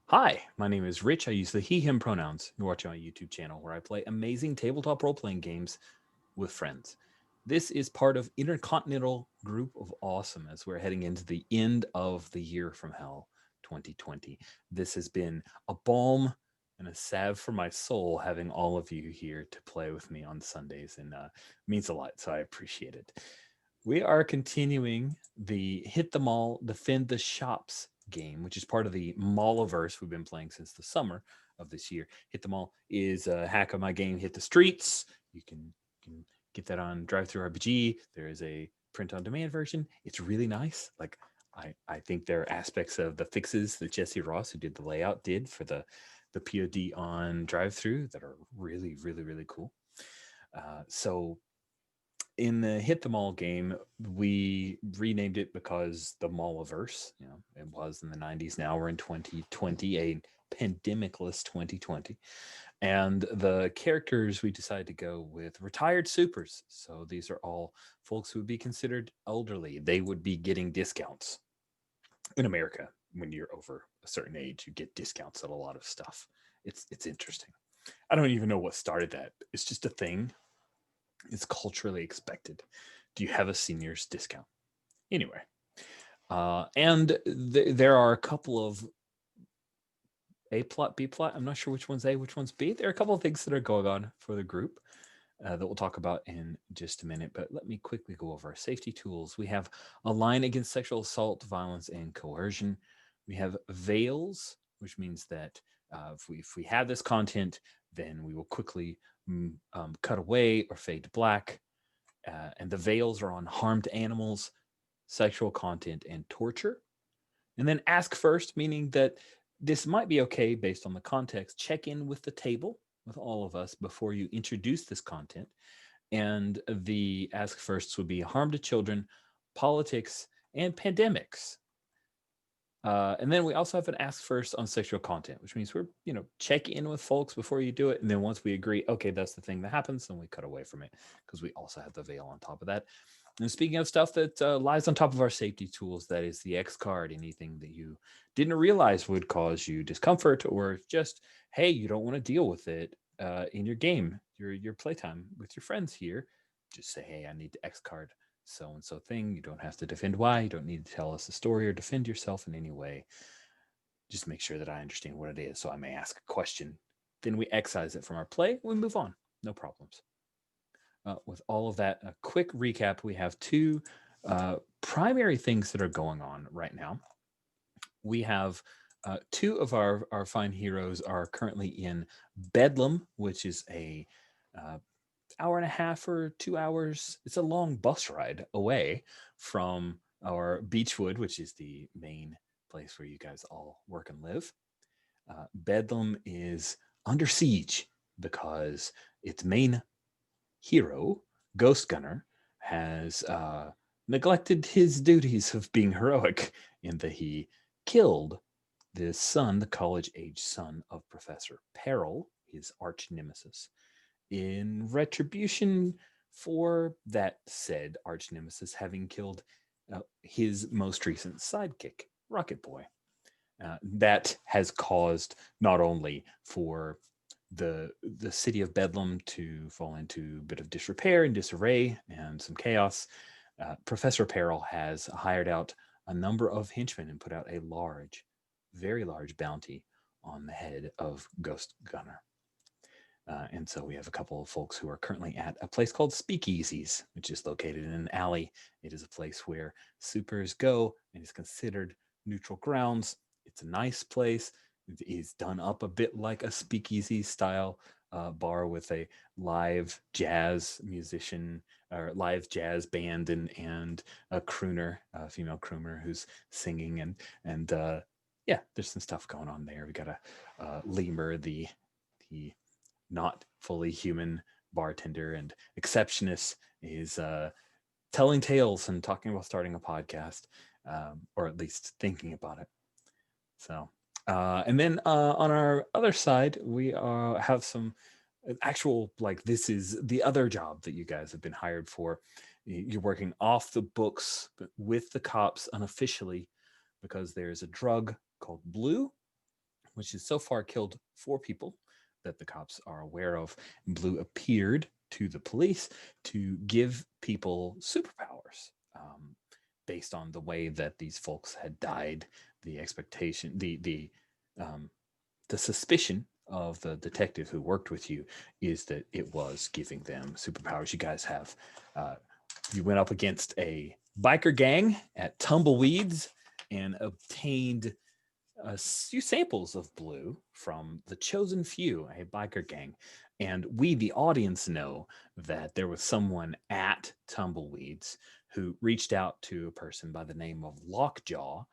Hi, my name is Rich. I use the he, him pronouns. You're watching my YouTube channel where I play amazing tabletop role playing games with friends. This is part of Intercontinental Group of Awesome as we're heading into the end of the year from hell 2020. This has been a balm and a salve for my soul having all of you here to play with me on Sundays and means a lot. So I appreciate it. We are continuing the Hit the Mall, Defend the Shops game, which is part of the Malliverse we've been playing since the summer of this year. Hit the Mall is a hack of my game, Hit the Streets. You can get that on Drive Through RPG. There is a print on demand version. It's really nice. I think there are aspects of the fixes that Jesse Ross, who did the layout, did for the POD on Drive Through that are really, really, really cool. So in the Hit the Mall game, we renamed it because the Malliverse, it was in the 90s. Now we're in 2020, a pandemicless 2020. And the characters we decided to go with retired supers. So these are all folks who would be considered elderly. They would be getting discounts in America. When you're over a certain age, you get discounts on a lot of stuff. It's interesting. I don't even know what started that. It's just a thing. It's culturally expected. Do you have a senior's discount? Anyway, there are a couple of A plot, B plot. I'm not sure which one's A, which one's B. There are a couple of things that are going on for the group that we'll talk about in just a minute. But let me quickly go over our safety tools. We have a line against sexual assault, violence, and coercion. We have veils, which means that if we have this content, then we will quickly cut away or fade to black. And the veils are on harmed animals, sexual content, and torture. And then ask first, meaning that this might be okay based on the context. Check in with the table with all of us before you introduce this content. And the ask firsts would be harm to children, politics, and pandemics. And then we also have an ask first on sexual content, which means we're, check in with folks before you do it. And then once we agree, okay, that's the thing that happens, then we cut away from it because we also have the veil on top of that. And speaking of stuff that lies on top of our safety tools, that is the X card, anything that you didn't realize would cause you discomfort or just, hey, you don't want to deal with it in your game, your playtime with your friends here. Just say, hey, I need the X card so and so thing. You don't have to defend why. You don't need to tell us a story or defend yourself in any way. Just make sure that I understand what it is so I may ask a question. Then we excise it from our play. We move on. No problems. With all of that, a quick recap. We have two primary things that are going on right now. We have two of our fine heroes are currently in Bedlam, which is a hour and a half or 2 hours. It's a long bus ride away from our Beechwood, which is the main place where you guys all work and live. Bedlam is under siege because its main hero, Ghost Gunner, has neglected his duties of being heroic in that he killed the son, the college age son of Professor Peril, his arch nemesis, in retribution for that said arch nemesis having killed his most recent sidekick, Rocket Boy. That has caused not only for the city of Bedlam to fall into a bit of disrepair and disarray and some chaos. Professor Peril has hired out a number of henchmen and put out a large, very large bounty on the head of Ghost Gunner. And so we have a couple of folks who are currently at a place called Speakeasies, which is located in an alley. It is a place where supers go and is considered neutral grounds. It's a nice place. It is done up a bit like a speakeasy style bar with a live jazz musician or live jazz band and a crooner, a female crooner who's singing and yeah, there's some stuff going on there. We got a lemur, the not fully human bartender, and Exceptionist is telling tales and talking about starting a podcast, or at least thinking about it. So, and then on our other side, we have some actual, like, this is the other job that you guys have been hired for. You're working off the books with the cops unofficially because there's a drug called Blue, which has so far killed 4 people that the cops are aware of. Blue appeared to the police to give people superpowers, based on the way that these folks had died. The expectation, the suspicion of the detective who worked with you is that it was giving them superpowers. You guys have, you went up against a biker gang at Tumbleweeds and obtained a few samples of blue from the Chosen Few, a biker gang. And we, the audience, know that there was someone at Tumbleweeds who reached out to a person by the name of Lockjaw,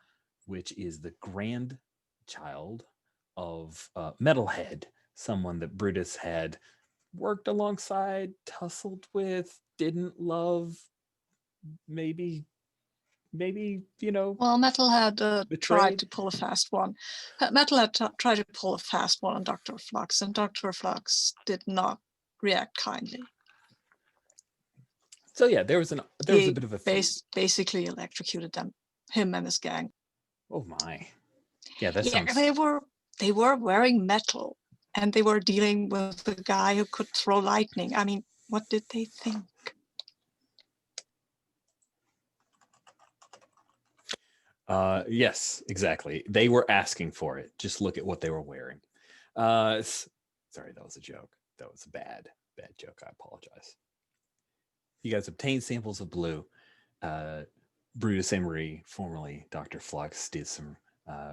which is the grandchild of Metalhead, someone that Brutus had worked alongside, tussled with, didn't love, maybe, Well, Metal had tried betrayed. to pull a fast one. Metal had tried to pull a fast one on Dr. Flux, and Dr. Flux did not react kindly. So yeah, there was a bit of a basically electrocuted him and his gang. Oh my. Yeah, that sounds. They were wearing metal, and they were dealing with the guy who could throw lightning. I mean, what did they think? Yes, exactly. They were asking for it. Just look at what they were wearing. Sorry, that was a joke. That was a bad joke. I apologize. You guys obtained samples of blue. Brutus Emery, formerly Dr. Flux, did some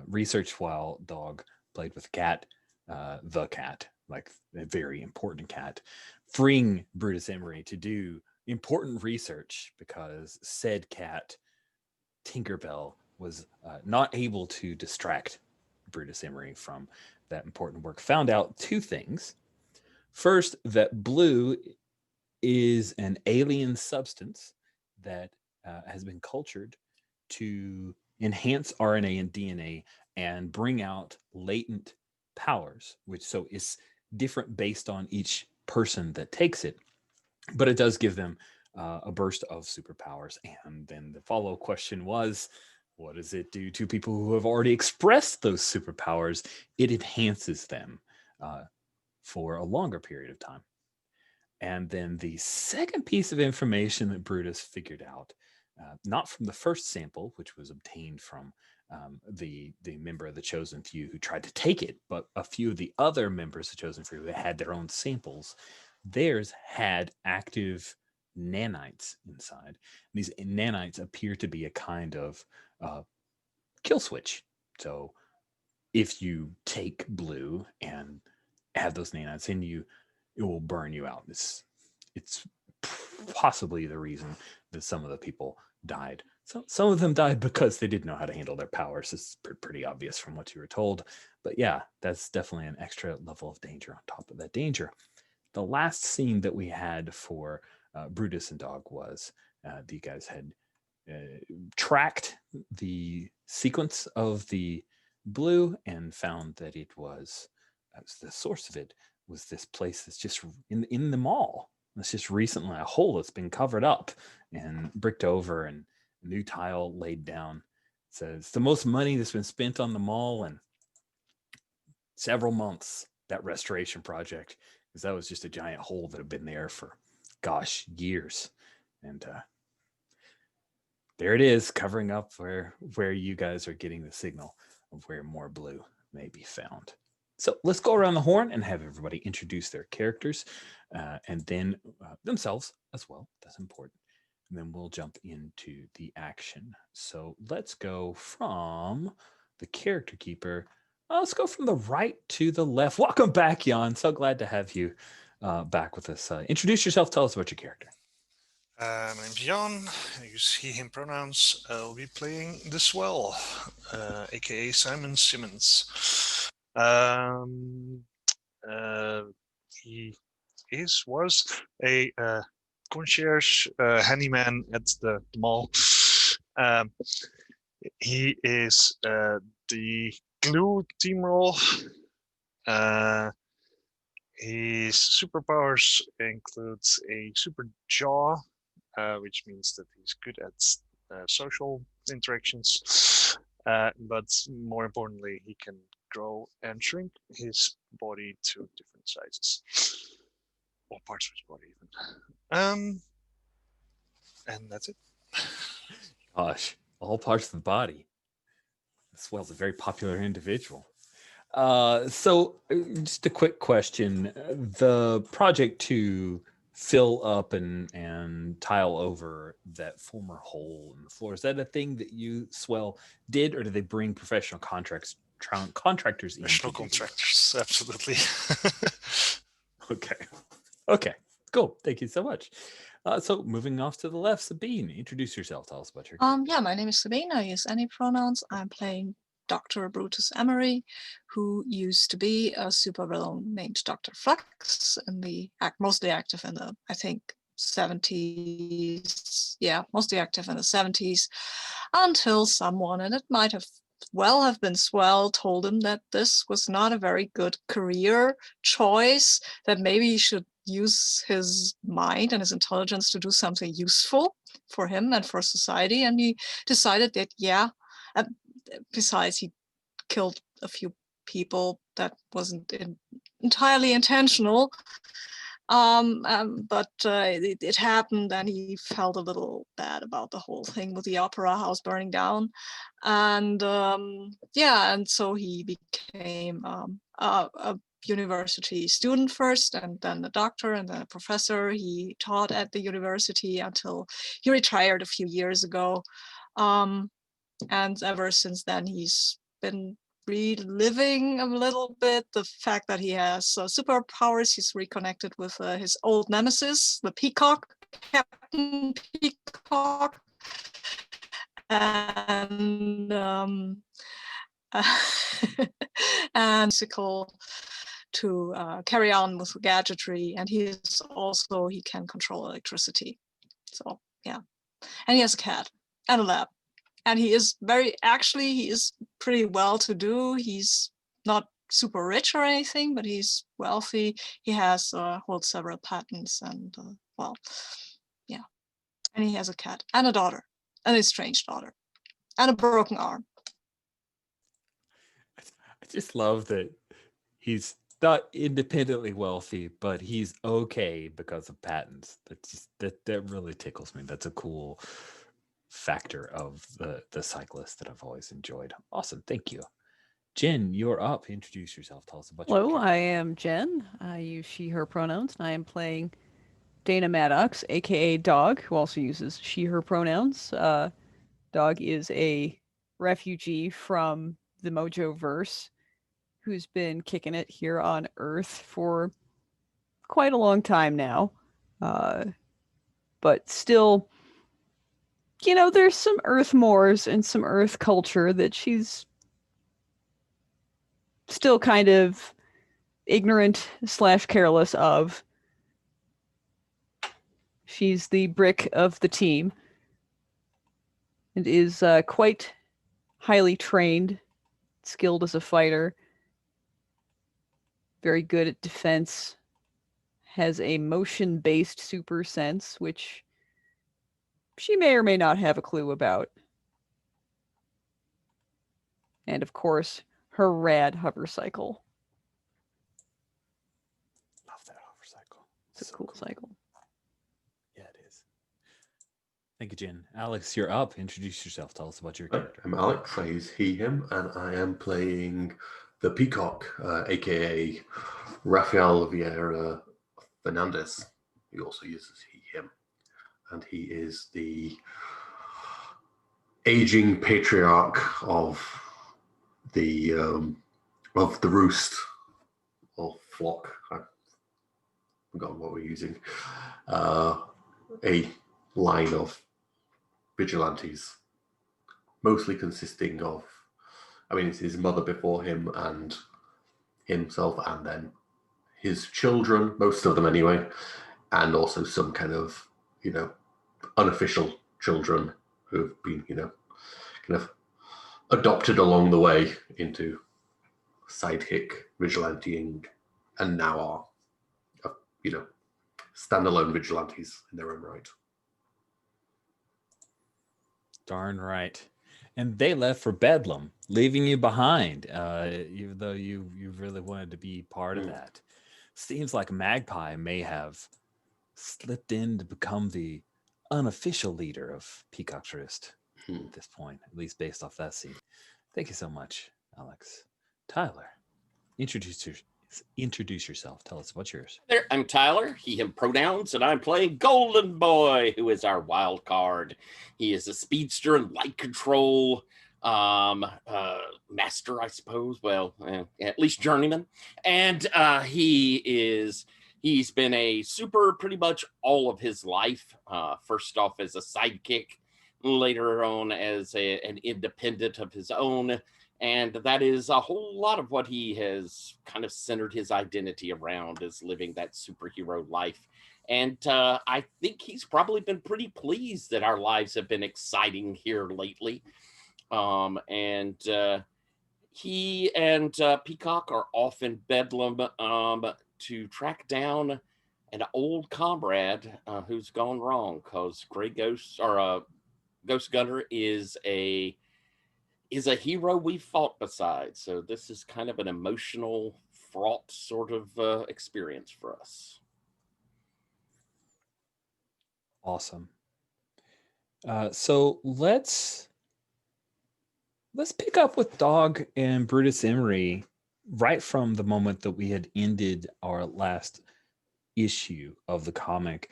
research while Dog played with cat, the cat, like a very important cat, freeing Brutus Emery to do important research because said cat, Tinkerbell, was not able to distract Brutus Emery from that important work. Found out 2 things. First, that blue is an alien substance that has been cultured to enhance RNA and DNA and bring out latent powers, which so is different based on each person that takes it, but it does give them a burst of superpowers. And then the follow question was, what does it do to people who have already expressed those superpowers? It enhances them for a longer period of time. And then the second piece of information that Brutus figured out, not from the first sample, which was obtained from the member of the Chosen Few who tried to take it, but a few of the other members of the Chosen Few who had their own samples, theirs had active nanites inside. These nanites appear to be a kind of kill switch. So if you take blue and have those nanites in you, it will burn you out. It's possibly the reason that some of the people died. So some of them died because they didn't know how to handle their powers. It's pretty obvious from what you were told. But yeah, that's definitely an extra level of danger on top of that danger. The last scene that we had for Brutus and Dog was the guys had tracked the sequence of the blue and found that it was the source of it was this place that's just in the mall. It's just recently a hole that's been covered up and bricked over and new tile laid down. It says the most money that's been spent on the mall in several months, that restoration project, because that was just a giant hole that had been there for, gosh, years. And there it is, covering up where you guys are getting the signal of where more blue may be found. So let's go around the horn and have everybody introduce their characters and then themselves as well. That's important. And then we'll jump into the action. So let's go from the character keeper. Let's go from the right to the left. Welcome back, Jan. So glad to have you back with us. Introduce yourself. Tell us about your character. My name's Jan. I use he, him pronouns. I'll be playing the Swell, aka Simon Simmons. He was a concierge handyman at the mall. He is the glue team role. His superpowers includes a super jaw, which means that he's good at social interactions, but more importantly, he can grow and shrink his body to different sizes, or parts of his body even. And that's it. Gosh, all parts of the body. Swell's a very popular individual. So just a quick question. The project to fill up and tile over that former hole in the floor, is that a thing that you, Swell, did, or did they bring professional contractors in? Professional contractors, absolutely. Okay, cool. Thank you so much. So moving off to the left, Sabine, introduce yourself. Tell us about your character. Yeah, my name is Sabine. I use any pronouns. I'm playing Dr. Brutus Emery, who used to be a supervillain named Dr. Flux, and mostly active in the, I think, 70s. Yeah, mostly active in the 70s, until someone, and it might have been Swell, told him that this was not a very good career choice, that maybe he should use his mind and his intelligence to do something useful for him and for society. And he decided that, besides, he killed a few people. That wasn't entirely intentional. But it happened, and he felt a little bad about the whole thing with the opera house burning down. And and so he became a university student first, and then a doctor, and then a professor. He taught at the university until he retired a few years ago. And ever since then, he's been reliving a little bit the fact that he has superpowers. He's reconnected with his old nemesis, the Peacock, Captain Peacock, and and to carry on with gadgetry. And he can control electricity. So yeah, and he has a cat and a lab. And he is pretty well to do. He's not super rich or anything, but he's wealthy. He holds several patents, and yeah. And he has a cat and a daughter, an estranged daughter, and a broken arm. I just love that he's not independently wealthy, but he's okay because of patents. That really tickles me. That's a cool factor of the cyclist that I've always enjoyed. Awesome, thank you. Jen, you're up. Introduce yourself. Tell us about your Hello, character. I am Jen. I use she, her pronouns, and I am playing Dana Maddox, aka Dog, who also uses she, her pronouns. Dog is a refugee from the Mojo verse who's been kicking it here on Earth for quite a long time now. But still, there's some Earth mores and some Earth culture that she's still kind of ignorant / careless of. She's the brick of the team and is quite highly trained, skilled as a fighter, very good at defense, has a motion-based super sense, which she may or may not have a clue about. And of course, her rad hover cycle. Love that hover cycle. It's a cool cycle. Yeah, it is. Thank you, Jen. Alex, you're up. Introduce yourself. Tell us about your character. I'm Alex. I use he, him, and I am playing the Peacock, aka Rafael Vieira Fernandez. He also uses he, him, and he is the aging patriarch of the roost or flock. I've forgotten what we're using. A line of vigilantes, mostly consisting of, it's his mother before him and himself, and then his children, most of them anyway, and also some kind of, unofficial children who've been, kind of adopted along the way into sidekick vigilanteing, and now are, standalone vigilantes in their own right. Darn right. and they left for Bedlam, leaving you behind, even though you really wanted to be part of that. Seems like Magpie may have slipped in to become the unofficial leader of Peacock's Roost at this point, at least based off that scene. Thank you so much, Alex. Tyler, introduce yourself. Tell us what's yours. There, I'm Tyler, he, him pronouns, and I'm playing Golden Boy, who is our wild card. He is a speedster and light control master, I suppose. Well, at least journeyman. And he's been a super pretty much all of his life. First off as a sidekick, later on as an independent of his own. And that is a whole lot of what he has kind of centered his identity around, is living that superhero life. And I think he's probably been pretty pleased that our lives have been exciting here lately. He and Peacock are off in Bedlam to track down an old comrade who's gone wrong, because Ghost Gunner is a hero we fought beside. So this is kind of an emotional, fraught sort of experience for us. Awesome. So let's pick up with Dog and Brutus Emery right from the moment that we had ended our last issue of the comic.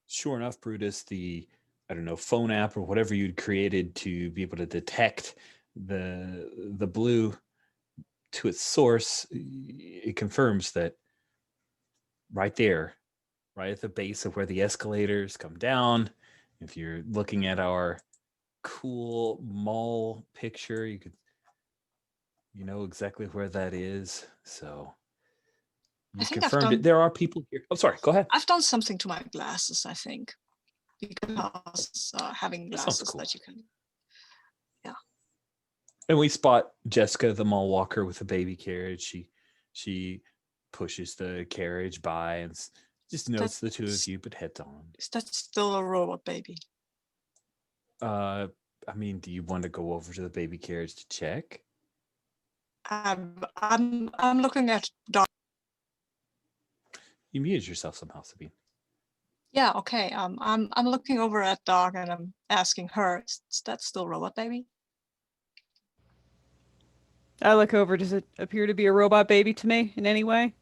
Sure enough, Brutus, the phone app or whatever you'd created to be able to detect the blue to its source, it confirms that right there, right at the base of where the escalators come down, if you're looking at our cool mall picture, you know exactly where that is. So you confirmed it. There are people here. Oh, sorry, go ahead. I've done something to my glasses, I think, because having glasses cool. that you can, And we spot Jessica, the mall walker, with a baby carriage. She pushes the carriage by and just notes the two of you, but heads on. Is that still a robot baby? I mean, do you want to go over to the baby carriage to check? I'm looking at Dog. You muted yourself somehow, Sabine. Yeah, okay. I'm looking over at Dog and I'm asking her, is that still robot baby? I look over. Does it appear to be a robot baby to me in any way?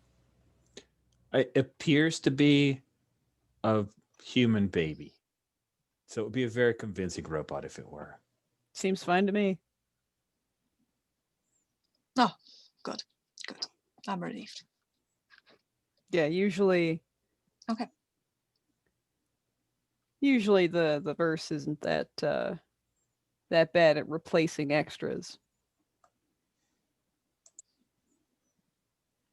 It appears to be a human baby. So it would be a very convincing robot if it were. Seems fine to me. Oh, good. I'm relieved. Yeah, usually. Okay. Usually the verse isn't that bad at replacing extras.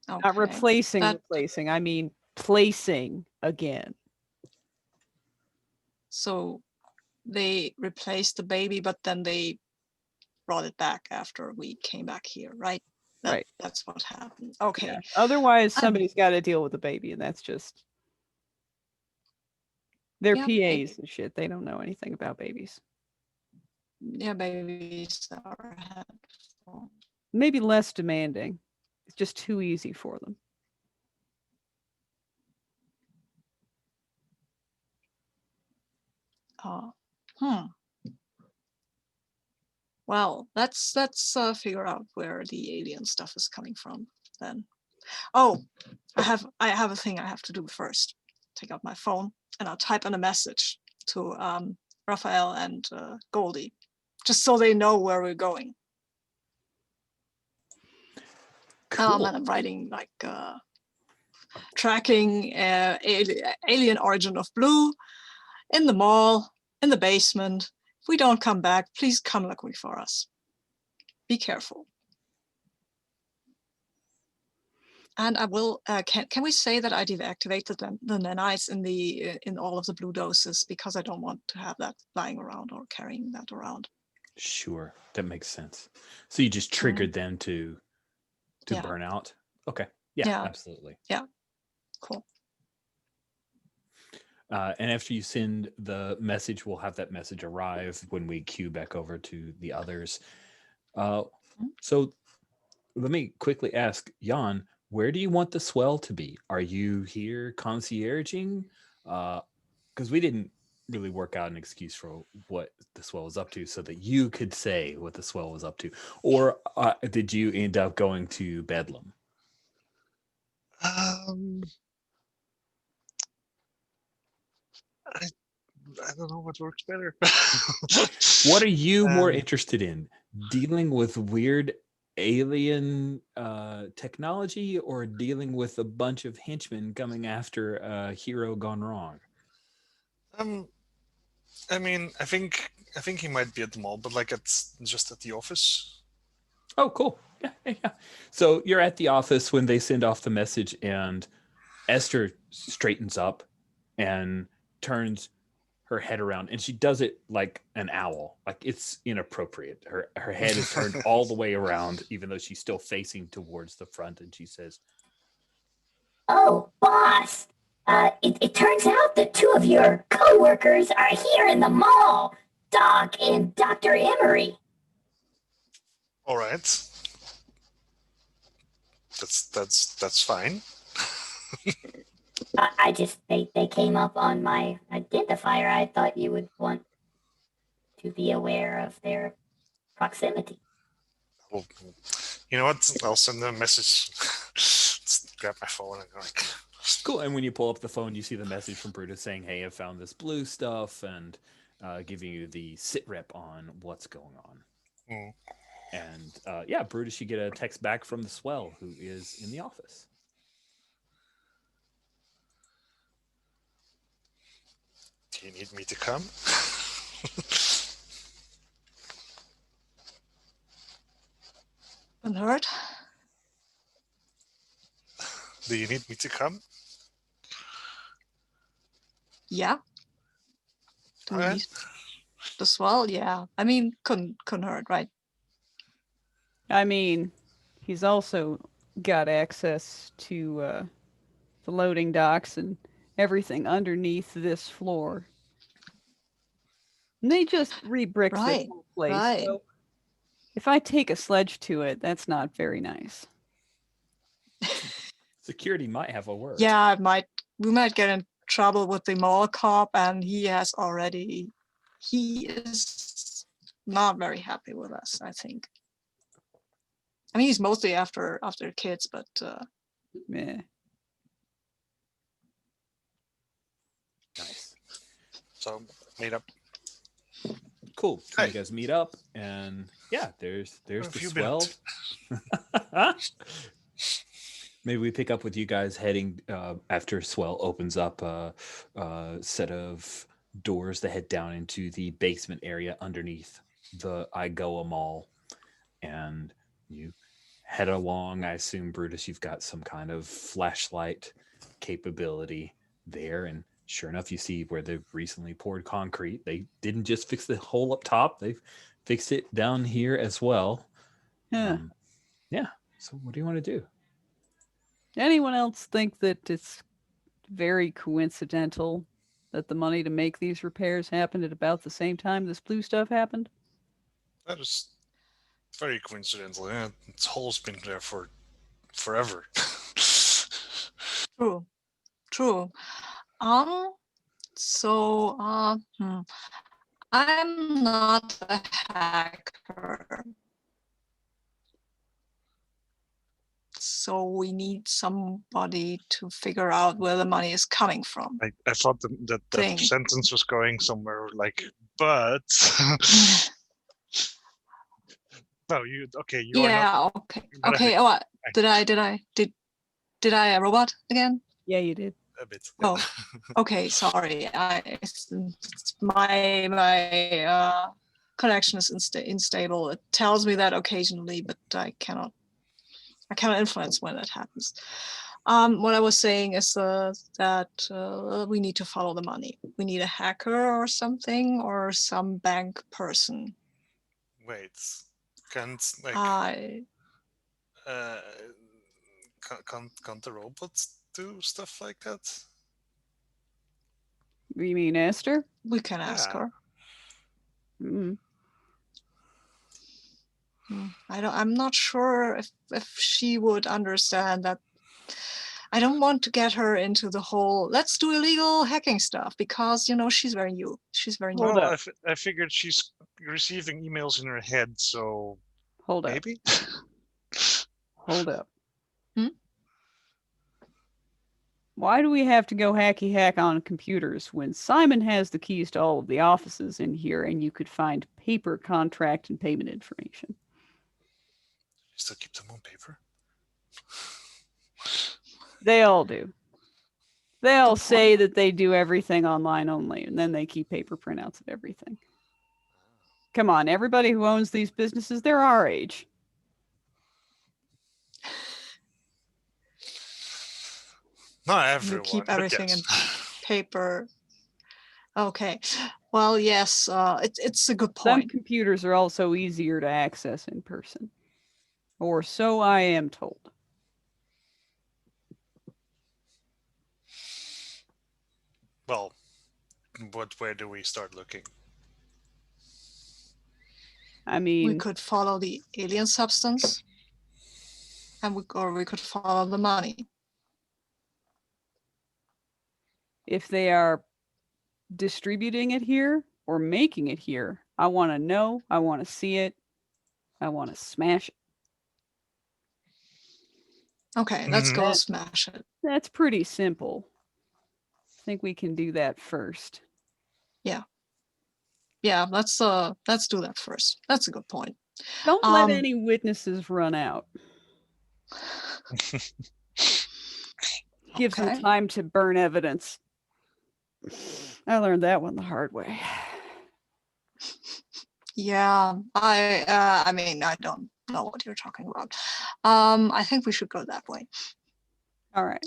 Okay. Not replacing. I mean placing again. So they replaced the baby, but then they brought it back after we came back here, right? Right. That's what happened. Okay. Yeah. Otherwise, somebody's got to deal with the baby, and that's just they're PAs and shit. They don't know anything about babies. Yeah, babies are helpful. Maybe less demanding. It's just too easy for them. Well, let's figure out where the alien stuff is coming from then. Oh, I have a thing I have to do first. Take out my phone and I'll type in a message to Raphael and Goldie, just so they know where we're going. Cool. And I'm writing like tracking alien origin of blue in the mall, in the basement. If we don't come back, please come looking for us. Be careful. And I will. Can we say that I deactivated the nanites in all of the blue doses, because I don't want to have that lying around or carrying that around. Sure, that makes sense. So you just triggered them to burn out. Okay. Yeah, absolutely. Yeah. Cool. And after you send the message, we'll have that message arrive when we queue back over to the others. So let me quickly ask Jan, where do you want the swell to be? Are you here concierging? Because we didn't really work out an excuse for what the swell was up to so that you could say what the swell was up to. Or did you end up going to Bedlam? I don't know what works better. What are you more interested in? Dealing with weird alien technology or dealing with a bunch of henchmen coming after a hero gone wrong? I mean, I think he might be at the mall, but like it's just at the office. Oh, cool. Yeah. So you're at the office when they send off the message, and Esther straightens up and turns her head around, and she does it like an owl. Like it's inappropriate. Her head is turned all the way around, even though she's still facing towards the front, and she says, "Oh, boss, it turns out that two of your co-workers are here in the mall, Doc and Dr. Emery." All right. That's fine. They came up on my identifier. I thought you would want to be aware of their proximity. Well, you know what? I'll send them a message. Just grab my phone and go like. cool. And when you pull up the phone, you see the message from Brutus saying, "Hey, I found this blue stuff," and giving you the sit rep on what's going on. Mm. And yeah, Brutus, you get a text back from the swell who is in the office. Do you need me to come? Unheard? Do you need me to come? Yeah. Do we Okay. need the swell? Yeah. I mean, couldn't hurt, right? I mean, he's also got access to the loading docks and everything underneath this floor. And they just re-bricked this Right, whole place. right. So if I take a sledge to it, that's not very nice. Security might have a word. Yeah, we might get in trouble with the mall cop, and he is not very happy with us, I think. I mean, he's mostly after kids, but Meh. Nice. So meet up. Cool. So Hey. you guys meet up, and yeah, there's Where the have you been up swell. Maybe we pick up with you guys heading after swell opens up a set of doors that head down into the basement area underneath the IGoA Mall, and you head along. I assume, Brutus, you've got some kind of flashlight capability there, and sure enough, you see where they've recently poured concrete. They didn't just fix the hole up top; they've fixed it down here as well. Yeah. Yeah. So, what do you want to do? Anyone else think that it's very coincidental that the money to make these repairs happened at about the same time this blue stuff happened? That is very coincidental. Yeah, this hole's been there for forever. true. So I'm not a hacker. So we need somebody to figure out where the money is coming from. I thought that Thing. sentence was going somewhere like, but no, you okay? You are not. Yeah. Okay. not a Okay. hacker. Oh, did I a robot again? Yeah, you did. A bit. Oh, okay. Sorry. My connection is unstable. It tells me that occasionally, but I cannot influence when that happens. What I was saying is that we need to follow the money. We need a hacker or something, or some bank person. Wait, can't like I can't the robots do stuff like that? You mean Esther? We can ask Yeah. her. Mm. I'm not sure if she would understand that. I don't want to get her into the whole let's do illegal hacking stuff because she's very new. She's very new. Hold Well, up. I figured she's receiving emails in her head, so Hold up. maybe. Hold up. Hmm? Why do we have to go hacky hack on computers when Simon has the keys to all of the offices in here and you could find paper contract and payment information? Still keep them on paper. They all do. They all Good say point. that they do everything online only, and then they keep paper printouts of everything. Come on, everybody who owns these businesses, they're our age. Not You everyone. keep but everything yes. in paper. Okay. Well, yes, it's a good Some point. computers are also easier to access in person. Or so I am told. Well, where do we start looking? I We mean, could follow the alien substance, and we could follow the money. if they are distributing it here or making it here, I want to know, I want to see it, I want to smash it. Okay, let's go That- smash it. That's pretty simple. I think we can do that first. Yeah, let's do that first. That's a good point. Don't let Um, any witnesses run out. Gives them Okay. time to burn evidence. I learned that one the hard way. Yeah, I mean, I don't know what you're talking about. I think we should go that way. All right.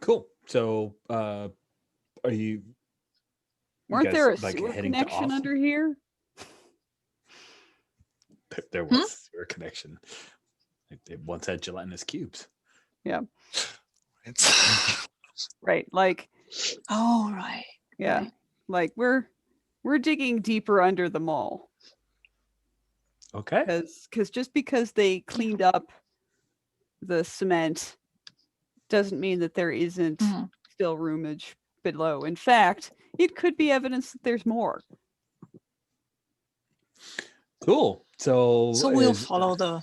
Cool. So, are you Weren't guys, there a like, sewer heading to connection Awesome? under here? There was a sewer connection. It once had gelatinous cubes. It's Right. Like, Oh, right. yeah. Right. Like we're digging deeper under the mall. Okay. Because just because they cleaned up the cement doesn't mean that there isn't Mhm. still roomage below. In fact, it could be evidence that there's more. Cool. So, So we'll follow the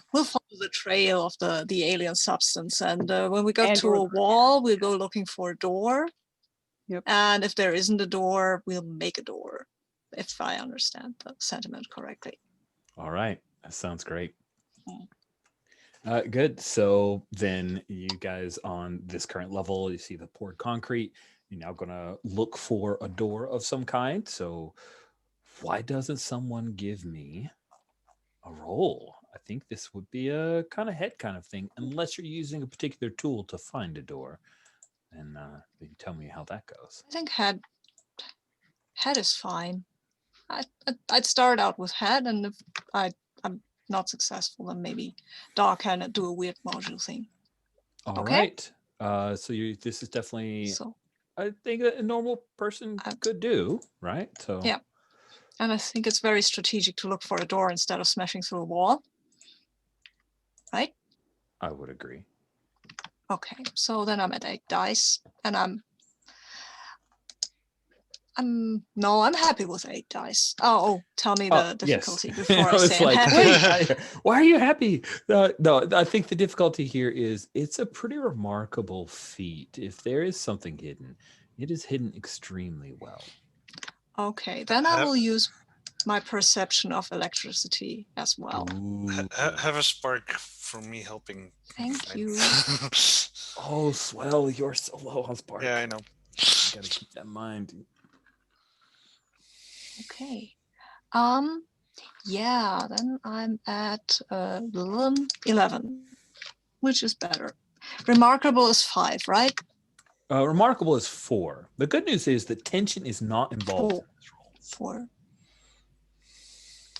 trail of the alien substance, and when we go And to a or- wall, we'll go looking for a door. Yep. And if there isn't a door, we'll make a door. If I understand the sentiment correctly. all right. That sounds great. Mm. Good. So then you guys on this current level, you see the poured concrete. You're now going to look for a door of some kind. So why doesn't someone give me a roll? I think this would be a kind of head kind of thing, unless you're using a particular tool to find a door. And you tell me how that goes. I think head is fine. I'd start out with head, and if I'm not successful, then maybe Doc can do a weird module thing. All Okay. right. So this is definitely, So I think, that a normal person could do, right? So Yeah. And I think it's very strategic to look for a door instead of smashing through a wall. Right? I would agree. Okay. So then I'm at 8 dice, and I'm happy with 8 dice. Oh, tell me the difficulty yes. before I It's say I'm like, happy. wait, why are you happy? No, I think the difficulty here is it's a pretty remarkable feat. If there is something hidden, it is hidden extremely well. Okay, then I will use my perception of electricity as well. Ooh. have a spark for me helping. Thank you. Oh, swell, you're so low on spark. Yeah, I know. You gotta keep that in mind. Okay. Yeah, then I'm at 11, which is better. Remarkable is 5, right? Remarkable is 4. The good news is that tension is not involved in this roll. 4.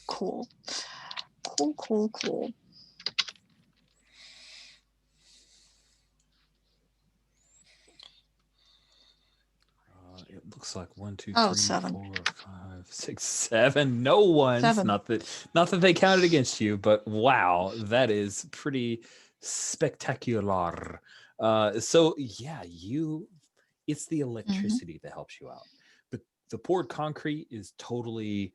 Cool. Cool. looks like 1, 2, Oh, 3, seven. 4, 5, 6, 7. No ones. Seven. Not that they counted against you, but wow, that is pretty spectacular. So yeah, it's the electricity that helps you out. The poured concrete is totally,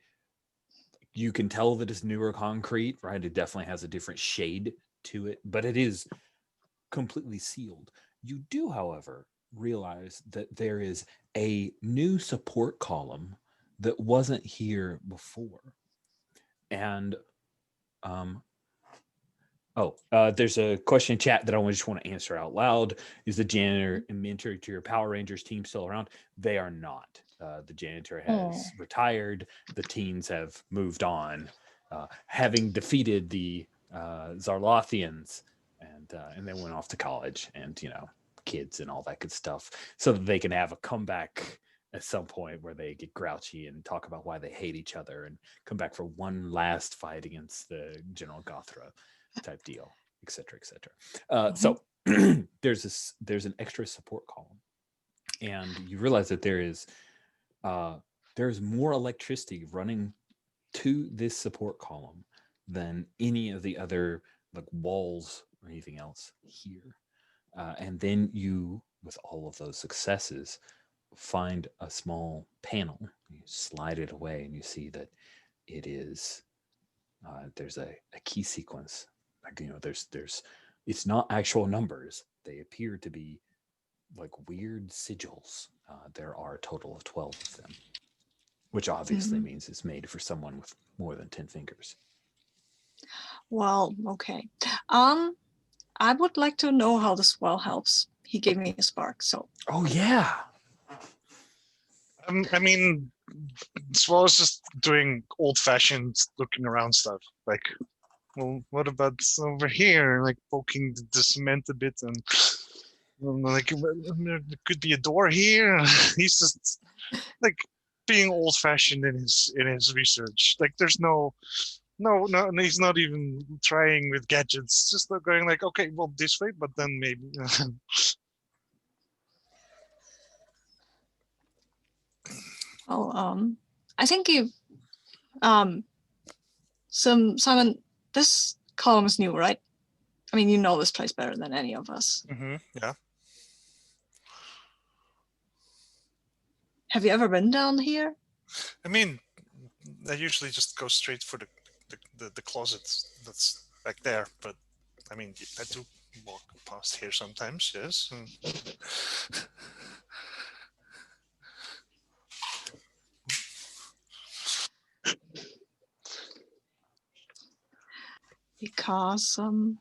you can tell that it's newer concrete, right? It definitely has a different shade to it, but it is completely sealed. You do, however, realize that there is a new support column that wasn't here before. And there's a question in chat that I just want to answer out loud. Is the janitor and mentor to your Power Rangers team still around? They are not. The janitor has retired. The teens have moved on, having defeated the Zarlothians, and they went off to college, and kids and all that good stuff, so that they can have a comeback at some point where they get grouchy and talk about why they hate each other and come back for one last fight against the General Gothra type deal, etc., etc. So there's an extra support column, and you realize that there's more electricity running to this support column than any of the other like walls or anything else here. And then you, with all of those successes, find a small panel. You slide it away, and you see that it is there's a key sequence. Like, there's it's not actual numbers. They appear to be like weird sigils. There are a total of 12 of them, which obviously means it's made for someone with more than 10 fingers. Well, okay. I would like to know how the swell helps. He gave me a spark, so. Oh yeah. I mean, Swell is just doing old-fashioned looking around stuff. Like, well, what about over here? Like poking the cement a bit, and like there could be a door here. He's just like being old-fashioned in his research. Like, there's no, he's not even trying with gadgets. Just going like, okay, well, this way, but then maybe. Well, I think Simon, this column is new, right? I mean, you know this place better than any of us. Yeah. Have you ever been down here? I mean, I usually just go straight for the closet that's back there, but I mean, I do walk past here sometimes, yes. Because I'm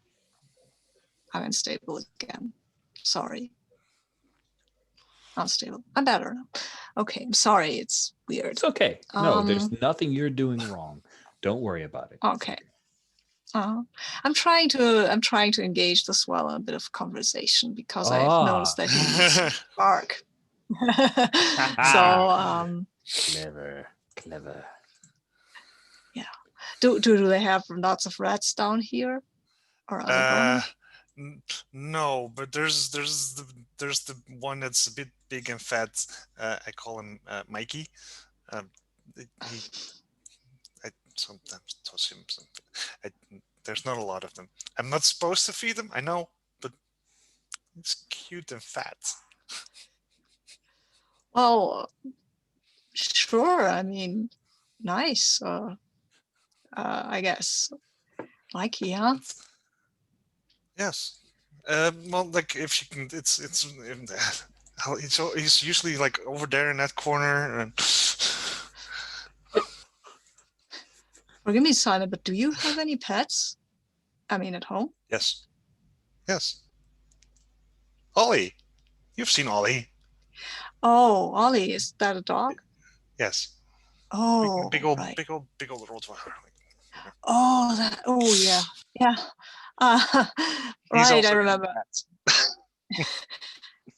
unstable again. Sorry. Unstable. I'm better now. Okay, I'm sorry. It's weird. It's okay. No, there's nothing you're doing wrong. Don't worry about it. Okay. I'm trying to engage the swell in a bit of conversation because I've noticed that he needs bark. So clever. Yeah. Do they have lots of rats down here, or other no, but there's the one that's a bit big and fat. I call him Mikey. I sometimes toss him something. There's not a lot of them. I'm not supposed to feed them, I know, but it's cute and fat. Well, sure. I mean, nice. I guess. Mikey, huh? Yes. Well, like if you can, he's usually like over there in that corner. And forgive me, Simon, but do you have any pets? I mean, at home? Yes. Ollie, you've seen Ollie. Oh, Ollie, is that a dog? Yes. Oh, big old right. Rottweiler. Oh, yeah. Right, I remember.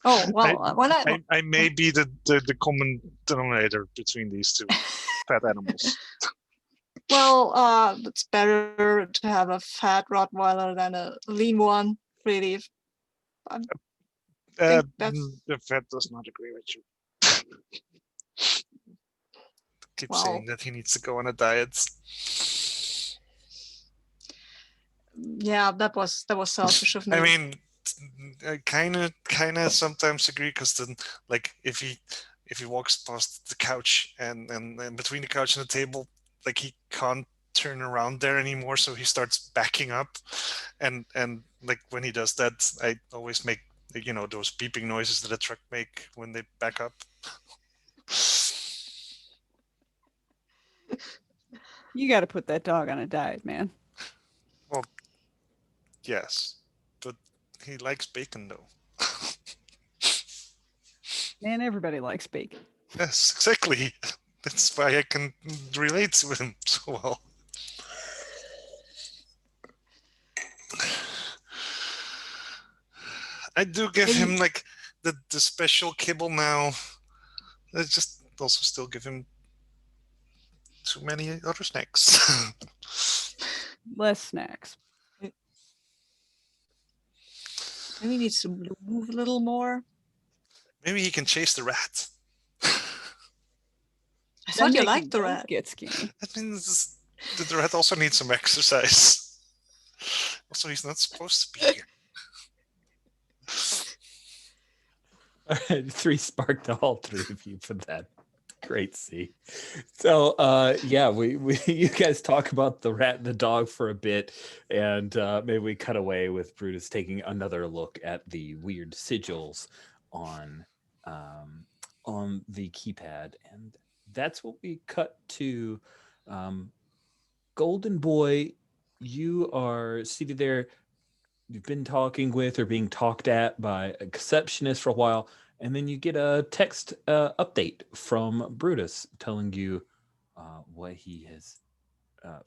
Oh, well, I may be the common denominator between these two pet animals. Well, it's better to have a fat Rottweiler than a lean one, really. The vet does not agree with you. keep Wow. saying that he needs to go on a diet. Yeah, that was selfish of me. I mean, I kind of sometimes agree, because then, like, if he walks past the couch and between the couch and the table, like, he can't turn around there anymore, so he starts backing up, and like, when he does that, I always make, you know, those beeping noises that a truck make when they back up. You got to put that dog on a diet, man. Well, yes, but he likes bacon, though. Man, everybody likes bacon. Yes, exactly. That's why I can relate with him so well. I do give him, like, the special kibble now. I just also still give him too many other snacks. Less snacks. Maybe he needs to move a little more. Maybe he can chase the rat. I thought you Then liked the making rat. those get skinny. That means the rat also needs some exercise. Also, he's not supposed to be here. All right, 3 sparked to all 3 of you for that. Great, see. So yeah, we you guys talk about the rat and the dog for a bit, and maybe we cut away with Brutus taking another look at the weird sigils on the keypad, and that's what we cut to. Golden Boy, you are seated there. You've been talking with or being talked at by a conceptionist for a while, and then you get a text update from Brutus telling you what he has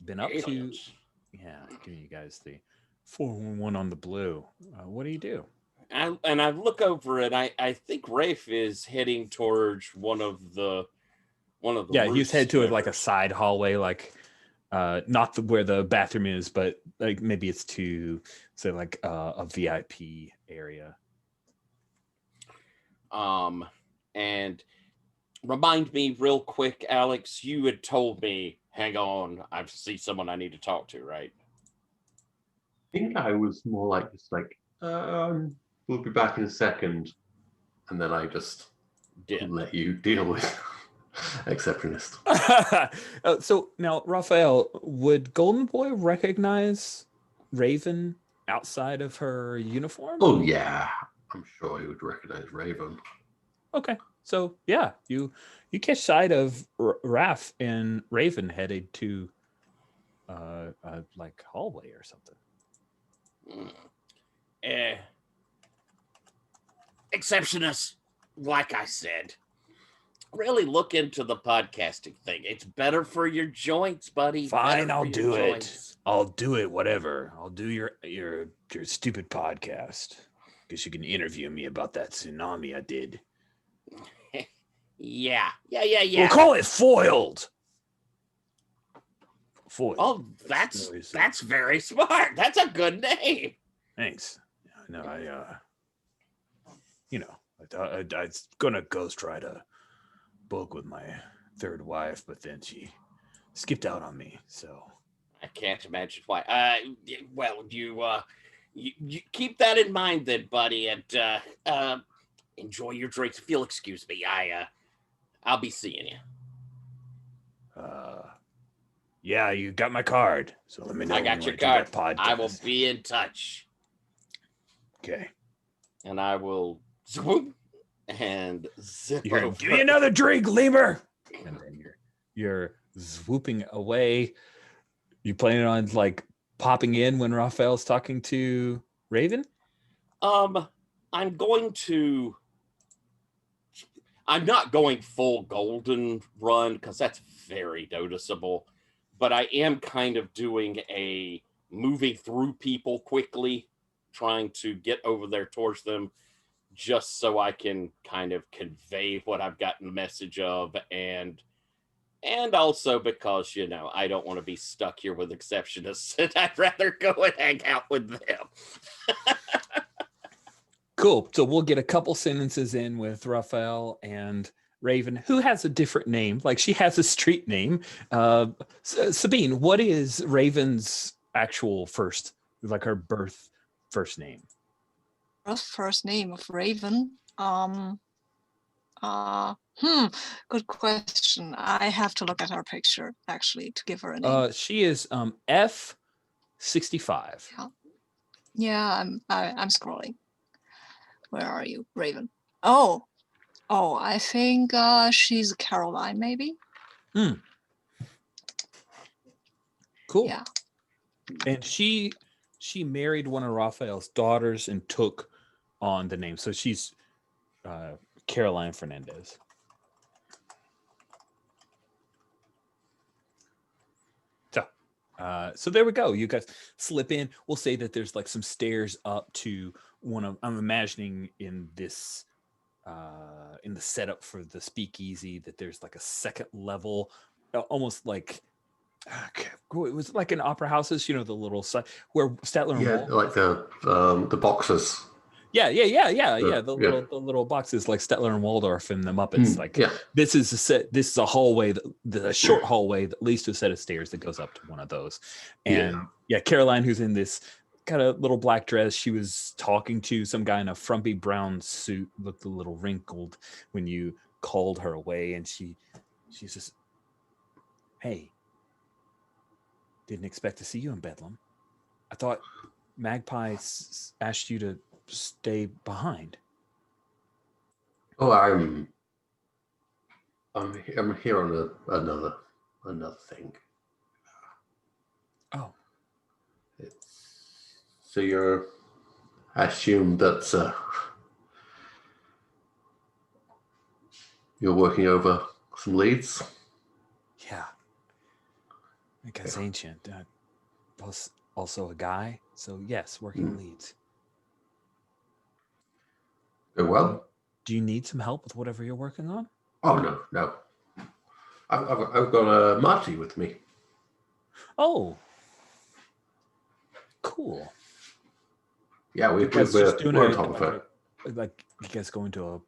been up to. Aliens. Yeah, giving you guys the 411 on the blue. What do you do? And I look over it. I think Rafe is heading towards one of the Yeah, he's roofs head to like a there. side hallway, like not where the bathroom is, but like maybe it's to say like a VIP area. And remind me real quick, Alex, you had told me, hang on, I see someone I need to talk to, right? I think I was more like just like, we'll be back in a second, and then I just Did. let you deal with exceptionist. So now, Raphael, would Golden Boy recognize Raven outside of her uniform? Oh yeah, I'm sure he would recognize Raven. Okay, so yeah, you catch sight of Raph and Raven headed to like hallway or something. Exceptionist, like I said, really look into the podcasting thing. It's better for your joints, buddy. Fine, Better I'll for your do it. joints. I'll do it. Whatever. I'll do your stupid podcast. Guess you can interview me about that tsunami I did. Yeah. We'll call it Foiled. Foiled. Oh, that's very smart. That's a good name. Thanks. No, I was gonna ghost write a book with my third wife, but then she skipped out on me. So I can't imagine why. Well, you keep that in mind, then, buddy, and enjoy your drinks. If you'll excuse me, I'll be seeing you. Yeah, you got my card. So let me know. I when got you your wanna do card. that I will podcast. be in touch. Okay. And I will swoop and zip You're over. give me another drink, Lemur. And then you're swooping away. You planning on like popping in when Raphael's talking to Raven? I'm not going full golden run because that's very noticeable, but I am kind of doing a moving through people quickly, trying to get over there towards them, just so I can kind of convey what I've gotten the message of, and also because, I don't want to be stuck here with exceptionists, and I'd rather go and hang out with them. Cool. So we'll get a couple sentences in with Raphael and Raven, who has a different name. Like she has a street name. Sabine, what is Raven's actual first, like her birth first name? First name of Raven. Good question. I have to look at her picture actually to give her a name. She is F65. Yeah, I'm scrolling. Where are you, Raven? Oh, I think she's Caroline, maybe. Cool. Yeah. And she married one of Raphael's daughters and took on the name. So she's Caroline Fernandez. So there we go. You guys slip in. We'll say that there's like some stairs up to one of, I'm imagining in this in the setup for the speakeasy that there's like a second level, almost like it was like in opera houses, you know, the little side where Statler and Waldorf, like the boxes. Yeah. The little boxes like Statler and Waldorf and the Muppets. This is a set. This is a hallway, the short hallway that leads to a set of stairs that goes up to one of those. And Caroline, who's in this kind of little black dress, she was talking to some guy in a frumpy brown suit, looked a little wrinkled when you called her away, and she says, "Hey, didn't expect to see you in Bedlam. I thought Magpie asked you to stay behind." Oh, I'm here on another thing. Oh, so I assume that you're working over some leads. Yeah, that guy's ancient. Plus, also a guy. So yes, working leads. Well, do you need some help with whatever you're working on? Oh no. I've got Marty with me. Oh, cool. Yeah, we're doing on top of it. Like you guys going to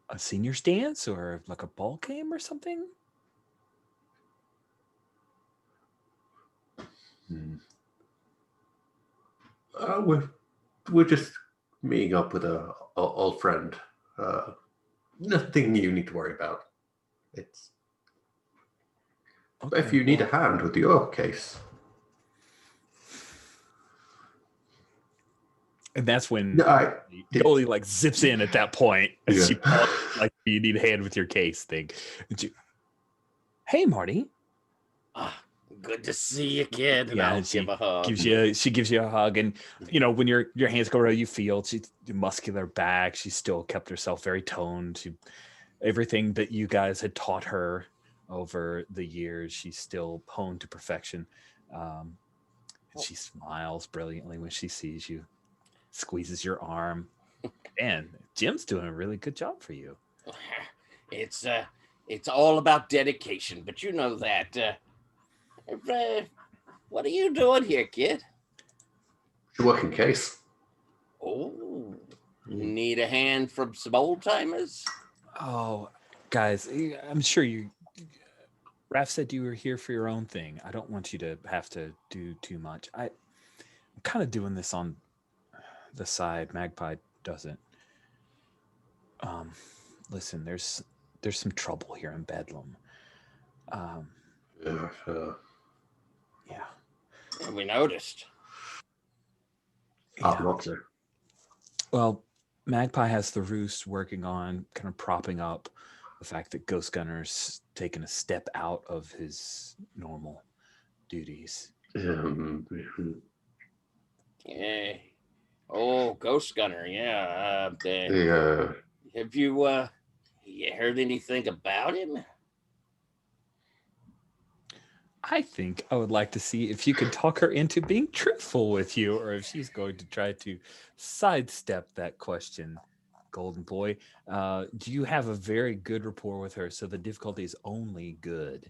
a seniors dance or like a ball game or something? We're just meeting up with a old friend. Nothing you need to worry about. It's if you need a hand with your case. And that's when Goldie like zips in at that point. And she like, you need a hand with your case thing. Hey, Marty. Good to see you, kid. And I'll give a hug. She gives you a hug, and you know when your hands go around, you feel she's muscular back. She still kept herself very toned. Everything that you guys had taught her over the years, she's still honed to perfection. She smiles brilliantly when she sees you, squeezes your arm, and Jim's doing a really good job for you. It's all about dedication, but you know that. What are you doing here, kid? Your working case. Oh, need a hand from some old timers? Oh, guys, I'm sure Raph said you were here for your own thing. I don't want you to have to do too much. I'm kind of doing this on the side. Magpie doesn't. Listen, there's some trouble here in Bedlam. Yeah, we noticed. Well, Magpie has the Roost working on kind of propping up the fact that Ghost Gunner's taken a step out of his normal duties. Yeah. Oh, Ghost Gunner. Yeah. Have you heard anything about him? I think I would like to see if you could talk her into being truthful with you, or if she's going to try to sidestep that question, Golden Boy. Do you have a very good rapport with her, so the difficulty is only good?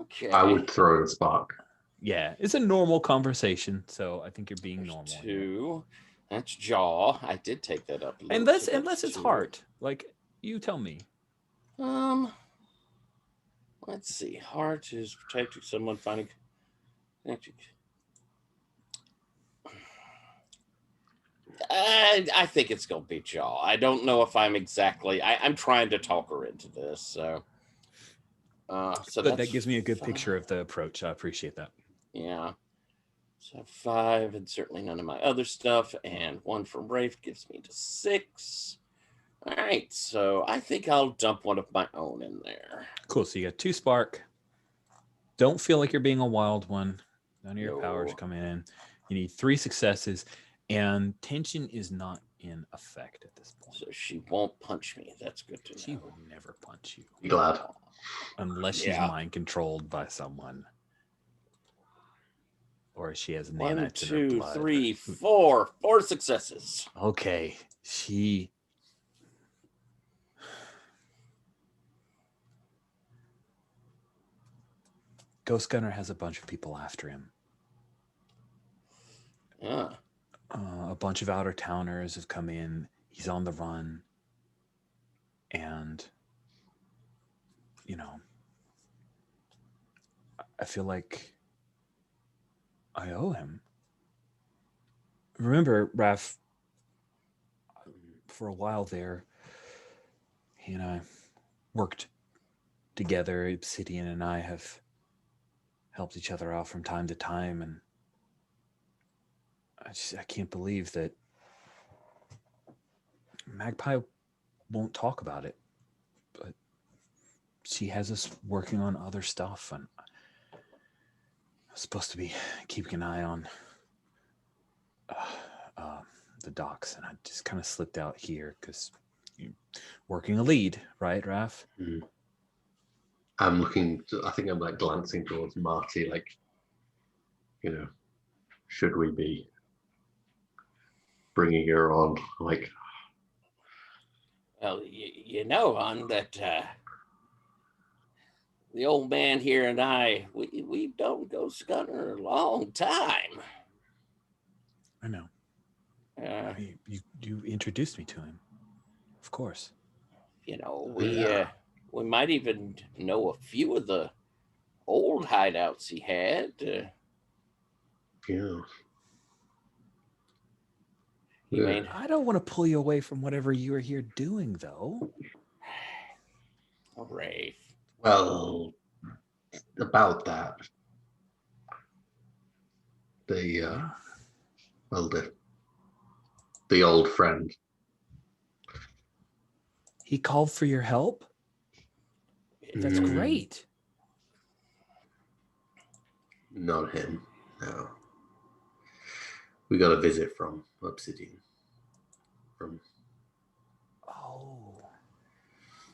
Okay. I would throw a spark. Yeah, it's a normal conversation, so I think you're being normal. 2. That's jaw. I did take that up. Unless it's heart. Like, you tell me. Let's see. Heart is protecting someone, finding. I think it's gonna be Jaw. I don't know if I'm exactly. I'm trying to talk her into this. So Good. That gives me a good picture of the approach. I appreciate that. Yeah. So 5, and certainly none of my other stuff, and 1 from Rafe gives me to 6. All right, so I think I'll dump one of my own in there. Cool. So you got 2 spark. Don't feel like you're being a wild one. None of your powers No. come in. You need 3 successes, and tension is not in effect at this point. So she won't punch me. That's good to know. She will never punch you. Be glad. Unless she's mind controlled by someone. Or she has nanites 1, in her 2, blood. 3, 4. 4 successes. Okay. Ghost Gunner has a bunch of people after him. Yeah. A bunch of outer towners have come in. He's on the run. And, I feel like I owe him. Remember, Raph, for a while there, he and I worked together. Obsidian and I have helped each other out from time to time, and I can't believe that Magpie won't talk about it, but she has us working on other stuff, and I'm supposed to be keeping an eye on the docks, and I just kind of slipped out here because you're working a lead, right, Raph? Mm. I'm looking. I think I'm like glancing towards Marty, like, should we be bringing her on? Like, Well, hon, that the old man here and I, we've known Ghost Gunner a long time. I know. You introduced me to him, of course. We might even know a few of the old hideouts he had. yeah. I don't want to pull you away from whatever you are here doing, though. Rafe. Well, about that, the old friend. He called for your help? That's great. Not him, no. We got a visit from Obsidian. Oh,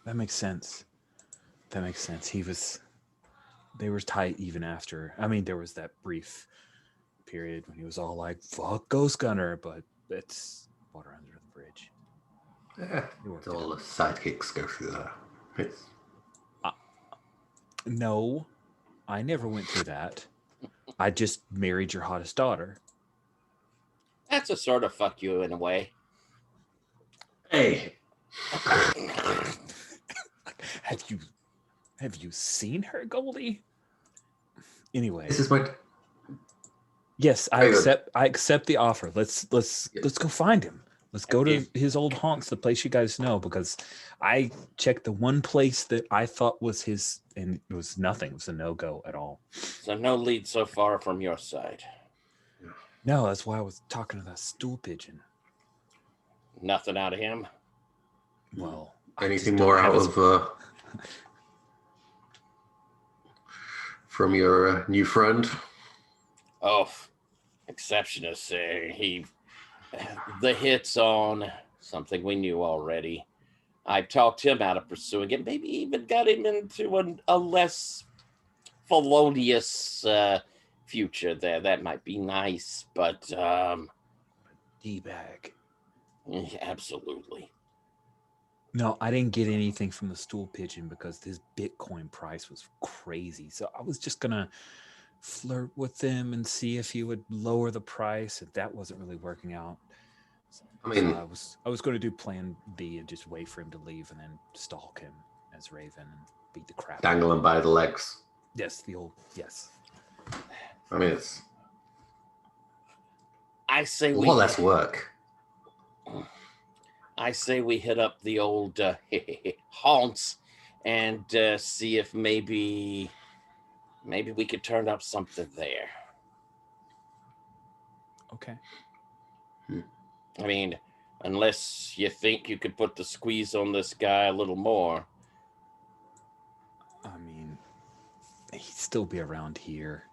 that makes sense. They were tight even after. I mean, there was that brief period when he was all like, fuck Ghost Gunner, but it's water under the bridge. Yeah, all the sidekicks go through that. No, I never went through that. I just married your hottest daughter. That's a sort of fuck you in a way. Hey. Have you seen her, Goldie? Anyway. This is my Yes, I accept the offer. Let's go find him. Let's go to his old haunts, the place you guys know, because I checked the one place that I thought was his, and it was nothing. It was a no-go at all. So no lead so far from your side. No, that's why I was talking to that stool pigeon. Nothing out of him? Well, anything more out of from your new friend? Oh, exception to say, the hit's on something we knew already. I talked him out of pursuing it, maybe even got him into a less felonious future there. That might be nice, but D-bag. Absolutely. No, I didn't get anything from the stool pigeon because his Bitcoin price was crazy. So I was just gonna flirt with him and see if he would lower the price. If that wasn't really working out, I was going to do plan B and just wait for him to leave and then stalk him. And as Raven and beat the crap. Dangle him by the legs. Yes, the old yes. I mean, it's I say a we lot less work. I say we hit up the old haunts and see if maybe we could turn up something there. Okay. I mean, unless you think you could put the squeeze on this guy a little more. I mean, he'd still be around here.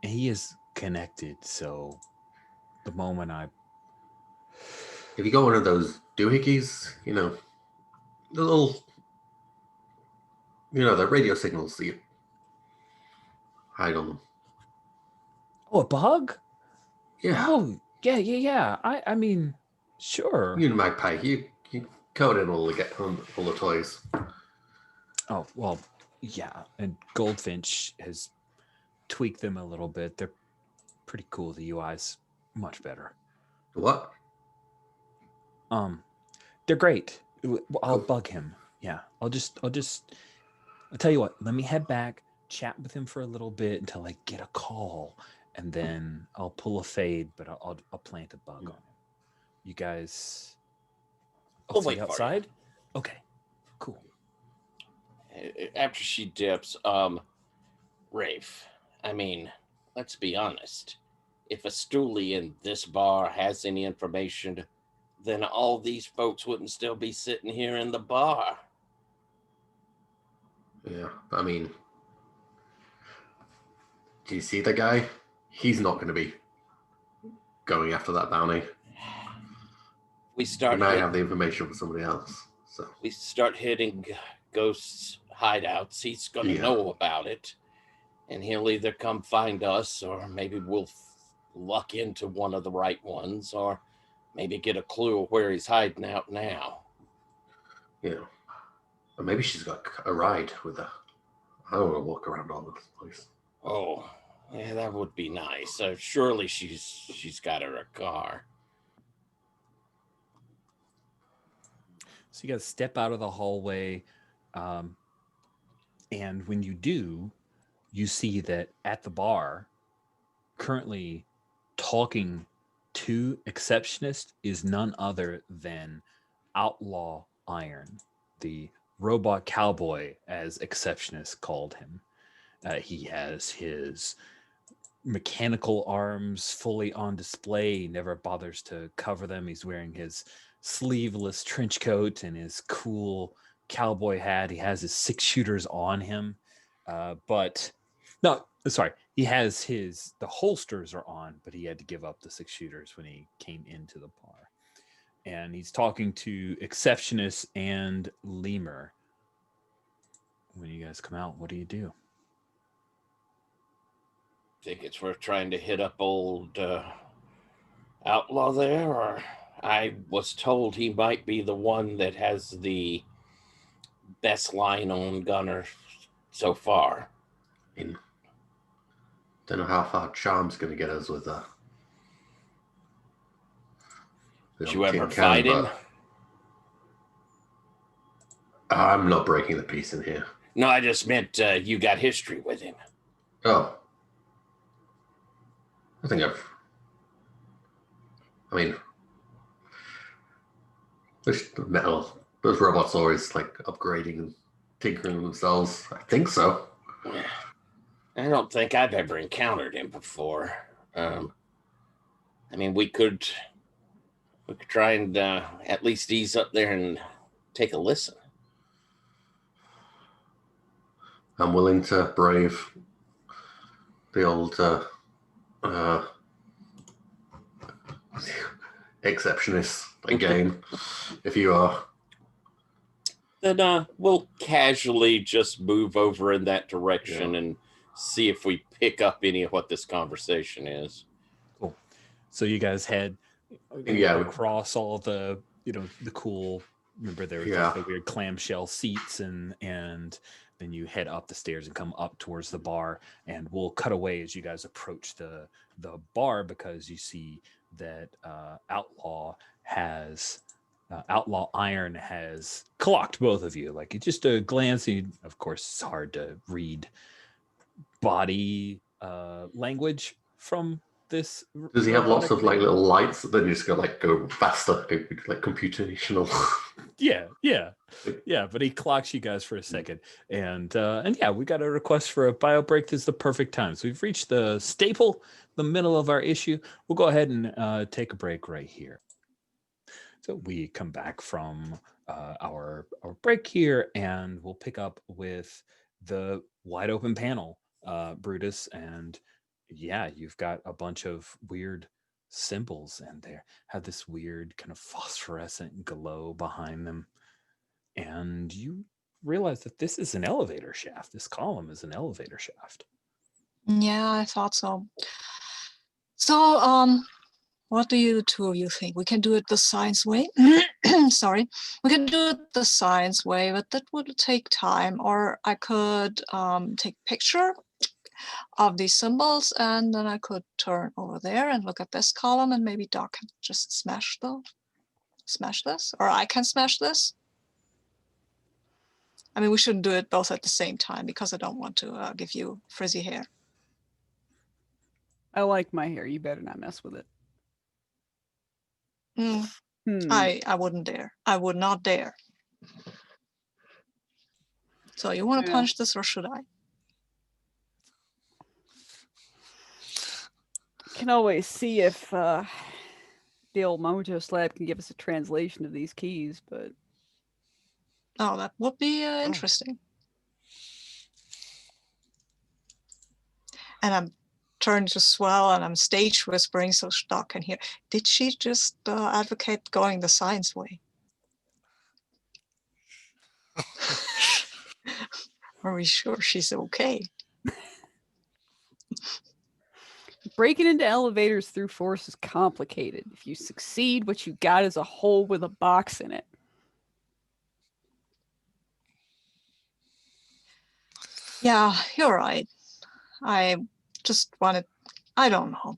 And he is connected, so the moment If you got one of those doohickeys, the little, the radio signals that you hide on them. Oh, a bug? Yeah. Oh, yeah. I mean, sure. You magpie, you code in all the toys. Oh, well, yeah. And Goldfinch has tweaked them a little bit. They're pretty cool. The UI's much better. What? They're great. I'll Cool. bug him. Yeah. I'll tell you what, let me head back, chat with him for a little bit until I get a call, and then I'll pull a fade, but I'll plant a bug on him. You guys I'll see wait for you. outside? Okay. Cool. After she dips, Rafe, I mean, let's be honest. If a stoolie in this bar has any information, then all these folks wouldn't still be sitting here in the bar. Yeah, I mean, do you see the guy? He's not going to be going after that bounty. We He start might have the information for somebody else. So we start hitting ghosts' hideouts. He's going to Yeah. know about it, and he'll either come find us, or maybe we'll luck into one of the right ones, or maybe get a clue of where he's hiding out now. or maybe she's got a ride with her. I don't want to walk around all this place. Oh, yeah, that would be nice. Surely she's got her a car. So you guys step out of the hallway, and when you do, you see that at the bar, currently talking to Exceptionist is none other than Outlaw Iron, the robot cowboy, as Exceptionist called him. He has his mechanical arms fully on display. He never bothers to cover them. He's wearing his sleeveless trench coat and his cool cowboy hat. He has his 6-shooters on him. He has the holsters are on, but he had to give up the 6-shooters when he came into the bar. And he's talking to Exceptionist and Lemur. When you guys come out, what do you do? Think it's worth trying to hit up old Outlaw there, or I was told he might be the one that has the best line on Gunner so far. Don't know how far Charm's going to get us with that. Did you ever fight him? I'm not breaking the peace in here. No, I just meant you got history with him. Oh. Those robots always like upgrading and tinkering themselves. I think so. I don't think I've ever encountered him before. We could try and at least ease up there and take a listen. I'm willing to brave the old Exceptionist again, if you are. Then we'll casually just move over in that direction and see if we pick up any of what this conversation is. Cool. So you guys head across all the the cool. Remember there was the weird clamshell seats, and then you head up the stairs and come up towards the bar, and we'll cut away as you guys approach the bar, because you see that Outlaw has Outlaw Iron has clocked both of you. Like, it's just a glance. Of course, it's hard to read body language from this. Does he have lots robotic of like thing. little lights that then you just go faster, like computational? Yeah. But he clocks you guys for a second, and yeah, we got a request for a bio break. This is the perfect time. So we've reached the staple, the middle of our issue. We'll go ahead and take a break right here. So we come back from our break here, and we'll pick up with the wide open panel, Brutus, and yeah, you've got a bunch of weird symbols, and they have this weird kind of phosphorescent glow behind them, and you realize that this is an elevator shaft. This column is an elevator shaft. Yeah, I thought so. So, what do you two of you think? We can do it the science way. Sorry, we can do it the science way, but that would take time. Or I could take a picture of these symbols, and then I could turn over there and look at this column, and maybe Doc can just smash this, or I can smash this. I mean, we shouldn't do it both at the same time because I don't want to give you frizzy hair. I like my hair. You better not mess with it. I wouldn't dare. I would not dare. So you want to punch this, or should I? Can always see if the old Mojo Slab can give us a translation of these keys, but Oh, that would be interesting. And I'm turning to Swell, and I'm stage whispering so Doc can hear. Did she just advocate going the science way? Are we sure she's okay? breaking into elevators through force is complicated. If you succeed, what you got is a hole with a box in it. Yeah, you're right. I just wanted, I don't know.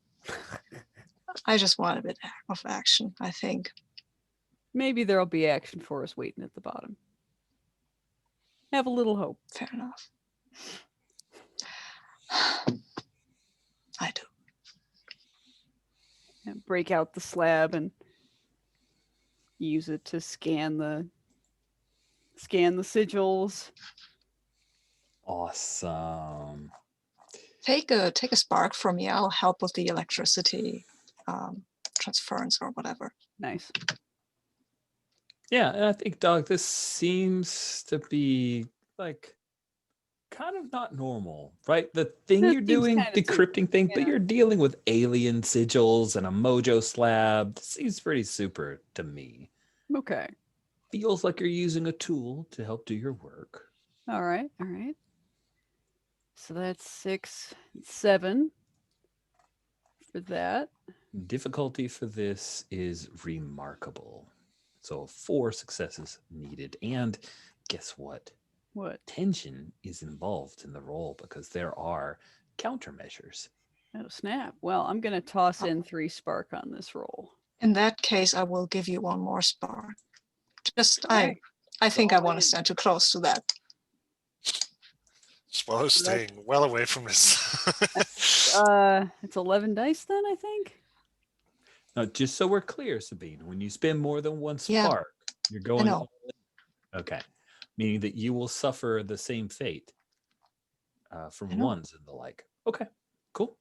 I just want a bit of action, I think. Maybe there'll be action for us waiting at the bottom. Have a little hope. Fair enough. I do. And break out the slab and use it to scan the sigils. Awesome. Take a spark from me. I'll help with the electricity transference or whatever. Nice. Yeah, and I think, Doug, this seems to be like kind of not normal, right? The thing That you're seems doing, kinda decrypting thing, but yeah. you're dealing with alien sigils and a mojo slab. This seems pretty super to me. Okay. Feels like you're using a tool to help do your work. All right. All right. So that's 6, 7 for that. Difficulty for this is remarkable. So 4 successes needed. And guess what? What? Tension is involved in the roll because there are countermeasures. Oh, snap. Well, I'm going to toss in 3 spark on this roll. In that case, I will give you one more spark. Just, Right. I think I all want to in. stand too close to that. Swallow's staying well away from this. It's 11 dice then, I think. Now, just so we're clear, Sabine, when you spend more than one Yeah, spark, you're going know. all in. Okay. Meaning that you will suffer the same fate from I know. ones and the like. Okay, cool.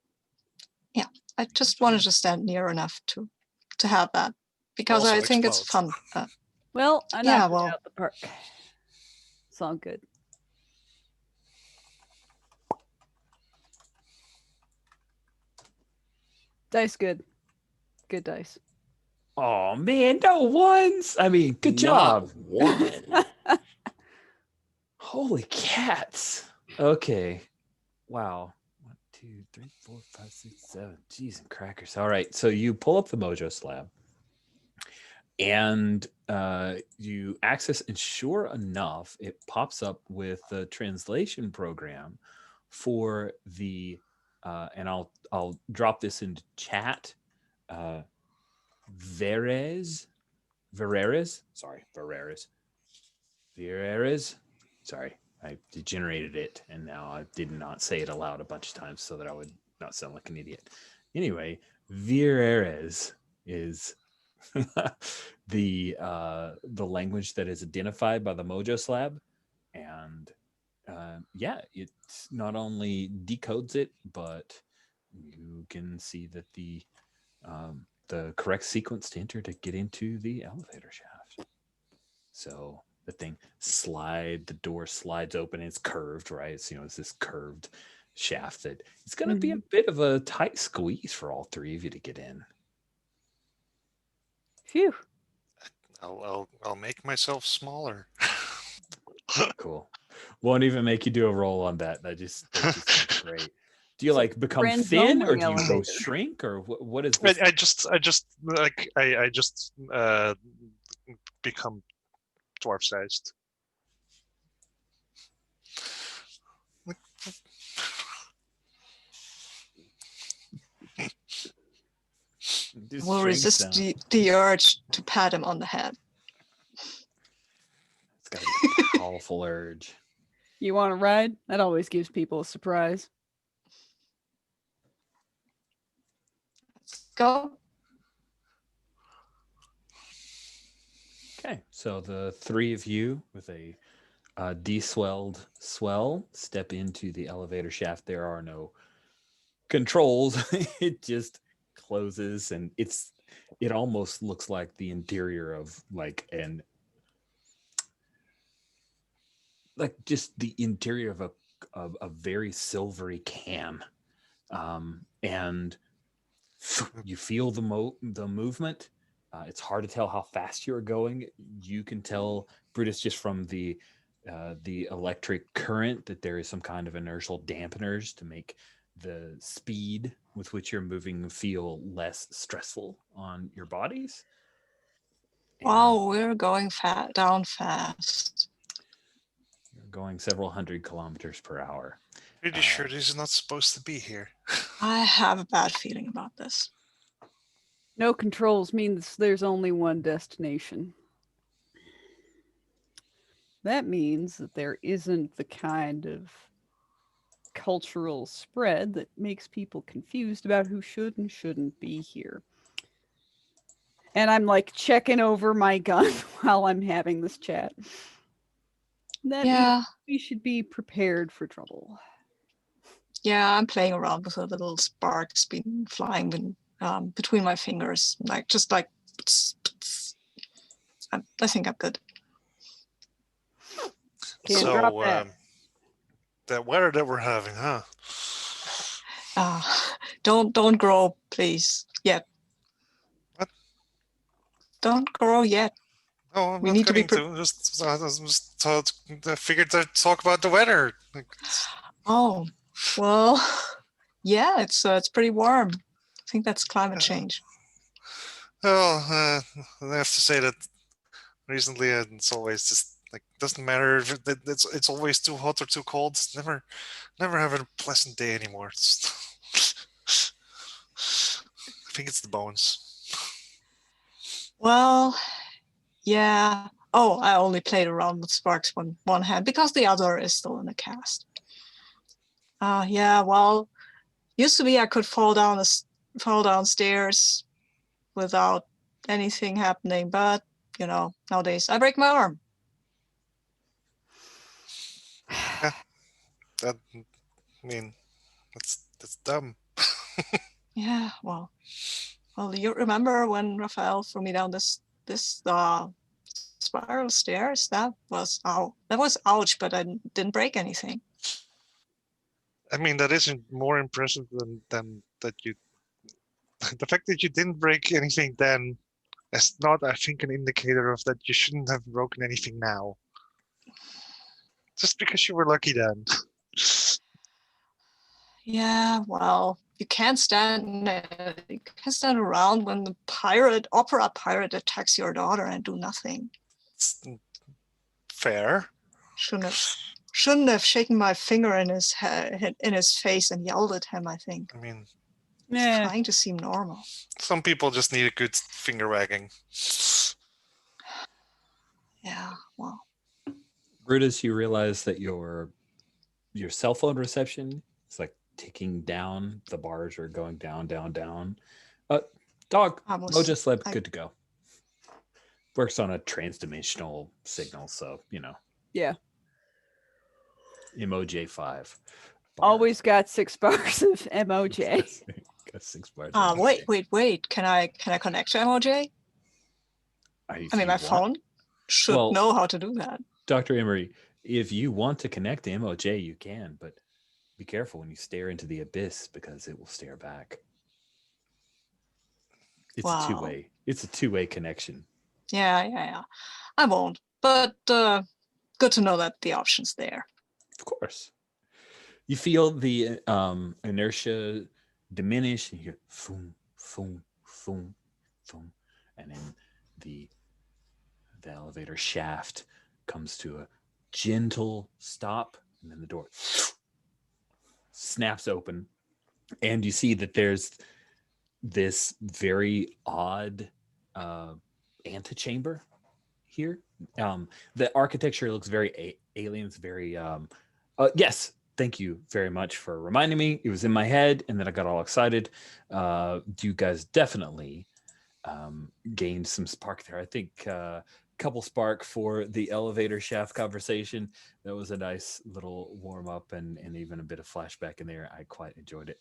Yeah, I just wanted to stand near enough to have that because Also I think it's explodes. fun. Well, I Yeah, knocked it well. out the park. It's all good. Dice good. Good dice. Oh man, no ones. I mean, good job. One. Holy cats. Okay. Wow. 1, 2, 3, 4, 5, 6, 7. Jeez and crackers. All right. So you pull up the mojo slab and you access, and sure enough, it pops up with the translation program for the and I'll drop this into chat. Verez Vereres. Sorry, Vereres. Vereres. Sorry, I degenerated it, and now I did not say it aloud a bunch of times so that I would not sound like an idiot. Anyway, Vereres is the language that is identified by the Mojo slab, and yeah, it not only decodes it, but you can see that the correct sequence to enter to get into the elevator shaft. So the thing the door slides open. It's curved, right? It's it's this curved shaft that it's going to be a bit of a tight squeeze for all three of you to get in. Phew. I'll make myself smaller. Cool. Won't even make you do a roll on that. That just sounds great. Do you like become friends thin, or only do you go elevator. shrink, or what is this? I just become dwarf sized. Just Will shrinks resist down. the urge to pat him on the head. It's got to be a powerful urge. You want to ride? That always gives people a surprise. Let's go. Okay, so the three of you with a deswelled swell step into the elevator shaft. There are no controls. It just closes, and it almost looks like the interior of just the interior of a very silvery can, and you feel the movement. It's hard to tell how fast you're going. You can tell, Brutus, just from the electric current, that there is some kind of inertial dampeners to make the speed with which you're moving feel less stressful on your bodies. Wow, we're going down fast. You're going several hundred kilometers per hour. Pretty sure this is not supposed to be here. I have a bad feeling about this. No controls means there's only one destination. That means that there isn't the kind of cultural spread that makes people confused about who should and shouldn't be here. And I'm like checking over my gun while I'm having this chat. That means we should be prepared for trouble. Yeah, I'm playing around with a little sparks been flying between my fingers, I think I'm good. Can't drop that. That weather that we're having, huh? Don't grow, please, yet. What? Don't grow yet. Oh, I'm We not need to be going to. I figured to talk about the weather. Oh, well, yeah, it's pretty warm. I think that's climate change. Well, I have to say that recently it's always just like doesn't matter if it's always too hot or too cold. It's never have a pleasant day anymore. I think it's the bones. Well, yeah. Oh, I only played around with sparks on one hand because the other is still in the cast. Yeah, well, used to be I could fall downstairs without anything happening, but nowadays I break my arm. Yeah, that's dumb. Yeah, well, you remember when Raphael threw me down this spiral stairs? That was ouch, but I didn't break anything. I mean, that isn't more impressive than that you. The fact that you didn't break anything then is not, I think, an indicator of that you shouldn't have broken anything now. Just because you were lucky then. Yeah, well, you can't stand around when the opera pirate attacks your daughter and do nothing. It's fair. Shouldn't have shaken my finger in his face and yelled at him, I think. I mean, trying to seem normal. Some people just need a good finger wagging. Yeah. Well. Brutus, you realize that your cell phone reception is like ticking down. The bars are going down, down, down. Dog, Moja slept, good to go. Works on a transdimensional signal, so Yeah. MOJ5. Always got 6 bars of MOJ. Got 6 bars. of Wait. Can I connect to MOJ? I mean, my phone should know how to do that. Dr. Emery, if you want to connect to MOJ, you can, but be careful when you stare into the abyss because it will stare back. It's a two-way. It's a two-way connection. Yeah. I won't. But good to know that the option's there. Of course. You feel the inertia diminish, and you hear boom, boom, boom, boom, and then the elevator shaft comes to a gentle stop, and then the door snaps open, and you see that there's this very odd antechamber here. The architecture looks very alien. It's very yes. Thank you very much for reminding me. It was in my head, and then I got all excited. You guys definitely gained some spark there. I think couple spark for the elevator shaft conversation. That was a nice little warm up and even a bit of flashback in there. I quite enjoyed it.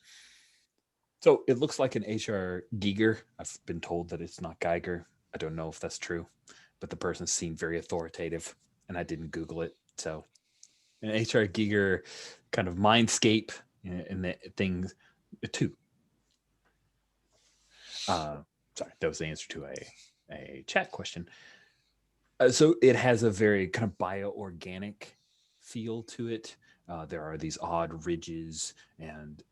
So it looks like an HR Giger. I've been told that it's not Geiger. I don't know if that's true, but the person seemed very authoritative, and I didn't Google it. So an HR Giger kind of mindscape and the things too. Sorry, that was the answer to a chat question. So it has a very kind of bioorganic feel to it. There are these odd ridges, and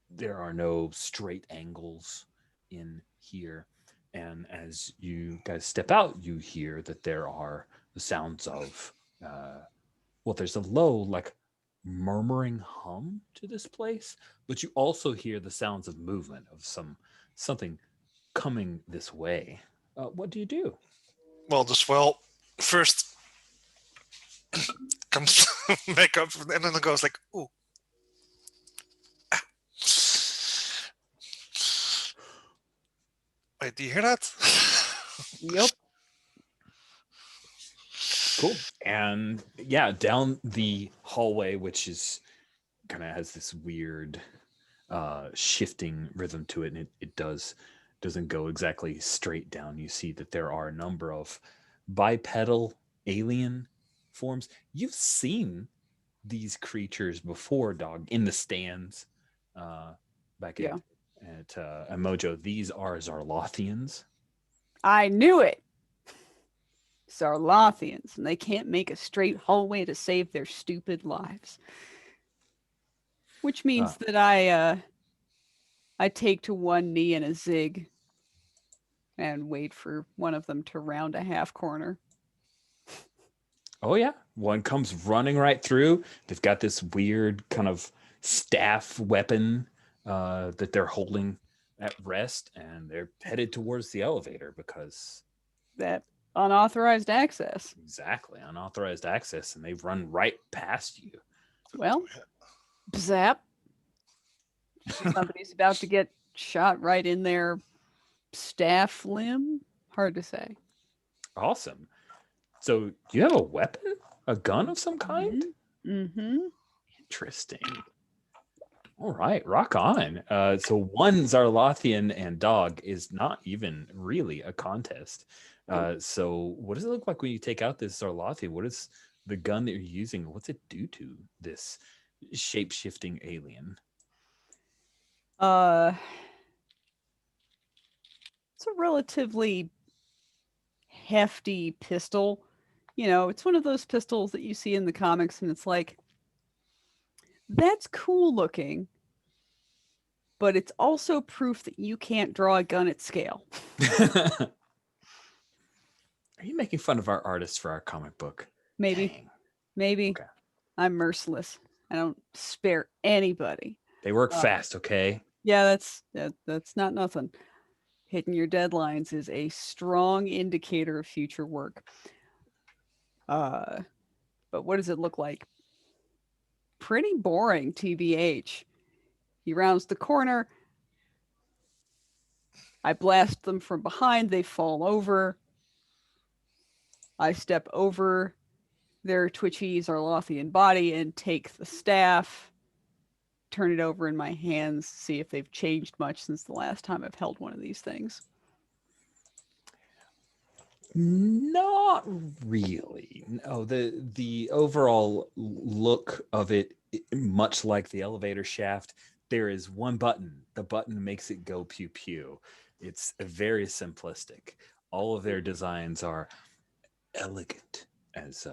there are no straight angles in here. And as you guys step out, you hear that there are the sounds of, there's a low, like, murmuring hum to this place, but you also hear the sounds of movement of something coming this way. What do you do? Well, first comes back up, and then it goes like, ooh. Wait, do you hear that? Yep. Cool. And yeah, down the hallway, which is kind of has this weird shifting rhythm to it, and it doesn't go exactly straight down. You see that there are a number of bipedal alien forms. You've seen these creatures before, dog, in the stands back at Mojo. These are Zarlothians. I knew it. Zarlothians, and they can't make a straight hallway to save their stupid lives. Which means that I take to one knee in a zig and wait for one of them to round a half corner. Oh yeah, one comes running right through. They've got this weird kind of staff weapon that they're holding at rest, and they're headed towards the elevator because that unauthorized access. Exactly, unauthorized access, and they've run right past you. Well, zap. Somebody's about to get shot right in their staff limb. Hard to say. Awesome. So you have a weapon? A gun of some kind? Mm-hmm. Interesting. All right, rock on. So one Zarlothian and dog is not even really a contest. So what does it look like when you take out this Zarlothian? What is the gun that you're using? What's it do to this shape-shifting alien? It's a relatively hefty pistol. You know, it's one of those pistols that you see in the comics, and it's like, that's cool looking, but it's also proof that you can't draw a gun at scale. Are you making fun of our artists for our comic book? Maybe. Dang. Maybe. Okay. I'm merciless. I don't spare anybody. They work fast, okay? Yeah, that's not nothing. Hitting your deadlines is a strong indicator of future work. But what does it look like? Pretty boring, TBH. He rounds the corner. I blast them from behind. They fall over. I step over their twitchy Zarlothian body and take the staff, turn it over in my hands, see if they've changed much since the last time I've held one of these things. Not really. No, the overall look of it, much like the elevator shaft, there is one button. The button makes it go pew pew. It's very simplistic. All of their designs are elegant, as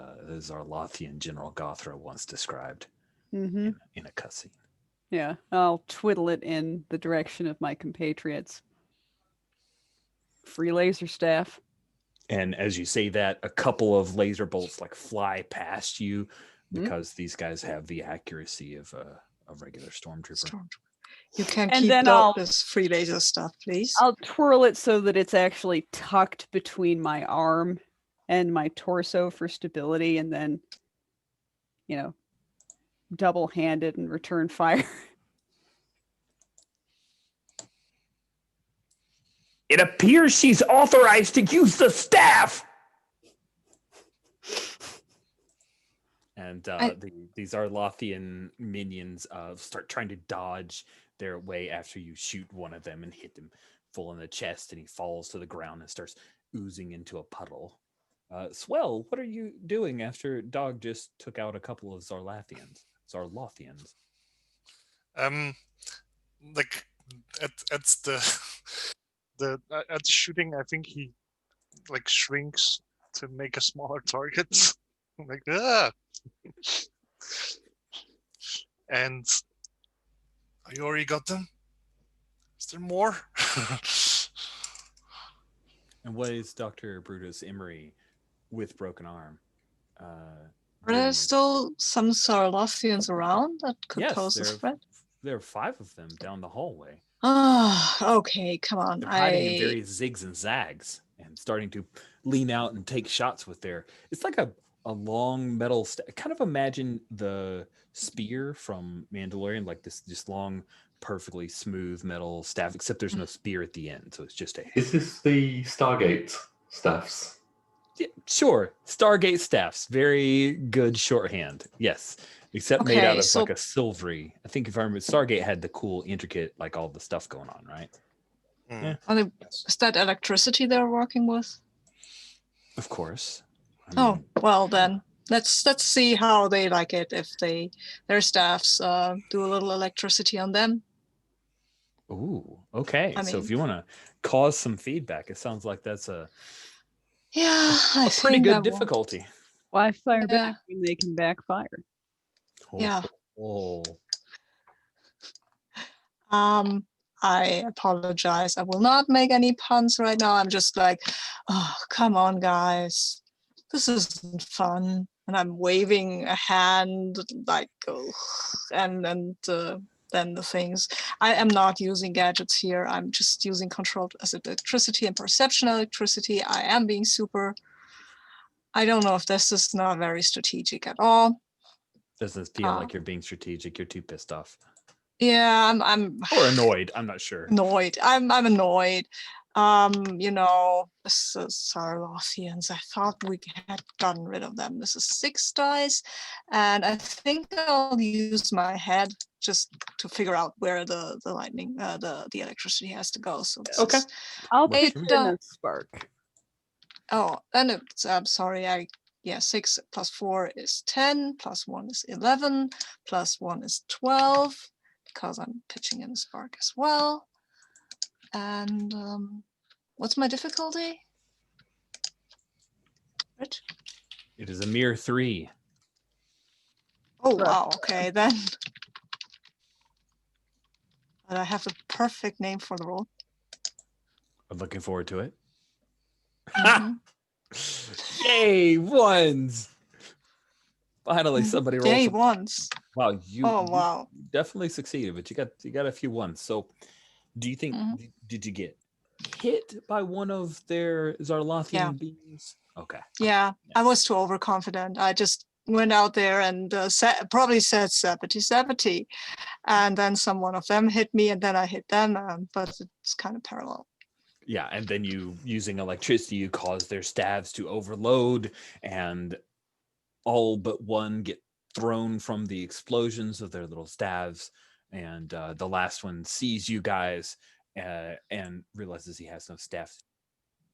our Lothian General Gothra once described Mm-hmm. in a cutscene. Yeah, I'll twiddle it in the direction of my compatriots. Free laser staff. And as you say that, a couple of laser bolts like fly past you because these guys have the accuracy of a regular stormtrooper. You can And keep then this free laser stuff, please. I'll twirl it so that it's actually tucked between my arm and my torso for stability, and then, double-handed and return fire. It appears she's authorized to use the staff. And these Arlothian minions start trying to dodge their way after you shoot one of them and hit him full in the chest, and he falls to the ground and starts oozing into a puddle. Swell, what are you doing after Dog just took out a couple of Zarlothians? Like at the shooting, I think he like shrinks to make a smaller target. Like and you already got them? Is there more? And what is Dr. Brutus Emery with broken arm? Are there still some Sarlothians around that could pose a threat? There are 5 of them down the hallway. Okay, come on. They're hiding in various zigs and zags and starting to lean out and take shots with their... It's like a long metal... kind of imagine the spear from Mandalorian, like this just long, perfectly smooth metal staff, except there's no spear at the end, so it's just a... Is this the Stargate staffs? Yeah, sure. Stargate staffs. Very good shorthand. Yes. Except made out of like a silvery. I think if I remember, Stargate had the cool, intricate, like all the stuff going on, right? Yeah. Is that electricity they're working with? Of course. Well then, let's see how they like it if their staffs do a little electricity on them. Ooh, okay. So if you want to cause some feedback, it sounds like that's a pretty good difficulty. Why fire back when they can backfire? Yeah. Oh. I apologize. I will not make any puns right now. I'm just like, oh, come on, guys. This isn't fun. And I'm waving a hand, like, and then the things. I am not using gadgets here. I'm just using controlled electricity and perception electricity. I am being super. I don't know if this is not very strategic at all. Doesn't feel like you're being strategic. You're too pissed off. Yeah, I'm or annoyed. I'm not sure. Annoyed. I'm annoyed. This is Sarlothians. I thought we had gotten rid of them. This is 6 dice, and I think I'll use my head just to figure out where the lightning, the electricity has to go. So okay, I'll pitch in a spark. Oh, and I'm sorry. 6 plus 4 is 10, plus 1 is 11, plus 1 is 12, because I'm pitching in a spark as well. And what's my difficulty? Right? It is a mere 3. Oh, wow. Okay, then. But I have a perfect name for the roll. I'm looking forward to it. Mm-hmm. Yay, ones! Finally, somebody rolled. Yay, ones! Wow, you you definitely succeeded, but you got a few ones. So, do you think? Did you get hit by one of their Zarlothian beams? Okay. Yeah, I Yes. was too overconfident. I just went out there and probably said 70-70. And then one of them hit me, and then I hit them, but it's kind of parallel. Yeah, and then you, using electricity, you cause their staves to overload, and all but one get thrown from the explosions of their little staves. And the last one sees you guys and realizes he has no staff.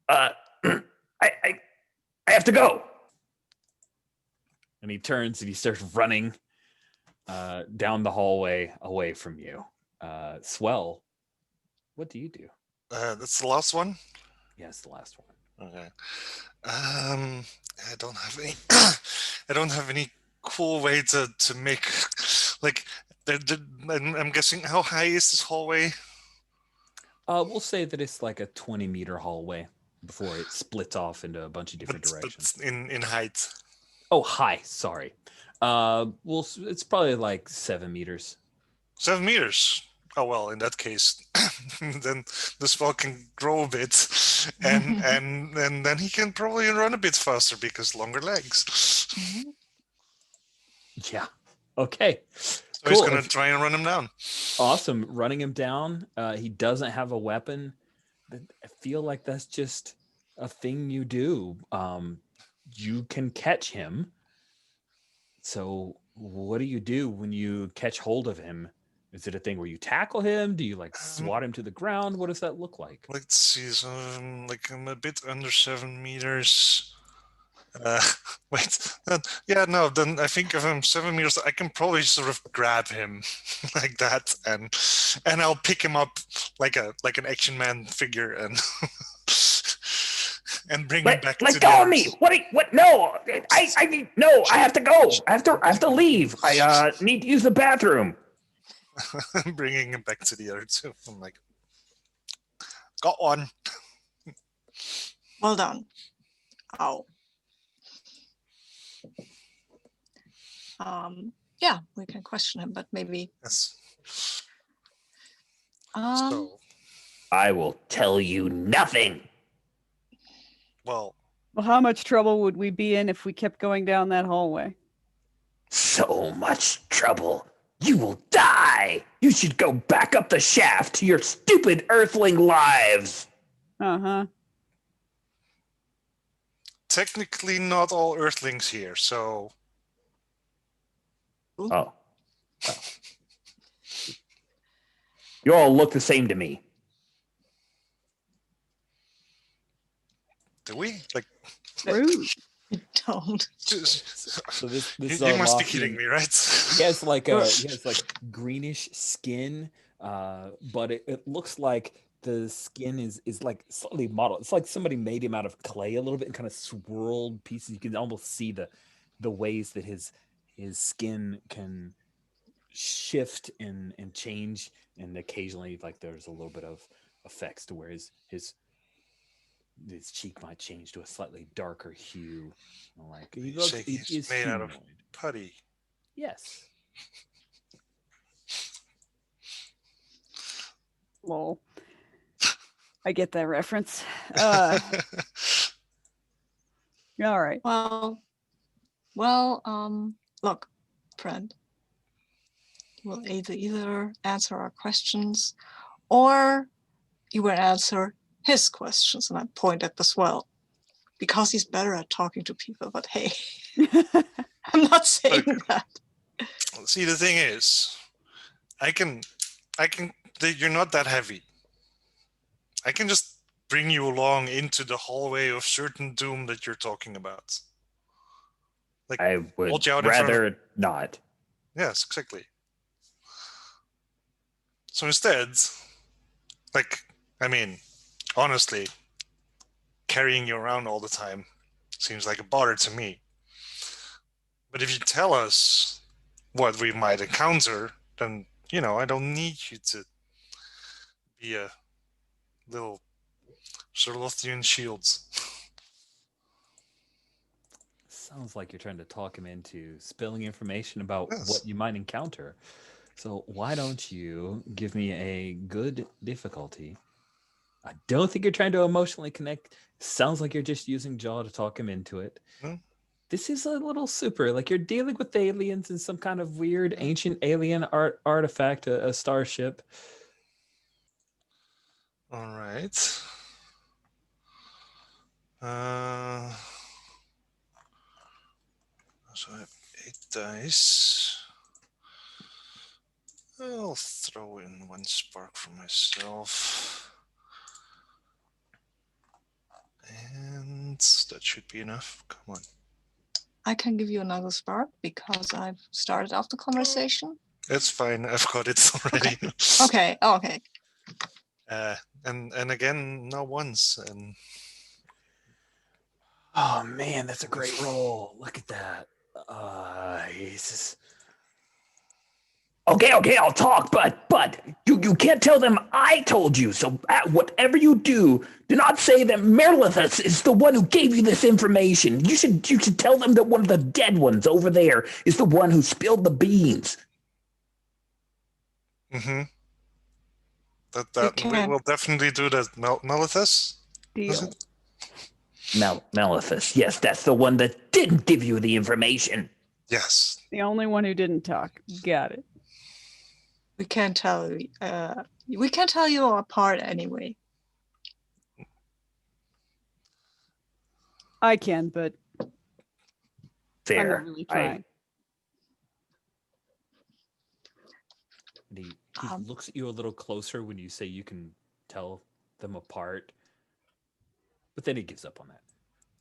I have to go. And he turns and he starts running down the hallway away from you. Swell, what do you do? That's the last one. Yes, the last one. Okay. I don't have any. I don't have any cool way to make like. I'm guessing, how high is this hallway? We'll say that it's like a 20-meter hallway before it splits off into a bunch of different directions. But in height. Oh, hi. Sorry. It's probably like 7 meters. 7 meters. Oh well, in that case, then the spell can grow a bit, and then he can probably run a bit faster because longer legs. Yeah. Okay. So cool. he's gonna try and run him down. Awesome. Running him down. He doesn't have a weapon. I feel like that's just a thing you do. You can catch him. So what do you do when you catch hold of him? Is it a thing where you tackle him? Do you like swat him to the ground? What does that look like? Let's see. So like I'm a bit under 7 meters. Wait. Yeah, no. Then I think if I'm 7 meters, I can probably sort of grab him like that, and I'll pick him up like an Action Man figure and bring him back. Let go of me! What? No! No! I have to go. I have to leave. I need to use the bathroom. I'm bringing him back to the other two. I'm like, got one. Well done. Ow. Yeah, we can question him, but maybe. Yes. So. I will tell you nothing. Well, how much trouble would we be in if we kept going down that hallway? So much trouble. You will die. You should go back up the shaft to your stupid earthling lives. Uh-huh. Technically not all earthlings here, so... Oh. You all look the same to me. Do we? Like... Rude. Don't. So this you must be kidding me, right? He has like greenish skin, but it looks like the skin is like slightly mottled. It's like somebody made him out of clay a little bit and kind of swirled pieces. You can almost see the ways that his skin can shift and change, and occasionally like there's a little bit of effects to where his cheek might change to a slightly darker hue. Like he looks, he's made out of putty. Yes. Lol. I get that reference. All right. Well, look, friend. You will either answer our questions, or you will answer his questions, and I point at the swell because he's better at talking to people. But hey, I'm not saying that. See, the thing is, I can. You're not that heavy. I can just bring you along into the hallway of certain doom that you're talking about. Like, I would rather not. Yes, exactly. So instead, like, I mean, honestly, carrying you around all the time seems like a bother to me. But if you tell us what we might encounter, then, I don't need you to be a little Charlothian shields. Sounds like you're trying to talk him into spilling information about what you might encounter. So why don't you give me a good difficulty I don't think you're trying to emotionally connect. Sounds like you're just using Jaw to talk him into it. Hmm? This is a little super. Like you're dealing with aliens and some kind of weird ancient alien artifact, a starship. All right. So I have 8 dice. I'll throw in 1 spark for myself. And that should be enough. Come on. I can give you another spark because I've started off the conversation. It's fine. I've got it already. Okay. Okay. And again, no ones. And Oh man, that's a great roll. Look at that. Jesus. Okay, I'll talk, but you can't tell them I told you. So whatever you do, do not say that Merlithus is the one who gave you this information. You should tell them that one of the dead ones over there is the one who spilled the beans. mm-hmm. We will definitely do that. Melithus? Deal. Melithus, yes, that's the one that didn't give you the information. Yes. The only one who didn't talk. Got it. We can't tell. We can't tell you apart anyway. I can, but Fair. I'm not really trying. And he looks at you a little closer when you say you can tell them apart. But then he gives up on that.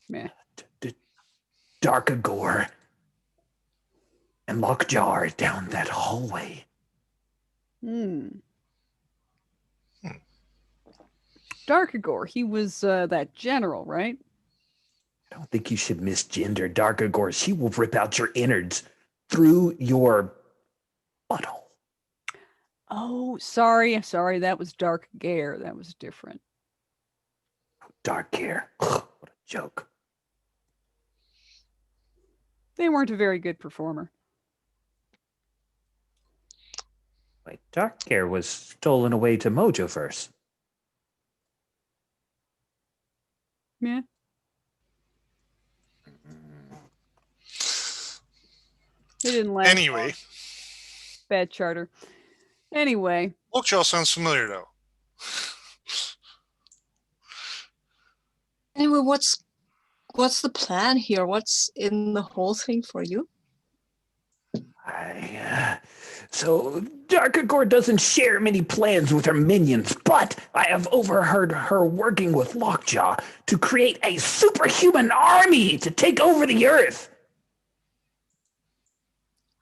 Meh. Darkagore and Lockjaw are down that hallway. Darkagore, he was that general, right? I don't think you should misgender Darkagore. She will rip out your innards through your butthole. Oh, sorry. That was Dark Gare. That was different. Dark hair. What a joke. They weren't a very good performer. Wait, Dark hair was stolen away to Mojoverse. Yeah. They didn't last. Anyway. Long. Bad charter. Anyway. Lockjaw sounds familiar, though. Anyway, what's the plan here? What's in the whole thing for you? So Darkagore doesn't share many plans with her minions, but I have overheard her working with Lockjaw to create a superhuman army to take over the Earth.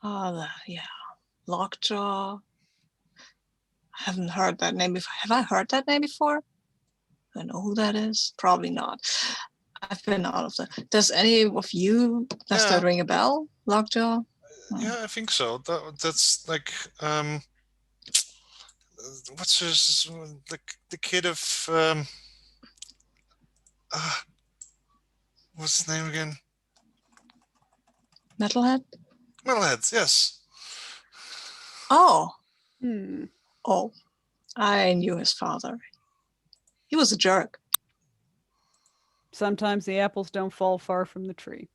Yeah, Lockjaw. I haven't heard that name before. Have I heard that name before? I know who that is. Probably not. I've been out of the. Does any of you does that ring a bell? Lockjaw. Yeah, I think so. That's like what's his the kid of what's his name again? Metalhead. Metalheads, yes. Oh. Hmm. Oh, I knew his father. He was a jerk. Sometimes the apples don't fall far from the tree.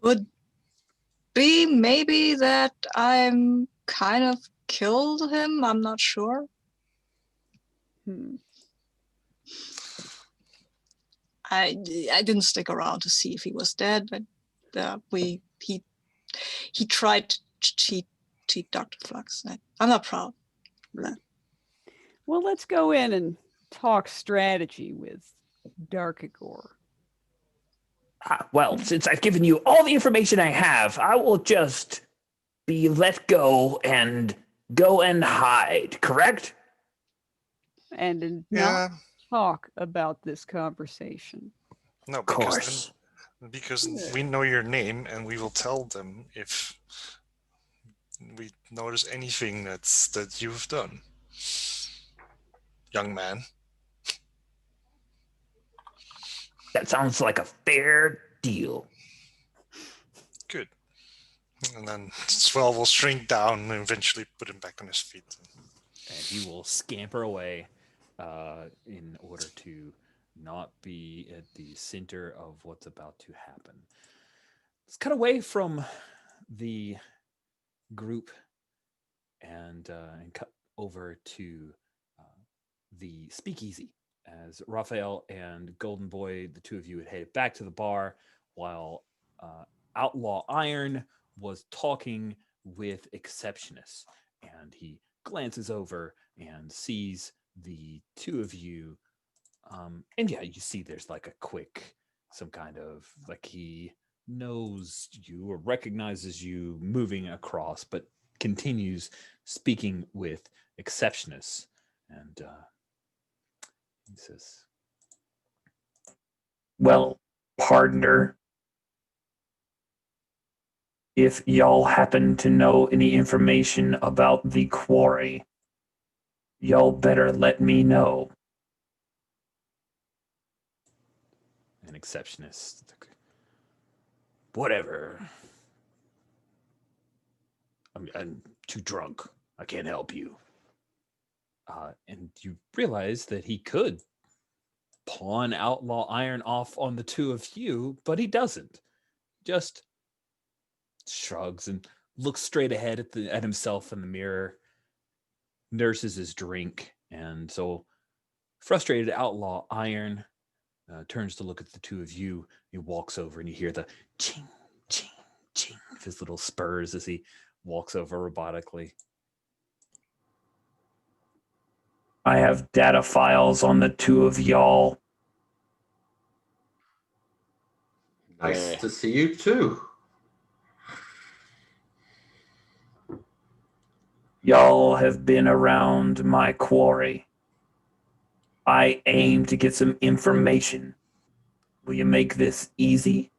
Could be maybe that I'm kind of killed him. I'm not sure. I didn't stick around to see if he was dead, but he tried to cheat Dr. Flux. I'm not proud of that. Well, let's go in and talk strategy with Darkagore. Well, since I've given you all the information I have, I will just be let go and hide, correct? And not talk about this conversation. No, of course. Because we know your name and we will tell them if we notice anything that you've done. Young man. That sounds like a fair deal. Good. And then Swell will shrink down and eventually put him back on his feet. And he will scamper away. in order to not be at the center of what's about to happen. Let's cut away from the group and cut over to the speakeasy as Raphael and Golden Boy, the two of you, had headed back to the bar while Outlaw Iron was talking with Exceptionist. And he glances over and sees the two of you. And yeah, you see there's like a quick, some kind of, like he knows you or recognizes you moving across, but continues speaking with Exceptionist. And he says, Well, partner, if y'all happen to know any information about the quarry, y'all better let me know. an Exceptionist. Whatever. I'm too drunk. I can't help you. And you realize that he could pawn Outlaw Iron off on the two of you, but he doesn't. Just shrugs and looks straight ahead at himself in the mirror, nurses his drink, and so frustrated Outlaw Iron turns to look at the two of you. He walks over and you hear the ching, ching, ching of his little spurs as he walks over robotically. I have data files on the two of y'all. Nice to see you too. Y'all have been around my quarry. I aim to get some information. Will you make this easy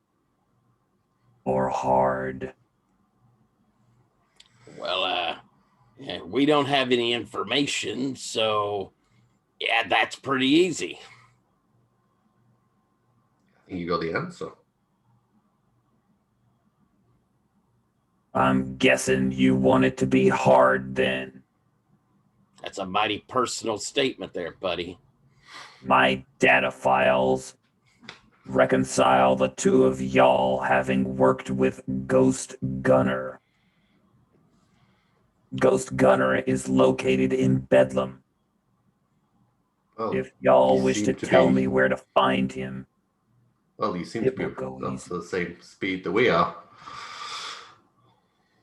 or hard? Well, we don't have any information, so yeah, that's pretty easy. I think you got the answer. I'm guessing you want it to be hard then. That's a mighty personal statement there, buddy. My data files reconcile the two of y'all having worked with Ghost Gunner. Ghost Gunner is located in Bedlam. Well, If y'all you wish to seem tell be- me where to find him, Well, you seem it to be will go up easy. to the same speed that we are.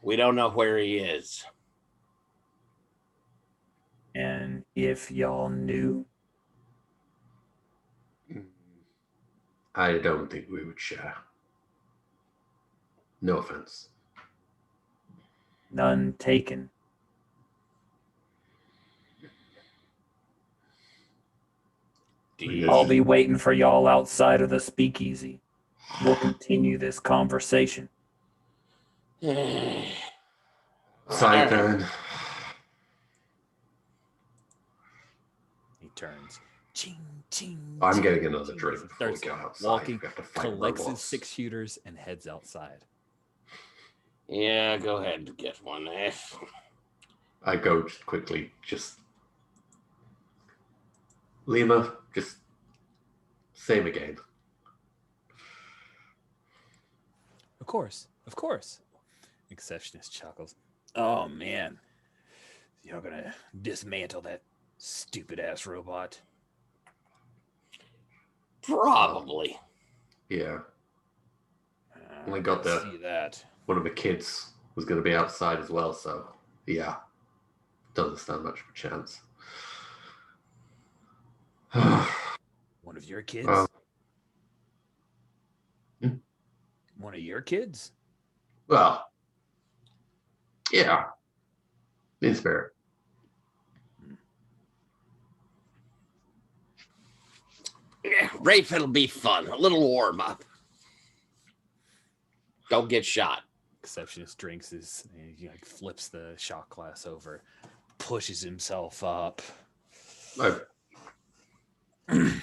We don't know where he is. And if y'all knew, I don't think we would share. No offense. none taken. I'll be waiting for y'all outside of the speakeasy. We'll continue this conversation. Side then. He turns. Ching, ching. I'm ching, getting another ching, drink as he before we starts go outside. walking, We have to fight collects his robots. 6 shooters, and heads outside. Yeah, go ahead and get one. I go just quickly, Lima, just same again. Of course, of course. Exceptionist chuckles. Oh man, you're gonna dismantle that stupid ass robot. Probably. Yeah. Only I got can the- see that. One of the kids was going to be outside as well, so yeah, doesn't stand much of a chance. One of your kids? One of your kids? Well, yeah, in spirit. Yeah, Rafe, it'll be fun. A little warm up. Don't get shot. Exceptionist drinks his, and he like flips the shot glass over, pushes himself up. I'm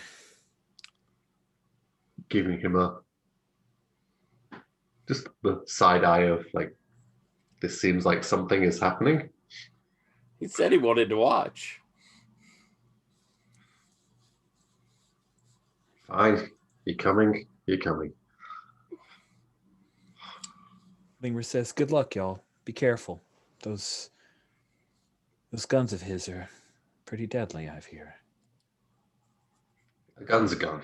giving him just the side eye of like, this seems like something is happening. He said he wanted to watch. Fine. You're coming. You're coming. Lingmer says, "Good luck, y'all. Be careful. Those guns of his are pretty deadly, I've heard." A gun's a gun.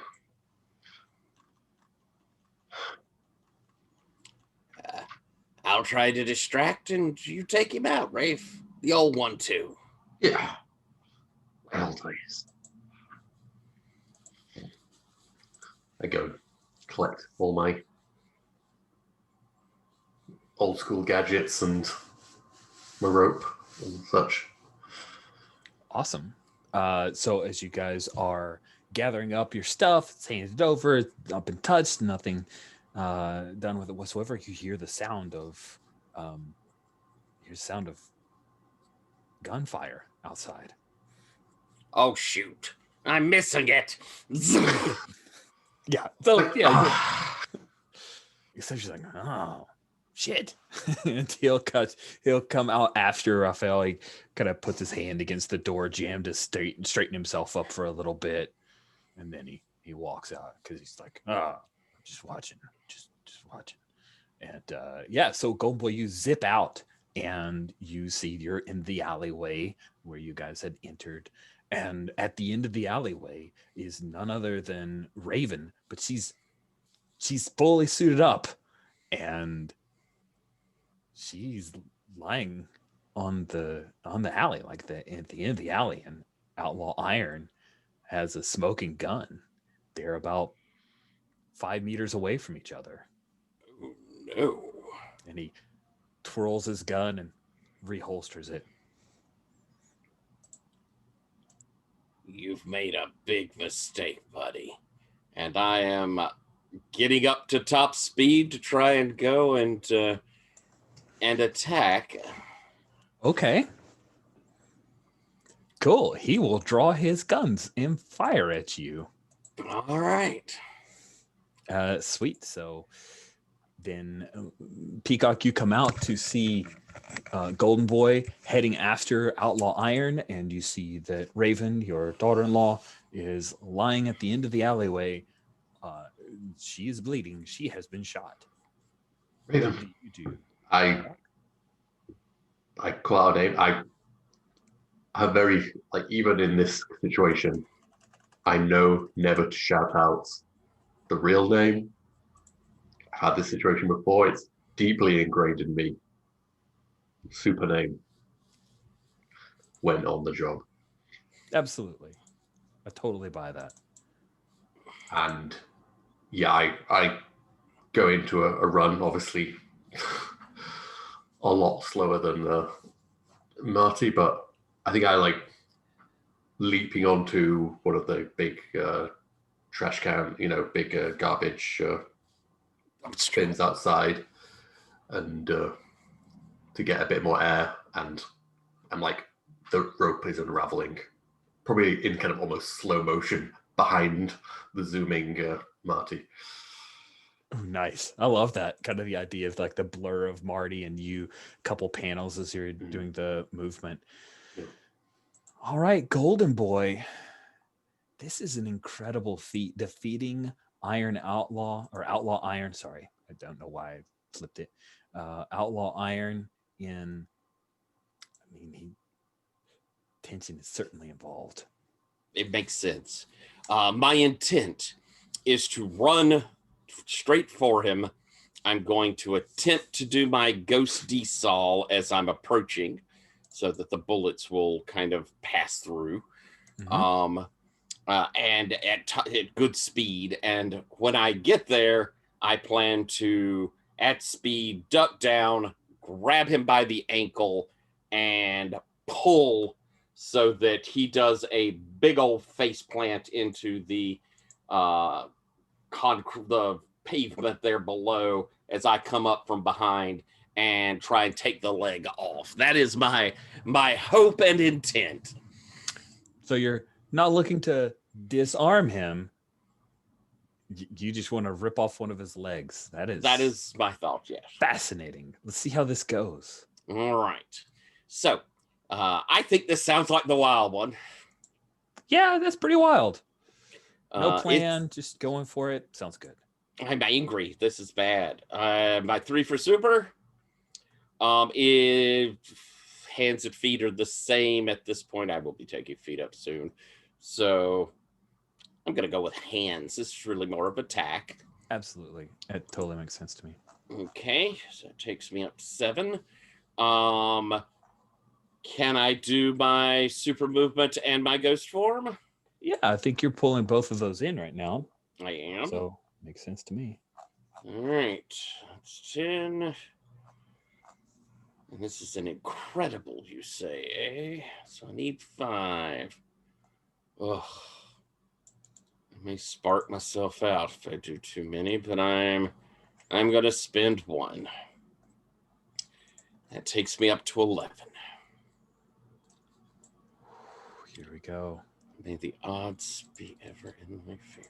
I'll try to distract and you take him out, Rafe. The old one, too. Yeah. Well, please. I go collect all my old school gadgets and my rope and such. Awesome. So as you guys are gathering up your stuff, it's handed over, it's not been touched, nothing done with it whatsoever, you hear the sound of gunfire outside. Oh, shoot. I'm missing it. Yeah. So yeah. So she's like, "Oh shit." And he'll come out after Raphael. He kind of puts his hand against the door jamb to straighten himself up for a little bit. And then he walks out because he's like, just watching. Just watching. And so Golden Boy, you zip out and you see you're in the alleyway where you guys had entered. And at the end of the alleyway is none other than Raven, but she's fully suited up and she's lying on the alley, like at the end of the alley, and Outlaw Iron has a smoking gun. They're about 5 meters away from each other. Oh, no. And he twirls his gun and reholsters it. You've made a big mistake, buddy. And I am getting up to top speed to try and go and attack. Okay. Cool. He will draw his guns and fire at you. All right. Sweet. So then, Peacock, you come out to see Golden Boy heading after Outlaw Iron, and you see that Raven, your daughter-in-law, is lying at the end of the alleyway. She is bleeding. She has been shot. Raven, What do you do? I call out name. I have very, like, even in this situation, I know never to shout out the real name. I've had this situation before. It's deeply ingrained in me. Super name when on the job. Absolutely. I totally buy that. And yeah, I go into a run, obviously a lot slower than Marty, but I think I like leaping onto one of the big trash can, big garbage bins outside, and to get a bit more air, and I'm like, the rope is unraveling, probably in kind of almost slow motion behind the zooming Marty. Oh, nice. I love that kind of the idea of like the blur of Marty and you, a couple panels as you're doing the movement. Yeah. All right, Golden Boy. This is an incredible feat, defeating Outlaw Iron. Sorry, I don't know why I flipped it. Outlaw Iron tension is certainly involved. It makes sense. My intent is to run straight for him. I'm going to attempt to do my ghost desal as I'm approaching so that the bullets will kind of pass through. Mm-hmm. And at good speed. And when I get there, I plan to, at speed, duck down, grab him by the ankle, and pull so that he does a big old face plant into the pavement there below as I come up from behind and try and take the leg off. That is my hope and intent. So you're not looking to disarm him. You just want to rip off one of his legs. That is my thought, yes. Fascinating. Let's see how this goes. All right. So I think this sounds like the wild one. Yeah, that's pretty wild. No It's- plan, just going for it. Sounds good. I'm angry. This is bad. My 3 for super. If hands and feet are the same at this point, I will be taking feet up soon. So I'm gonna go with hands. This is really more of attack. Absolutely. It totally makes sense to me. Okay, so it takes me up 7. Can I do my super movement and my ghost form? Yeah, I think you're pulling both of those in right now. I am. So makes sense to me. All right, that's 10. And this is an incredible, you say, eh? So I need 5. Ugh. I may spark myself out if I do too many, but I'm gonna spend 1. That takes me up to 11. Here we go. May the odds be ever in my favor.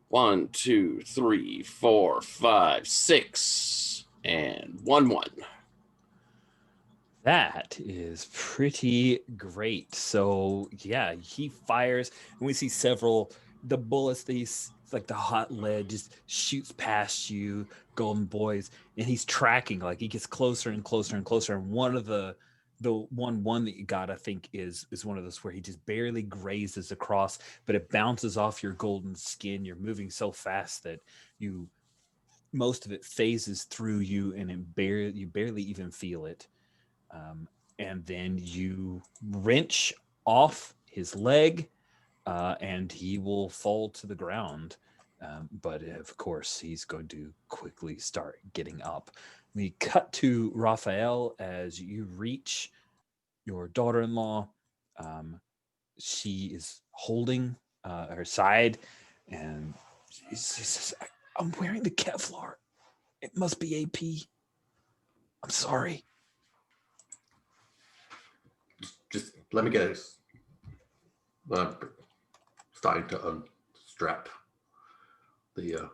1, 2, 3, 4, 5, 6, and 1, 1. That is pretty great. So yeah, he fires, and we see the bullets that he's like the hot lead just shoots past you, Golden Boys, and he's tracking, like he gets closer and closer and closer. And one of the one that you got, I think, is one of those where he just barely grazes across, but it bounces off your golden skin. You're moving so fast that most of it phases through you, and you barely even feel it. And then you wrench off his leg, and he will fall to the ground. But of course, he's going to quickly start getting up. We cut to Raphael as you reach your daughter-in-law. She is holding her side, and she says, "I'm wearing the Kevlar. It must be AP. I'm sorry." Just let me get this. Starting to unstrap the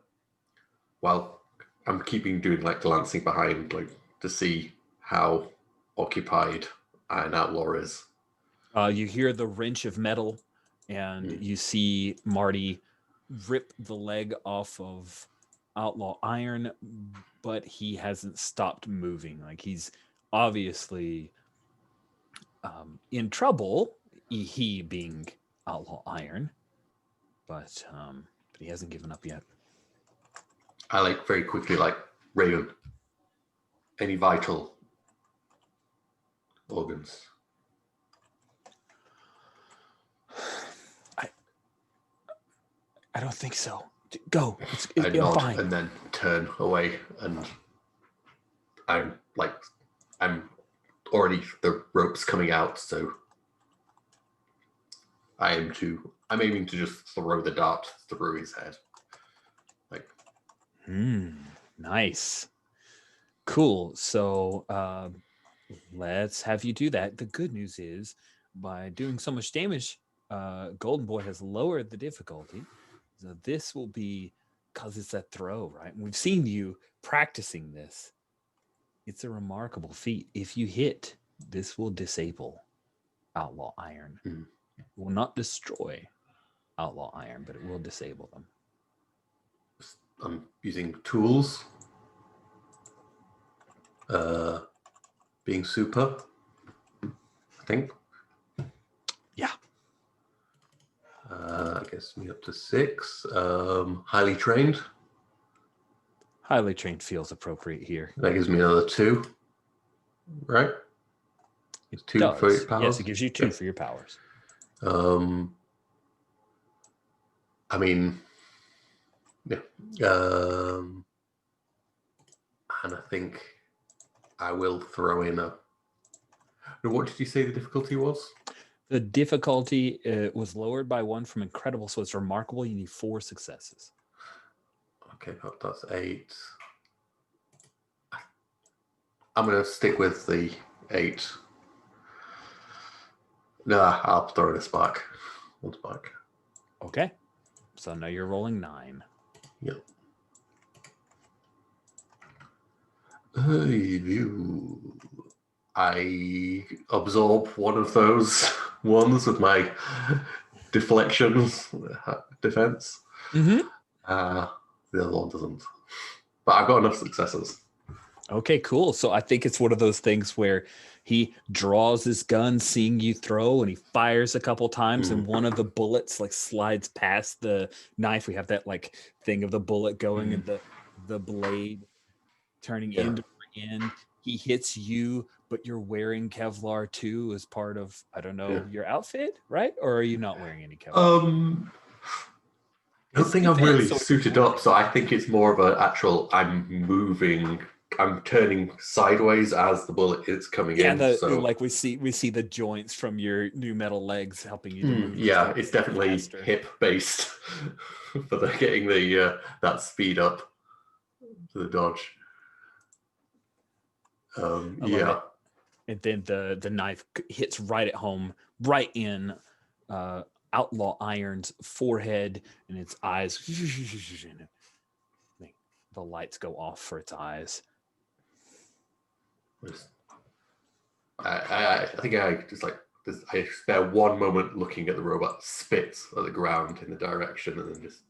while I'm doing like glancing behind, like to see how occupied an outlaw is. You hear the wrench of metal, and you see Marty rip the leg off of Outlaw Iron, but he hasn't stopped moving. Like he's obviously in trouble, he being Outlaw Iron, but he hasn't given up yet. I like very quickly, like, Raven, any vital organs? I don't think so. Go. I nod fine. and then turn away, and I'm already, the rope's coming out, so I'm aiming to just throw the dart through his head. Like, nice. Cool. So let's have you do that. The good news is, by doing so much damage, Golden Boy has lowered the difficulty. So this will be, because it's a throw, right? And we've seen you practicing this. It's a remarkable feat. If you hit, this will disable Outlaw Iron. It will not destroy Outlaw Iron, but it will disable them. I'm using tools. Being super, I think. Yeah. Gets me up to 6. Highly trained. Highly trained feels appropriate here. That gives me another 2. Right? It 2 does. for your powers. Yes, it gives you 2 for your powers. I mean, yeah. And I think I will throw in a. What did you say the difficulty was? The difficulty was lowered by 1 from incredible, so it's remarkable. You need 4 successes. Okay, that's 8. I'm going to stick with the 8. Nah, I'll throw in a spark. 1 spark. Okay. So now you're rolling 9. Yep. I absorb one of those ones with my deflections defense. Mm-hmm. The other one doesn't. But I've got enough successes. Okay, cool. So I think it's one of those things where he draws his gun, seeing you throw, and he fires a couple times, and one of the bullets like slides past the knife. We have that like thing of the bullet going and the blade turning end over end. He hits you, but you're wearing Kevlar too as part of, I don't know, your outfit, right? Or are you not wearing any Kevlar? I don't think I'm really suited up, so I think it's more of an actual, I'm moving, I'm turning sideways as the bullet is coming in. So like we see the joints from your new metal legs helping you to move. Yeah, it's definitely hip based for getting the that speed up to the dodge. Yeah. And then the knife hits right at home, right in Outlaw Iron's forehead, and its eyes. The lights go off for its eyes. I think I just like I spare one moment looking at the robot, spits at the ground in the direction, and then just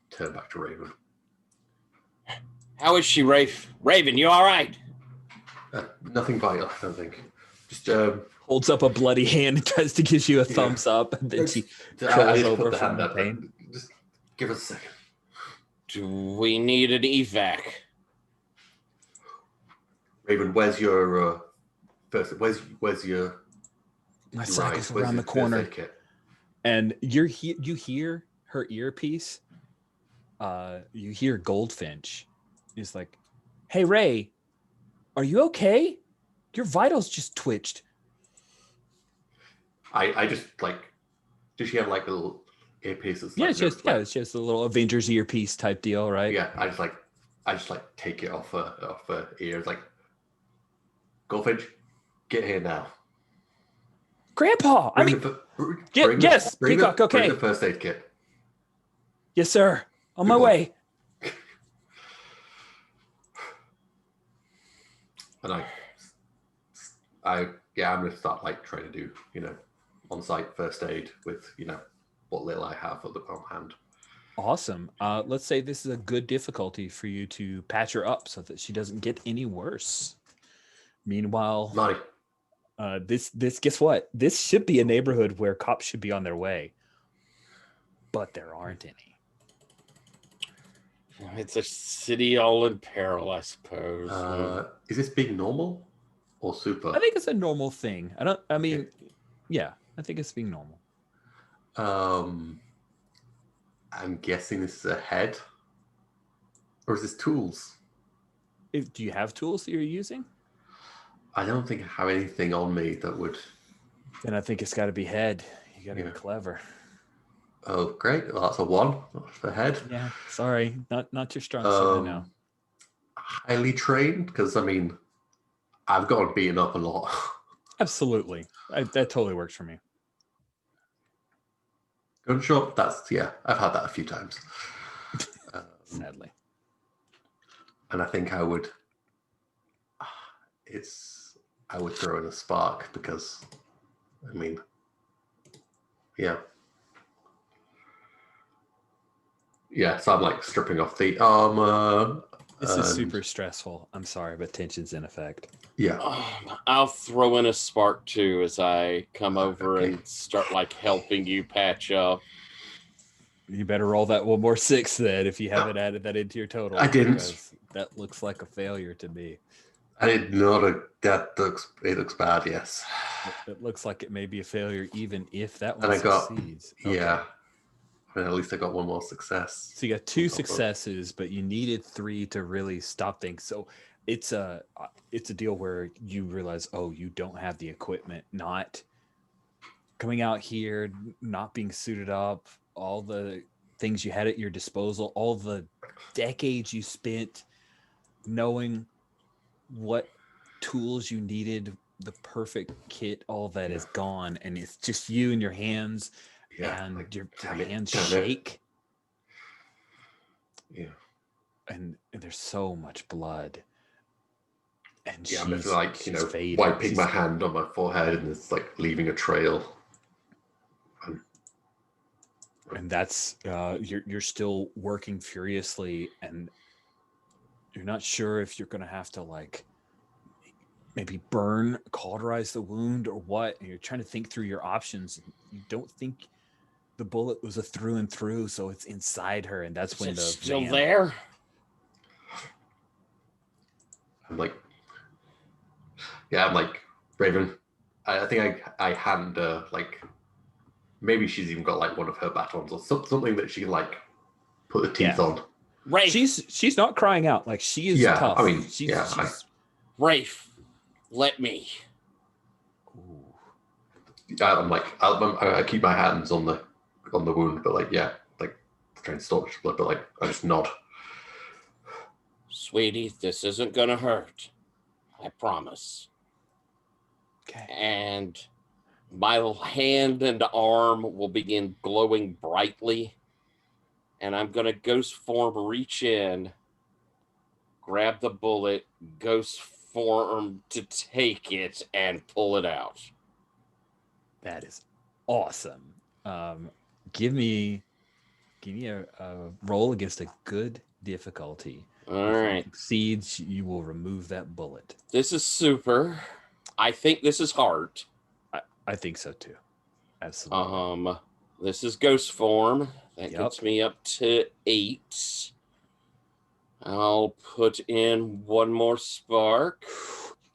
turn back to Raven. How is she, Raven? You all right? Nothing vital, I don't think. Just holds up a bloody hand and tries to give you a thumbs up, and then she curls over from the pain. Just give us a second. Do we need an evac? Raven, where's your where's your my cycle's around the corner, and you hear her earpiece. You hear Goldfinch. He's like, "Hey Ray, are you okay? Your vitals just twitched." I just like, does she have like a little earpieces? Yeah, it's just a little Avengers earpiece type deal, right? Yeah, I just like take it off her ears, like, Goldfinch, get here now. Grandpa, yes, Peacock, okay. Bring the first aid kit. Yes, sir. On my way. And I'm gonna start like trying to do, on-site first aid with, what little I have on hand. Awesome. Let's say this is a good difficulty for you to patch her up so that she doesn't get any worse. Meanwhile, this guess what? This should be a neighborhood where cops should be on their way, but there aren't any. It's a city all in peril, I suppose. Is this being normal or super? I think it's a normal thing. Yeah, I think it's being normal. I'm guessing this is a head, or is this tools? Do you have tools that you're using? I don't think I have anything on me that would. Then I think it's got to be head. You got to be clever. Oh, great! Well, that's a 1 for head. Yeah, sorry, not your strong suit. I know. Highly trained, because I've gotten beaten up a lot. Absolutely, that totally works for me. Gunshot, I've had that a few times. Sadly. And I think I would throw in a spark because, so I'm like stripping off the armor. This is super stressful. I'm sorry, but tension's in effect. Yeah. I'll throw in a spark too as I come over and start like helping you patch up. You better roll that one more 6 then if you haven't added that into your total. I didn't. That looks like a failure to me. I did not. It looks bad. Yes. It looks like it may be a failure even if that one succeeds. Yeah. At least I got 1 more success. So you got 2 successes, but you needed 3 to really stop things. So it's a deal where you realize, you don't have the equipment, not coming out here, not being suited up, all the things you had at your disposal, all the decades you spent knowing what tools you needed, the perfect kit, all that is gone, and it's just you and your hands. Yeah, and your hands shake. Yeah. And there's so much blood. And I'm just like, wiping my hand on my forehead and it's like leaving a trail. And that's you're still working furiously, and you're not sure if you're gonna have to like maybe cauterize the wound or what. And you're trying to think through your options. You don't think the bullet was a through and through, so it's inside her, and that's Is when it the still van. there? I'm like, yeah, I'm like, Raven, I think I hand like, maybe she's even got like one of her batons or something that she can like put the teeth Yeah. on. Rafe, She's not crying out, like she is Yeah, tough. I mean, she's yeah, Rafe, let me. Ooh. I'm like, I keep my hands on the wound, but like, yeah, like trying to stop blood, but like, I just nod. Sweetie, this isn't gonna hurt. I promise. Okay. And my hand and arm will begin glowing brightly. And I'm gonna ghost form reach in, grab the bullet, ghost form to take it and pull it out. That is awesome. Give me a roll against a good difficulty. All If it right. succeeds, you will remove that bullet. This is super. I think this is hard. I think so too. Absolutely. This is ghost form. That Yep. gets me up to 8. I'll put in one more spark.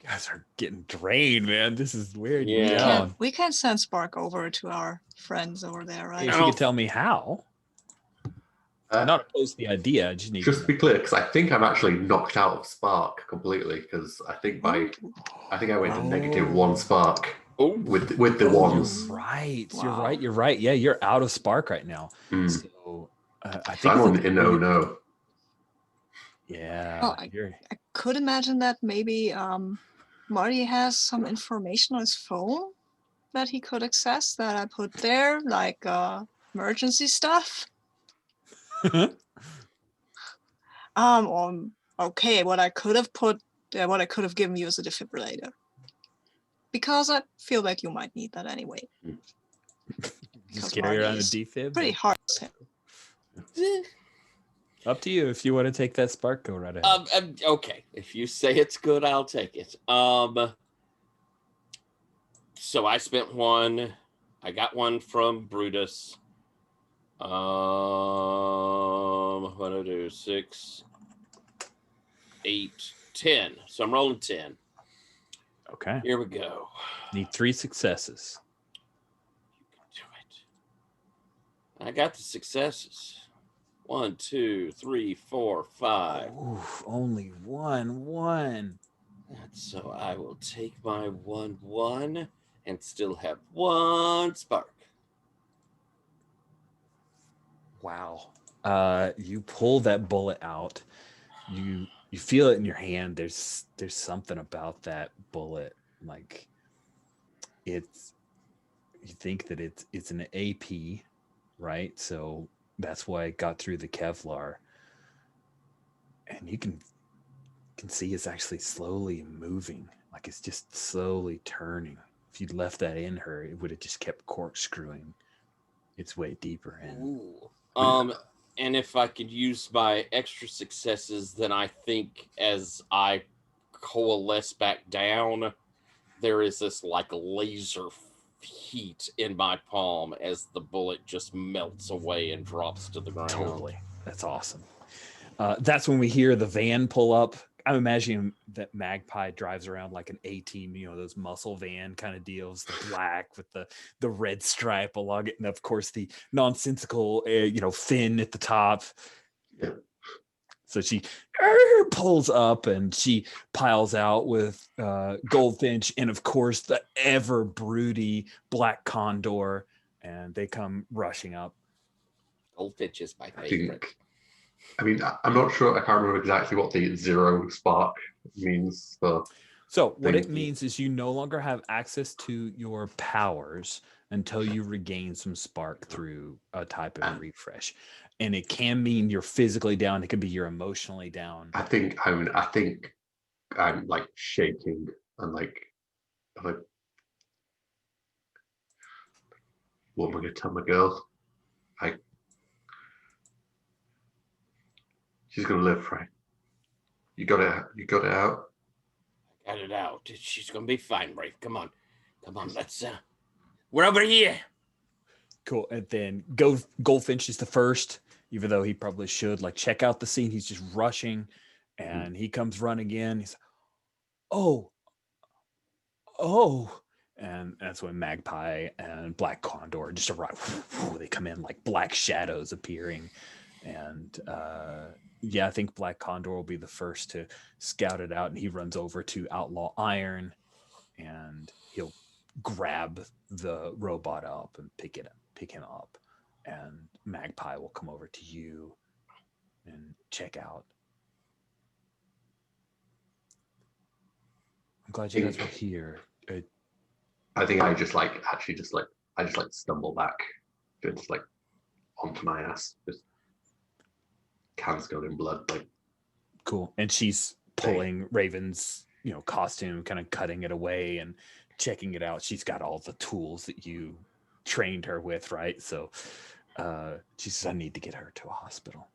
You guys are getting drained, man. This is weird. Yeah. We can send Spark over to our friends over there, right? If you could tell me how. I'm not opposed to the idea. I just need Just to to be clear, because I think I'm actually knocked out of spark completely, because I think I went to -1 spark with the ones. Right. Wow. You're right. Yeah, you're out of spark right now. So I think I'm it's on no. Yeah. Well, I could imagine that maybe Marty has some information on his phone that he could access that I put there, like emergency stuff. Okay, what I could have given you is a defibrillator, because I feel like you might need that anyway. Just carry around a Marty is defib. pretty hard as hell. Up to you. If you want to take that spark, go right ahead. Okay, if you say it's good, I'll take it. So I spent 1. I got 1 from Brutus. What do I do? 6, 8, 10. So I'm rolling 10. Okay. Here we go. Need 3 successes. You can do it. I got the successes. 1, 2, 3, 4, 5. Oof, only 1. So I will take my 1 and still have 1 spark. Wow. You pull that bullet out. You feel it in your hand. There's something about that bullet. Like you think that it's an AP, right? So that's why it got through the Kevlar. And you can see it's actually slowly moving. Like it's just slowly turning. If you'd left that in her, it would have just kept corkscrewing its way deeper in. Ooh. And if I could use my extra successes, then I think as I coalesce back down, there is this like laser heat in my palm as the bullet just melts away and drops to the ground. Totally. That's awesome. That's when we hear the van pull up. I'm imagining that Magpie drives around like an A-team, those muscle van kind of deals, the black with the red stripe along it, and of course the nonsensical, fin at the top. Yeah. So she pulls up and she piles out with Goldfinch and of course the ever broody Black Condor, and they come rushing up. Goldfinch is my favorite. I'm not sure. I can't remember exactly what the 0 spark means. So what it means is you no longer have access to your powers until you regain some spark through a type of refresh. And it can mean you're physically down. It could be you're emotionally down. I think I'm like shaking and like, what am I going to tell my girl? She's gonna live, right? You got it. You got it out. Got it out. She's gonna be fine, Rafe. Come on. Let's. We're over here. Cool. And then Goldfinch is the first, even though he probably should like check out the scene. He's just rushing, and he comes running in. He's, oh, and that's when Magpie and Black Condor just arrive. They come in like black shadows appearing, and yeah, I think Black Condor will be the first to scout it out, and he runs over to Outlaw Iron, and he'll grab the robot up and pick him up, and Magpie will come over to you and check out. I'm glad you guys were here. I think I just stumble back, just like onto my ass, just cans covered in blood, like. Cool. And she's pulling Raven's, costume, kind of cutting it away and checking it out. She's got all the tools that you trained her with, right? So she says, I need to get her to a hospital.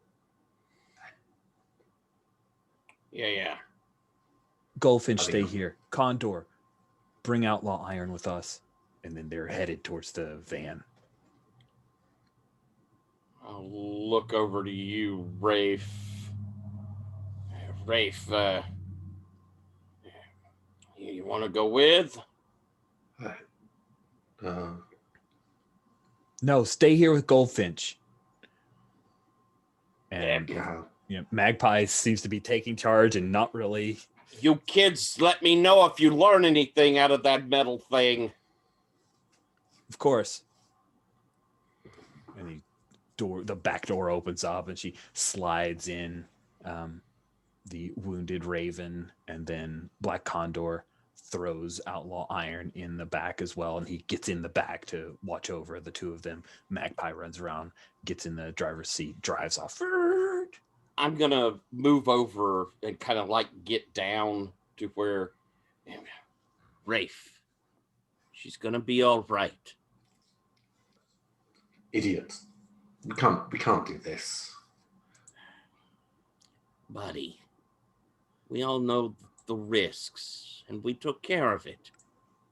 Yeah. Goldfinch, stay here. Condor, bring Outlaw Iron with us. And then they're headed towards the van. I'll look over to you, Rafe. Rafe, you want to go with? No, stay here with Goldfinch. And Magpie seems to be taking charge and not really. You kids, let me know if you learn anything out of that metal thing. Of course. And the back door opens up, and she slides in the wounded Raven, and then Black Condor throws Outlaw Iron in the back as well, and he gets in the back to watch over the two of them. Magpie runs around, gets in the driver's seat, drives off. I'm gonna move over and kind of like get down to where Rafe, she's gonna be all right. Idiots. We can't do this. Buddy, we all know the risks, and we took care of it.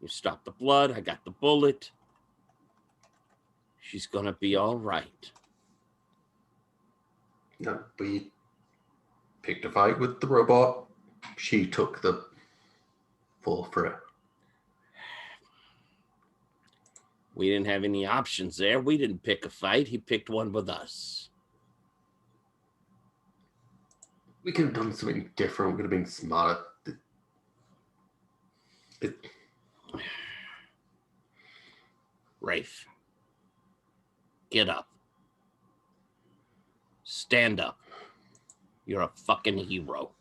You stopped the blood, I got the bullet. She's gonna be all right. No, we picked a fight with the robot. She took the fall for it. We didn't have any options there. We didn't pick a fight. He picked one with us. We could have done something different. We could have been smarter. Rafe, get up. Stand up. You're a fucking hero.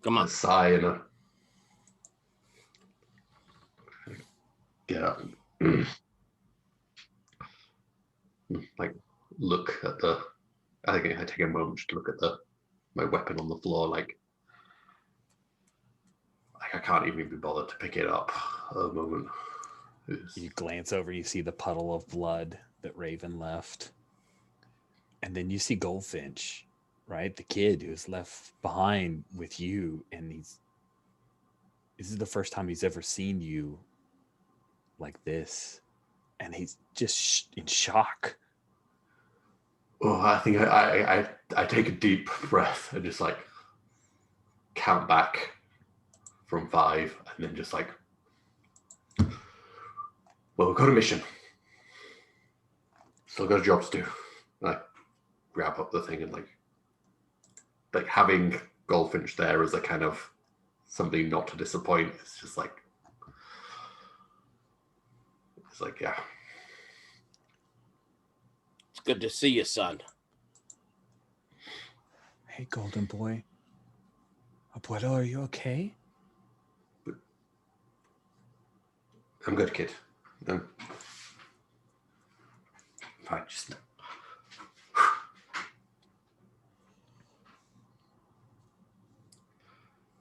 Come on. A sigh and a get up. Like look at the. I think I take a moment just to look at my weapon on the floor. Like I can't even be bothered to pick it up at the moment. You glance over, you see the puddle of blood that Raven left. And then you see Goldfinch, right? The kid who's left behind with you. And this is the first time he's ever seen you like this. And he's just in shock. Oh, I think I take a deep breath and just like count back from 5 and then just like, well, we've got a mission. Still got a job to do. And I grab up the thing and like having Goldfinch there as a kind of something not to disappoint. It's just like, yeah. It's good to see you, son. Hey, Golden Boy. Abuelo, are you okay? I'm good, kid. I'm fine. Just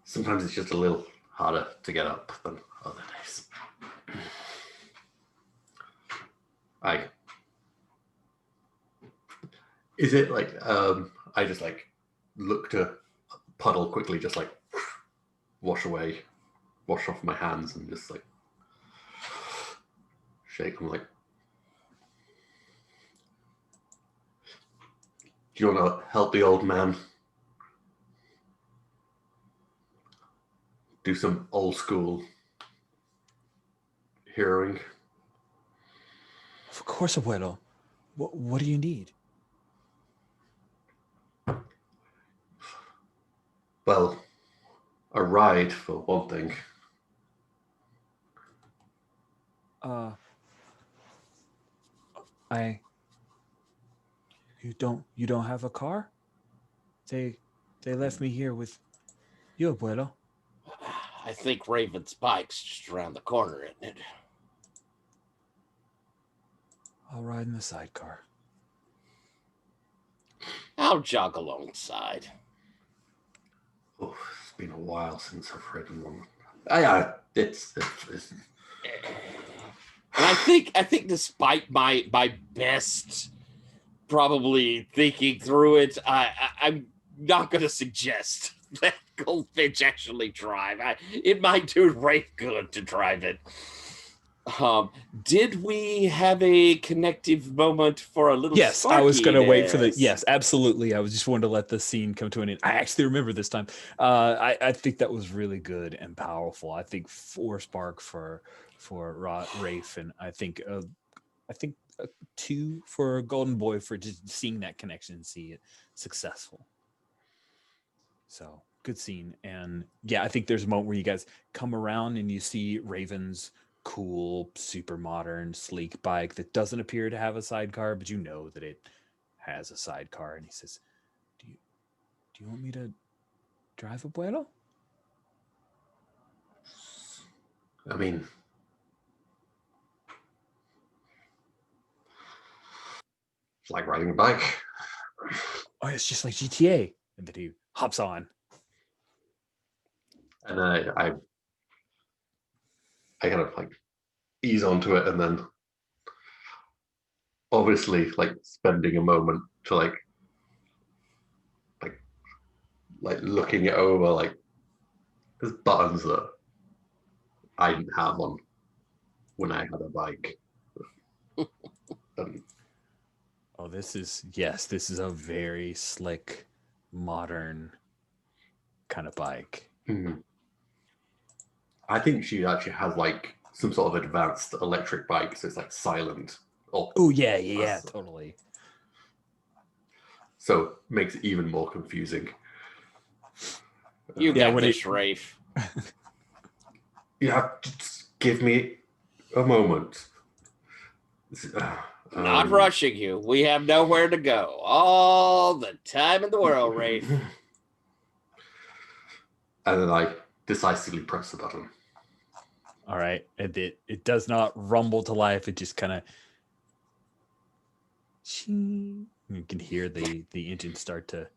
sometimes it's just a little harder to get up than other days. Is it like I just like look to puddle quickly, just like wash off my hands and just like shake them like, do you want to help the old man do some old school heroing? Of course, abuelo. What do you need? Well, a ride for one thing. You don't have a car? They left me here with you, abuelo. I think Raven's bike's just around the corner, isn't it? I'll ride in the sidecar. I'll jog alongside. Oh, it's been a while since I've ridden one. It's And I think despite my best probably thinking through it, I'm not going to suggest that Goldfinch actually drive. It might do Rafe good to drive it. Did we have a connective moment for a little? Yes, I was going to wait for the. sparkiness? Yes, absolutely. I was just wanting to let the scene come to an end. I actually remember this time. I think that was really good and powerful. I think 4 spark for Rafe, and I think 2 for Golden Boy for just seeing that connection and see it successful. So good scene. And yeah, I think there's a moment where you guys come around and you see Raven's cool, super modern, sleek bike that doesn't appear to have a sidecar, but you know that it has a sidecar. And he says, do you want me to drive, abuelo? I mean, it's like riding a bike. Oh, it's just like GTA. And then he hops on. And I kind of like ease onto it, and then obviously like spending a moment to like looking it over, like there's buttons that I didn't have on when I had a bike. Oh, this is a very slick, modern kind of bike. Mhm. I think she actually has like some sort of advanced electric bike, so it's like silent. Oh yeah, totally. So makes it even more confusing. You Yeah, got when this, Rafe. You have to just give me a moment. Not rushing you. We have nowhere to go. All the time in the world, Rafe. And then I decisively press the button. All right. And it does not rumble to life. It just kind of you can hear the engine start to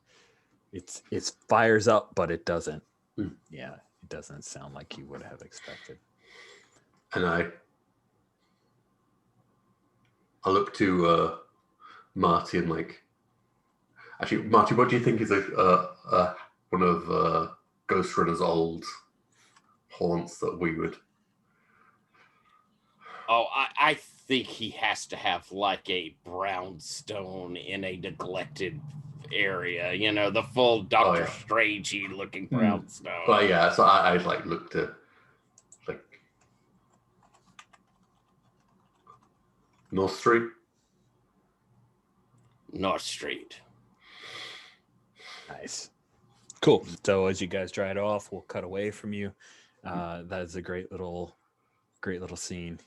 it's fires up, but it doesn't. Yeah, it doesn't sound like you would have expected. And I look to Marty and like, actually, Marty, what do you think is one of Ghost Runner's old haunts that we would? Oh, I think he has to have like a brownstone in a neglected area. You know, the full Doctor Strangey looking brownstone. Well, yeah. So I like look to like North Street. North Street. Nice. Cool. So as you guys dry it off, we'll cut away from you. That is a great little scene.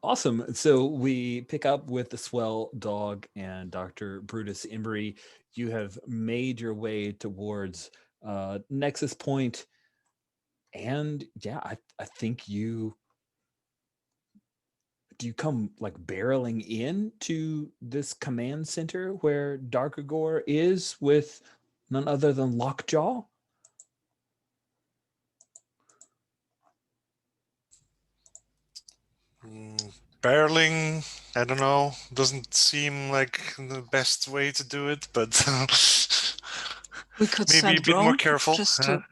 Awesome. So we pick up with the Swell Dog and Dr. Brutus Embry. You have made your way towards Nexus Point, and yeah, I think you come like barreling in to this command center where Darkagor is with none other than Lockjaw. Barreling I don't know. Doesn't seem like the best way to do it, but We could maybe send a bit more drone careful. just to.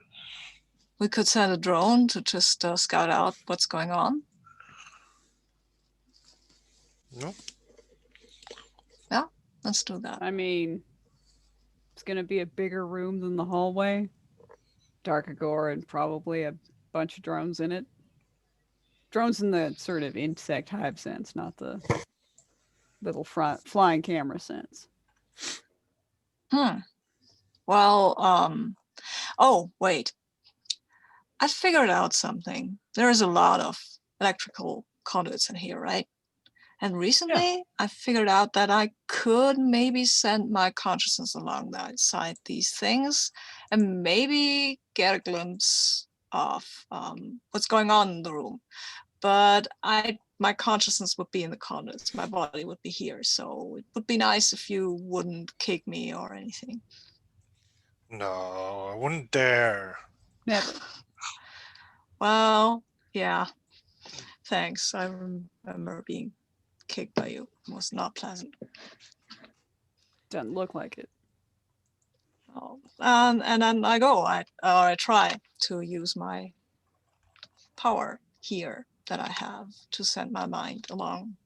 We could send a drone to just scout out what's going on. No? Yeah, let's do that. I mean, it's gonna be a bigger room than the hallway. Dark Agora and probably a bunch of drones in it. Drones in the sort of insect hive sense, not the little flying camera sense. Well, oh, wait. I figured out something. There is a lot of electrical conduits in here, right? And recently, I figured out that I could maybe send my consciousness alongside these things and maybe get a glimpse of what's going on in the room. But my consciousness would be in the conduits. My body would be here. So it would be nice if you wouldn't kick me or anything. No, I wouldn't dare. Never. Well, yeah. Thanks. I remember being kicked by you. It was not pleasant. Doesn't look like it. Oh, and then I try to use my power here that I have to send my mind along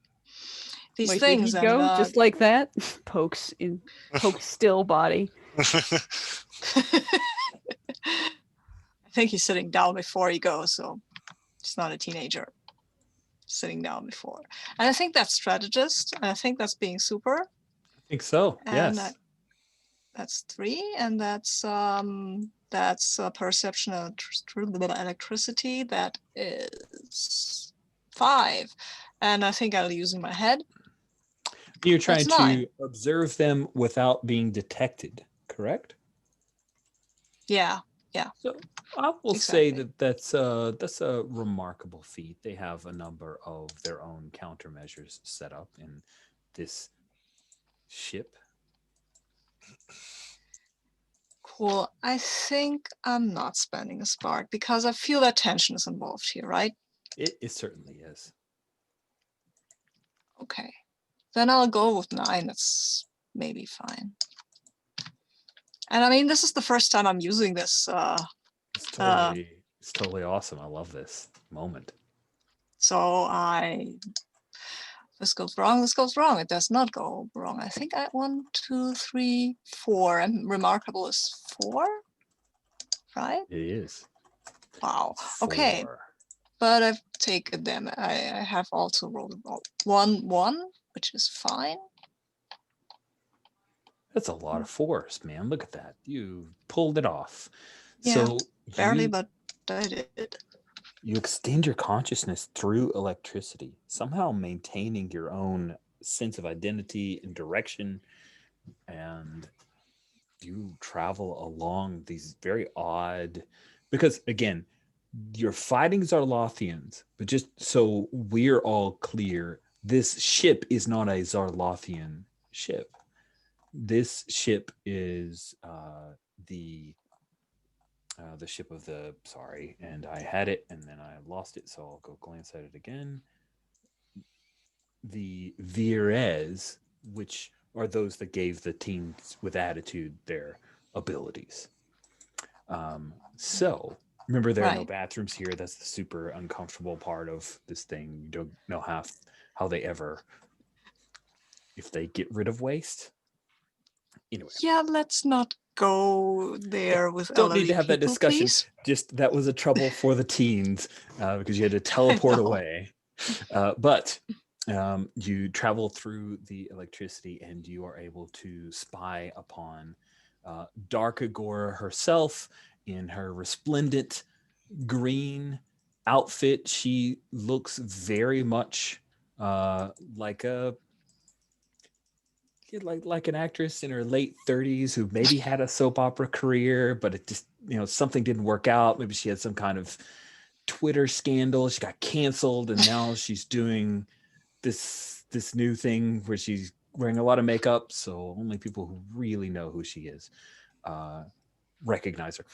these Wait, things. did he go just like that? Pokes still body. I think he's sitting down before he goes, so he's not a teenager. Sitting down before, and I think that's strategist. And I think that's being super. I think so. And Yes. that's 3, and that's perception of electricity. That is 5, and I think I'm using my head. You're trying That's 9. to observe them without being detected, correct? Yeah. So I will say Exactly. that's a remarkable feat. They have a number of their own countermeasures set up in this ship. Cool. I think I'm not spending a spark because I feel that tension is involved here, right? It certainly is. Okay. Then I'll go with 9. That's maybe fine. And I mean, this is the first time I'm using this. It's totally awesome. I love this moment. So this goes wrong. This goes wrong. It does not go wrong. I think 1, 2, 3, 4. And remarkable is 4, right? It is. Wow. Okay. 4. But I've taken them. I have also rolled 1, 1, which is fine. That's a lot of force, man. Look at that. You pulled it off. Yeah, So barely, but I did. You extend your consciousness through electricity, somehow maintaining your own sense of identity and direction. And you travel along these very odd, because again, you're fighting Zarlothians, but just so we're all clear, this ship is not a Zarlothian ship. This ship is the ship of the, sorry, and I had it and then I lost it, so I'll go glance at it again. The Virez, which are those that gave the teams with attitude their abilities. So remember, there are no bathrooms here. That's the super uncomfortable part of this thing. You don't know how they ever, if they get rid of waste. Anyway. Yeah, let's not go there with don't need elderly to have that people, discussion. please. Just that was a trouble for the teens because you had to teleport away. But you travel through the electricity and you are able to spy upon Dark Agora herself in her resplendent green outfit. She looks very much like an actress in her late 30s who maybe had a soap opera career, but it just, something didn't work out. Maybe she had some kind of Twitter scandal. She got canceled, and now she's doing this new thing where she's wearing a lot of makeup, so only people who really know who she is recognize her.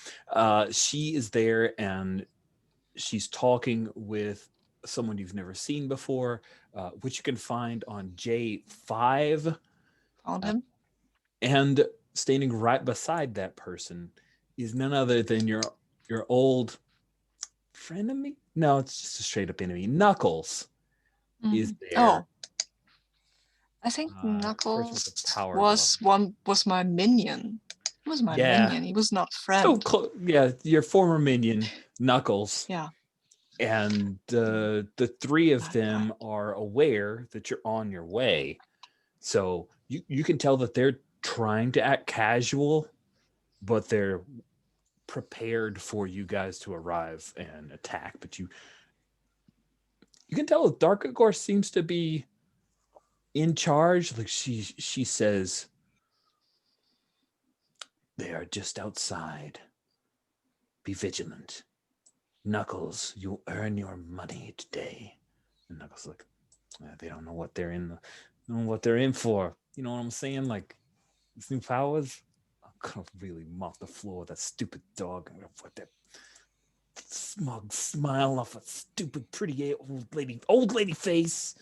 She is there, and she's talking with someone you've never seen before, which you can find on J5. Found him. And standing right beside that person is none other than your old frenemy? No, it's just a straight up enemy. Knuckles is there. Oh, I think person with Knuckles the power was my minion. He was my minion. He was not friend. Yeah, your former minion, Knuckles. Yeah. And the three of That them are aware that you're on your way. So you can tell that they're trying to act casual, but they're prepared for you guys to arrive and attack. But you can tell that Darkagor seems to be in charge. Like she says, they are just outside. Be vigilant. Knuckles, you earn your money today. And Knuckles like, they don't know what they're in for. You know what I'm saying? Like, these new powers, I'm gonna really mop the floor with that stupid dog. I'm gonna put that smug smile off a stupid, pretty old lady face.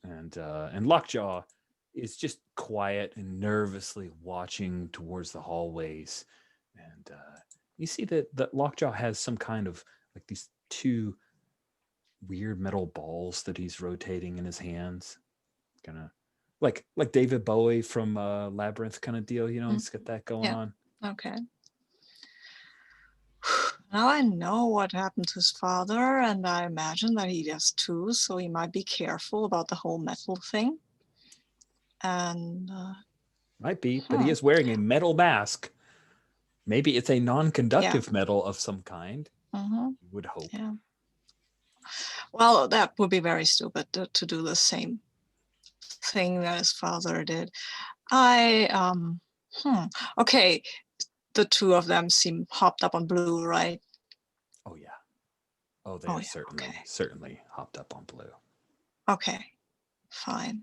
And Lockjaw is just quiet and nervously watching towards the hallways. And you see that Lockjaw has some kind of like these two weird metal balls that he's rotating in his hands. Kind of like David Bowie from Labyrinth kind of deal, you know, he's got that going on. Okay. Now I know what happened to his father, and I imagine that he does too, so he might be careful about the whole metal thing. And might be, but he is wearing a metal mask. Maybe it's a non-conductive metal of some kind. You would hope. Yeah. Well, that would be very stupid to do the same thing that his father did. Okay, the two of them seem hopped up on blue, right? Oh yeah. Oh, they're certainly hopped up on blue. Okay, fine.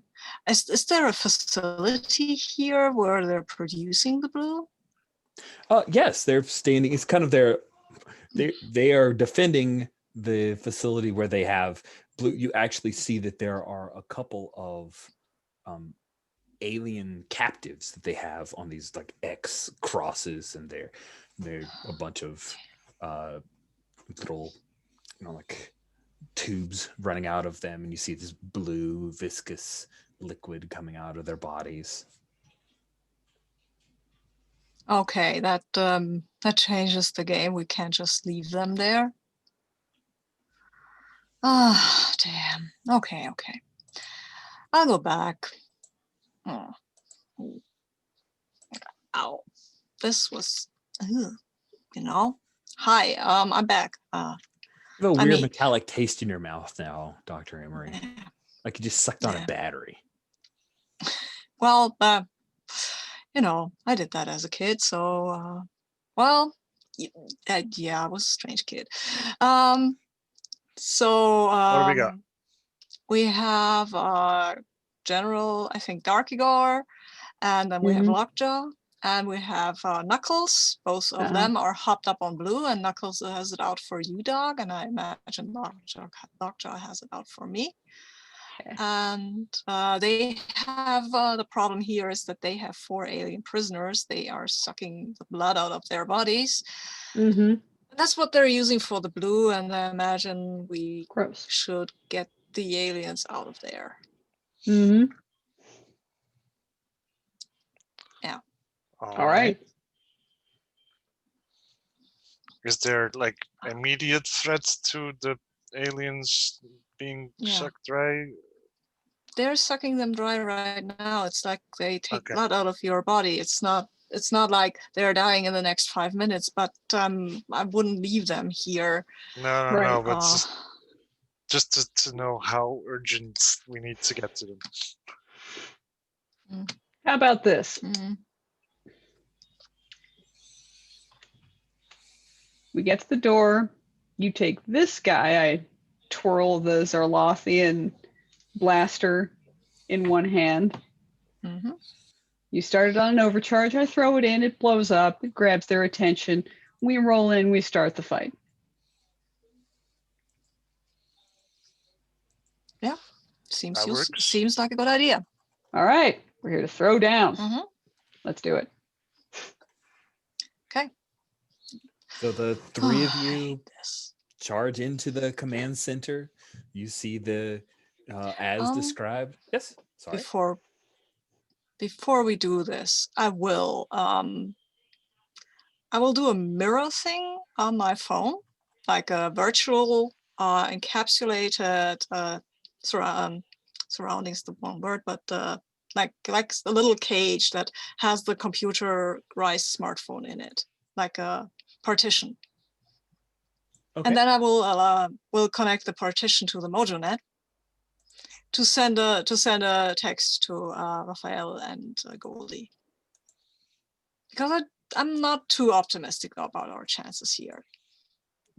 Is there a facility here where they're producing the blue? Yes, they're standing. It's kind of they are defending the facility where they have blue. You actually see that there are a couple of alien captives that they have on these like X crosses, and they're a bunch of little, you know, like tubes running out of them, and you see this blue viscous liquid coming out of their bodies. Okay, that changes the game. We can't just leave them there. Ah, damn. Okay. I'll go back. Oh. Ow. This was, you know. Hi, I'm back. You have a weird metallic taste in your mouth now, Dr. Emery. Like you just sucked on a battery. Well, you know, I did that as a kid, so, well, yeah, I was a strange kid. So, what do we got? We have General, I think, Darkigor, and then we have Lockjaw, and we have Knuckles. Both of them are hopped up on blue, and Knuckles has it out for you, dog, and I imagine Lockjaw has it out for me. Okay. And they have the problem here is that they have 4 alien prisoners. They are sucking the blood out of their bodies. That's what they're using for the blue, and I imagine we should get the aliens out of there. Yeah. All right. Is there like immediate threats to the aliens being sucked dry? They're sucking them dry right now. It's like they take blood out of your body. It's not like they're dying in the next 5 minutes, but I wouldn't leave them here. No, but just to know how urgent we need to get to them. How about this? We get to the door. You take this guy. I twirl the Zarlothian blaster in one hand. You started on an overcharge. I throw it in. It blows up. It grabs their attention. We roll in. We start the fight. That works. Seems like a good idea. All right, we're here to throw down. Mhm. Let's do it. Okay. So the three of I you hate this. charge into the command center. You see the as described. Yes. Sorry. Before we do this, I will do a mirror thing on my phone, like a virtual encapsulated surroundings, the wrong word, but like a little cage that has the computerized smartphone in it, like a partition. Okay. And then I will connect the partition to the MojoNet to send a text to Raphael and Goldie, because I'm not too optimistic about our chances here.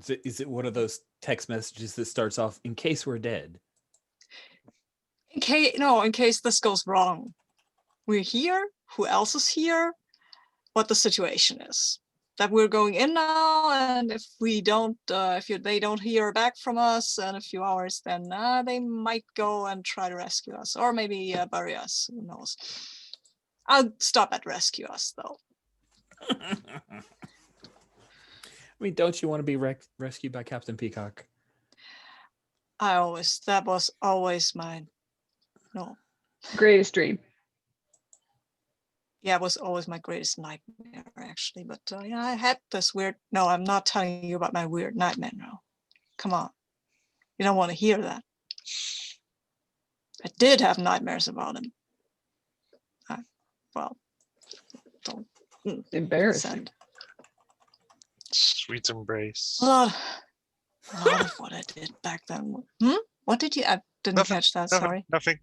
Is it one of those text messages that starts off "in case we're dead"? In case this goes wrong, we're here. Who else is here? What the situation is? That we're going in now, and if we don't, they don't hear back from us in a few hours, then they might go and try to rescue us, or maybe bury us. Who knows? I'll stop at rescue us though. I mean, don't you want to be rescued by Captain Peacock? That was always my Greatest dream. Yeah, it was always my greatest nightmare, actually. But yeah, I had this weird. No, I'm not telling you about my weird nightmare now. Come on, you don't want to hear that. I did have nightmares about him. Don't. Embarrassing. Send. Sweet embrace. A lot of what I did back then. What did you? I didn't catch that. Sorry. Nothing.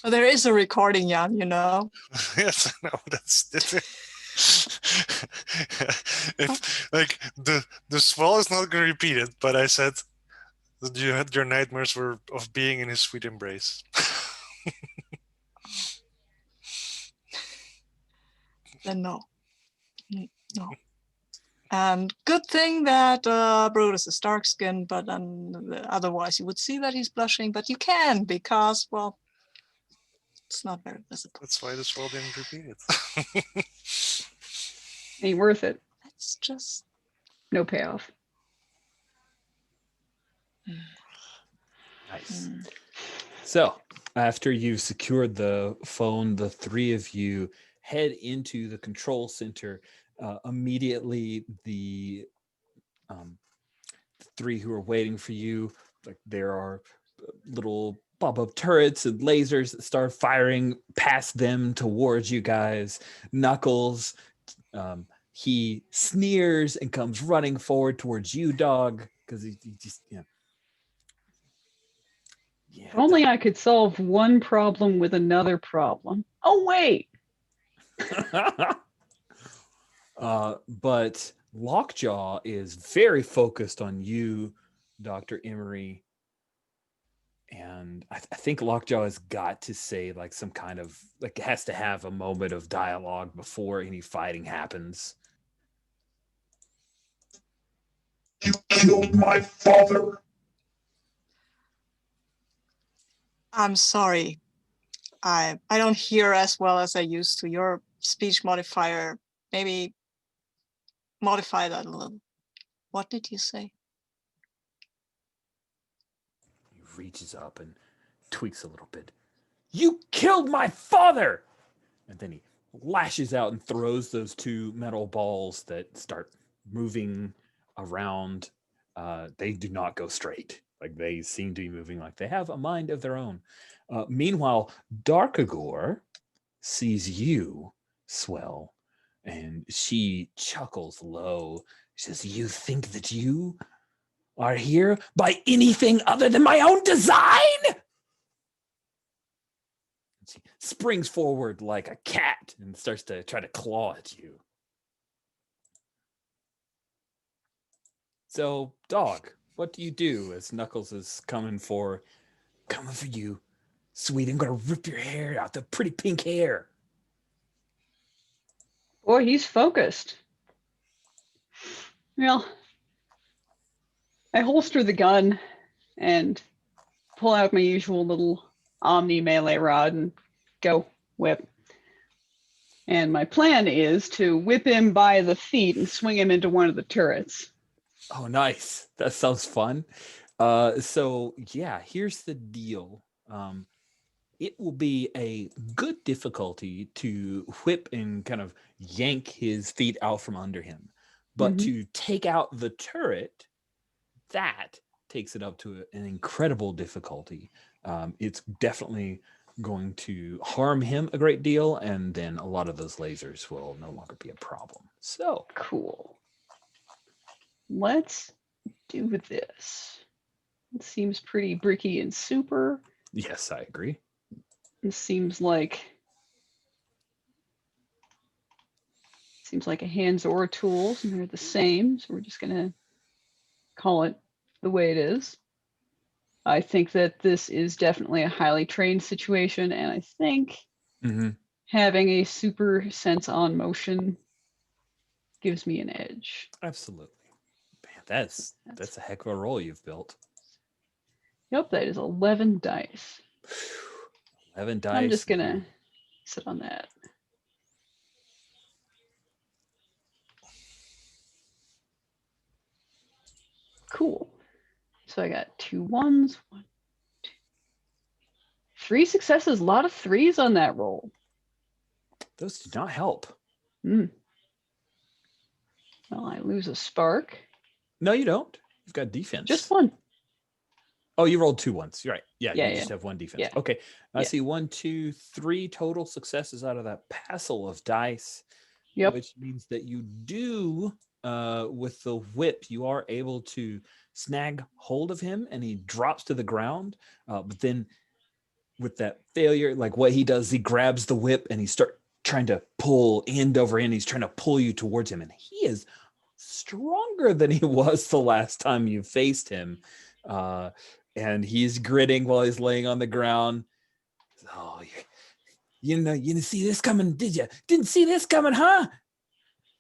Oh, there is a recording, Jan. You know. Yes, I know. That's it. If like the swell is not going to repeat it, but I said that you had your nightmares were of being in his sweet embrace. Then no. And good thing that Brutus is dark skinned, but otherwise you would see that he's blushing. But you can, because, well, it's not very visible. That's why the swell didn't repeat it. Ain't worth it. It's just no payoff. Nice. So after you've secured the phone, the three of you head into the control center. Immediately, the three who are waiting for you, like there are little pop-up turrets and lasers that start firing past them towards you guys. Knuckles, he sneers and comes running forward towards you, Dog, because he just, yeah. If only I could solve one problem with another problem. Oh, wait. But Lockjaw is very focused on you, Dr. Emery. And I think Lockjaw has got to say like some kind of, like, has to have a moment of dialogue before any fighting happens. You killed my father. I'm sorry. I don't hear as well as I used to. Your speech modifier, maybe modify that a little. What did you say? He reaches up and tweaks a little bit. You killed my father! And then he lashes out and throws those two metal balls that start moving around. They do not go straight. Like, they seem to be moving like they have a mind of their own. Meanwhile, Darkagor sees you, Swell, and she chuckles low. She says, you think that you are here by anything other than my own design? And she springs forward like a cat and starts to try to claw at you. So, Dog, what do you do as Knuckles is coming for you, sweet? I'm gonna rip your hair out, the pretty pink hair. Boy, he's focused. Well, I holster the gun and pull out my usual little Omni melee rod and go whip. And my plan is to whip him by the feet and swing him into one of the turrets. Oh, nice. That sounds fun. So yeah, here's the deal. It will be a good difficulty to whip and kind of yank his feet out from under him. But to take out the turret, that takes it up to an incredible difficulty. It's definitely going to harm him a great deal, and then a lot of those lasers will no longer be a problem. So Cool. Let's do this. It seems pretty bricky and super. yes, I agree. It seems like a hands or tools, and they're the same. So we're just gonna call it the way it is. I think that this is definitely a highly trained situation, and I think having a super sense on motion gives me an edge. Absolutely. Man, that's a heck of a roll you've built. Yep, that is 11 dice. 11 dice. I'm just gonna sit on that. Cool. So I got 2 1s, 1, 2, 3 successes. A lot of 3s on that roll. Those did not help. Well, I lose a spark. No, you don't. You've got defense. Just 1. Oh, you rolled 2 1s. You're right. Yeah, Yeah, you just have 1 defense. Yeah. Okay. I Yeah. see 1, 2, 3 total successes out of that passel of dice. Yep. Which means that you do, with the whip, you are able to snag hold of him and he drops to the ground. But then with that failure, like what he does, he grabs the whip and he starts trying to pull end over end. He's trying to pull you towards him. And he is stronger than he was the last time you faced him. And he's gritting while he's laying on the ground. Oh, you didn't see this coming, did you? Didn't see this coming, huh?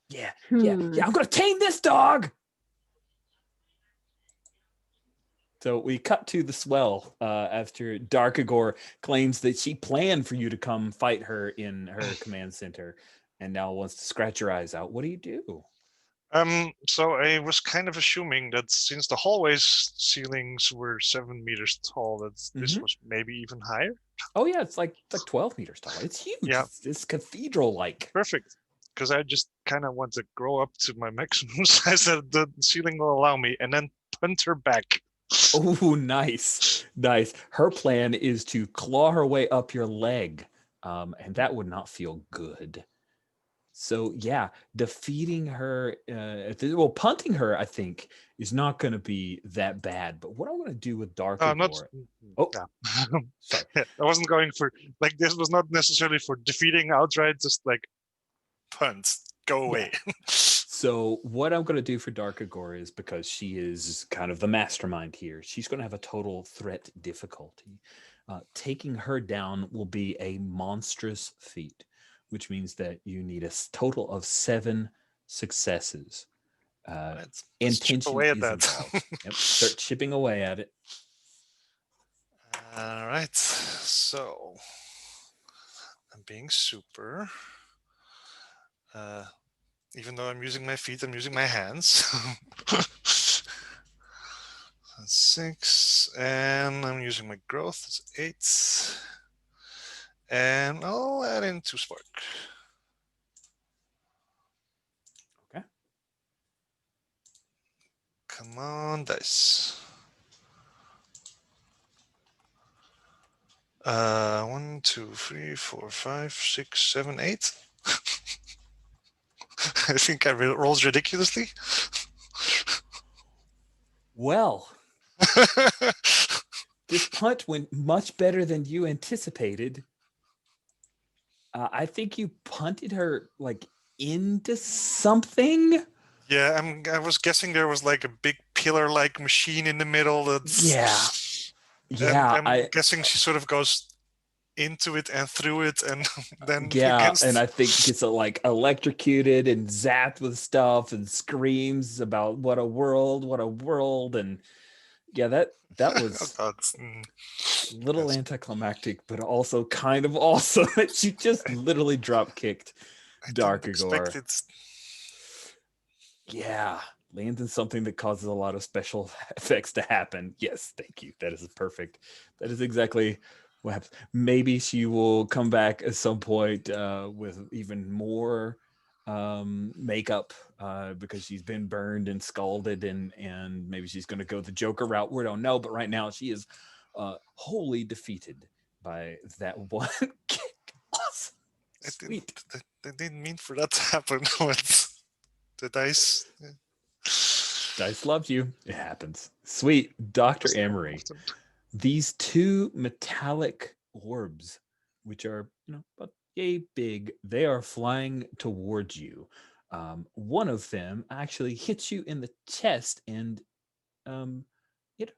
Yeah. I'm gonna tame this dog. So we cut to the swell after Darkagor claims that she planned for you to come fight her in her command center and now wants to scratch your eyes out. What do you do? So I was kind of assuming that since the hallways ceilings were 7 meters tall, that this was maybe even higher. Oh yeah, it's like 12 meters tall. It's huge. Yeah. It's cathedral-like. Perfect. Because I just kind of want to grow up to my maximum size that the ceiling will allow me, and then punt her back. Oh, nice. Her plan is to claw her way up your leg, and that would not feel good. So yeah, defeating her, punting her, I think, is not going to be that bad. But what I'm going to do with Darkagor... Sorry. I wasn't going for, like, this was not necessarily for defeating outright, just like, punt, go away. Yeah. So what I'm going to do for Darkagor is, because she is kind of the mastermind here, she's going to have a total threat difficulty. Taking her down will be a monstrous feat, which means that you need a total of 7 successes. Let's Intention chip away at is that. involved. Yep, start chipping away at it. All right, so I'm being super. Even though I'm using my feet, I'm using my hands. That's 6, and I'm using my growth. That's 8. And I'll add in 2 spark. Okay. Come on, dice. 1, 2, 3, 4, 5, 6, 7, 8. I think I rolls ridiculously. Well, this punt went much better than you anticipated. I think you punted her like into something. Yeah, I was guessing there was like a big pillar-like machine in the middle. That's Yeah. I'm guessing she sort of goes into it and through it, and then Yeah, against. and I think gets like electrocuted and zapped with stuff and screams about what a world, and yeah, that Oh was God. a little Yes. anticlimactic, but also kind of awesome that you just literally drop kicked I Dark didn't expect Igor. it. Yeah, lands in something that causes a lot of special effects to happen. Yes, thank you. That is perfect. That is exactly what happens. Maybe she will come back at some point with even more makeup because she's been burned and scalded, and maybe she's going to go the Joker route. We don't know, but right now she is wholly defeated by that one kick. Awesome. Sweet. I didn't mean for that to happen. With the dice. Yeah. Dice loves you. It happens. Sweet. Dr. Emery. These two metallic orbs, which are, about yay big, they are flying towards you. One of them actually hits you in the chest, and it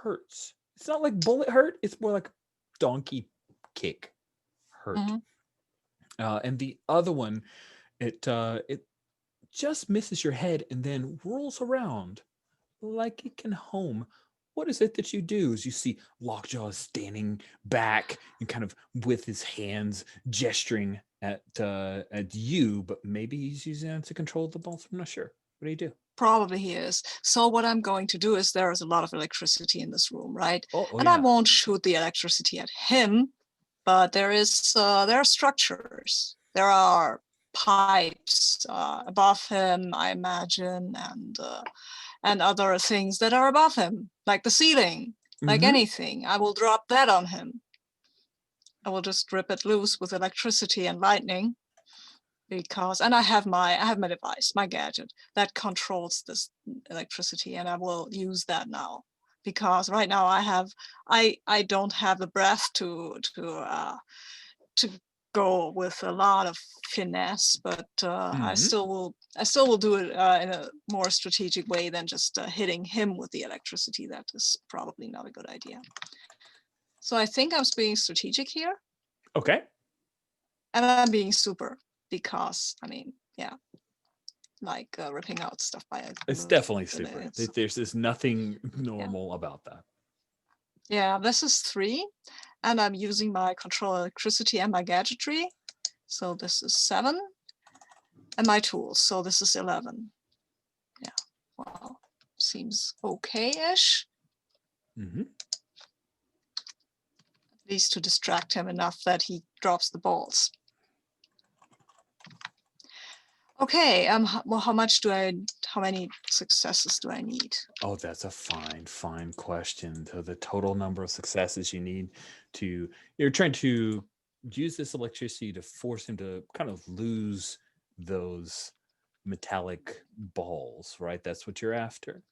hurts. It's not like bullet hurt. It's more like donkey kick hurt. And the other one, it just misses your head and then rolls around like it can home. What is it that you do? As you see Lockjaw standing back and kind of with his hands gesturing at you, but maybe he's using it to control the bolts. I'm not sure. What do you do? Probably he is. So what I'm going to do is there is a lot of electricity in this room, right? Oh, and yeah. I won't shoot the electricity at him, but there are structures. There are pipes above him, I imagine, and other things that are above him, like the ceiling, like Mhm. anything. I will drop that on him. I will just rip it loose with electricity and lightning. And I have my device, my gadget that controls this electricity, and I will use that now, because right now I don't have the breath to go with a lot of finesse, but I still will do it in a more strategic way than just hitting him with the electricity. That is probably not a good idea. So I think I'm being strategic here, Okay. and I'm being super, because like ripping out stuff by a It's glue. definitely super. There's nothing normal about that. Yeah, this is 3, and I'm using my control electricity and my gadgetry. So this is 7, and my tools. So this is 11. Yeah, well, seems okay-ish. Mm-hmm. At least to distract him enough that he drops the balls. Okay, well, how many successes do I need? Oh, that's a fine question. So the total number of successes you need you're trying to use this electricity to force him to kind of lose those metallic balls, right? That's what you're after.